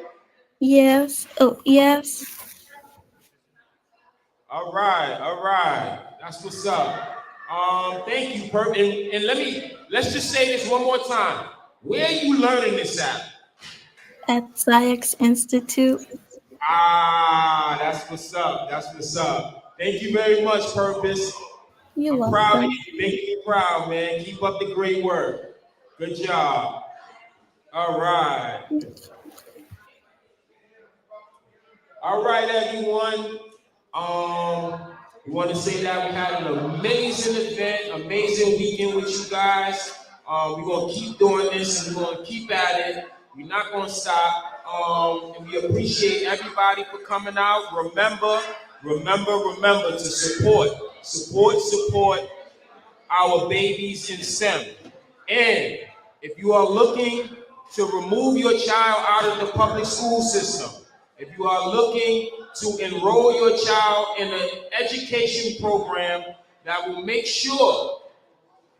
Yes. Oh, yes. All right, all right. That's what's up. Thank you, Perp. And let's just say this one more time. Where are you learning this at? At Xyayx Institute. Ah, that's what's up. That's what's up. Thank you very much, Purpose. You're I'm proud of welcome. you. You're making me proud, man. Keep up the great work. Good job. All right. All right, everyone. We want to say that we had an amazing event, amazing weekend with you guys. We're going to keep doing this and we're going to keep at it. We're not going to stop. And we appreciate everybody for coming out. Remember to support our babies in STEM. And if you are looking to remove your child out of the public school system, if you are looking to enroll your child in an education program that will make sure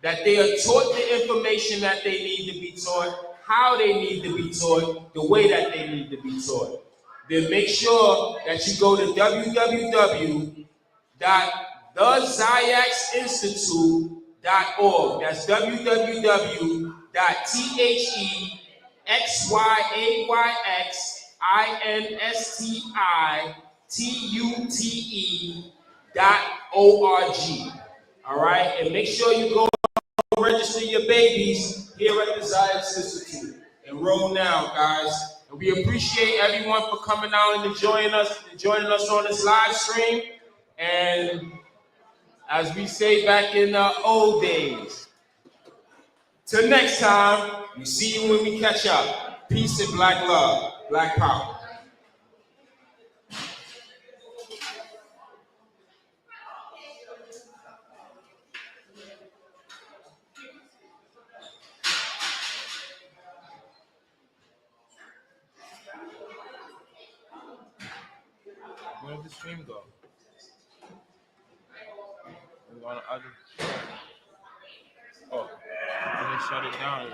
that they are taught the information that they need to be taught, how they need to be taught, the way that they need to be taught, then make sure that you go to www.thexyayxinstitute.org. That's www.thexyayxinstitute.org. All right, and make sure you go register your babies here at the Xyayx Institute. Enroll now, guys. And we appreciate everyone for coming out and joining us on this live stream. And as we say back in the old days, till next time, we see you when we catch up. Peace and black love, black power. Where did the stream go? We want to other. Oh, they shut it down.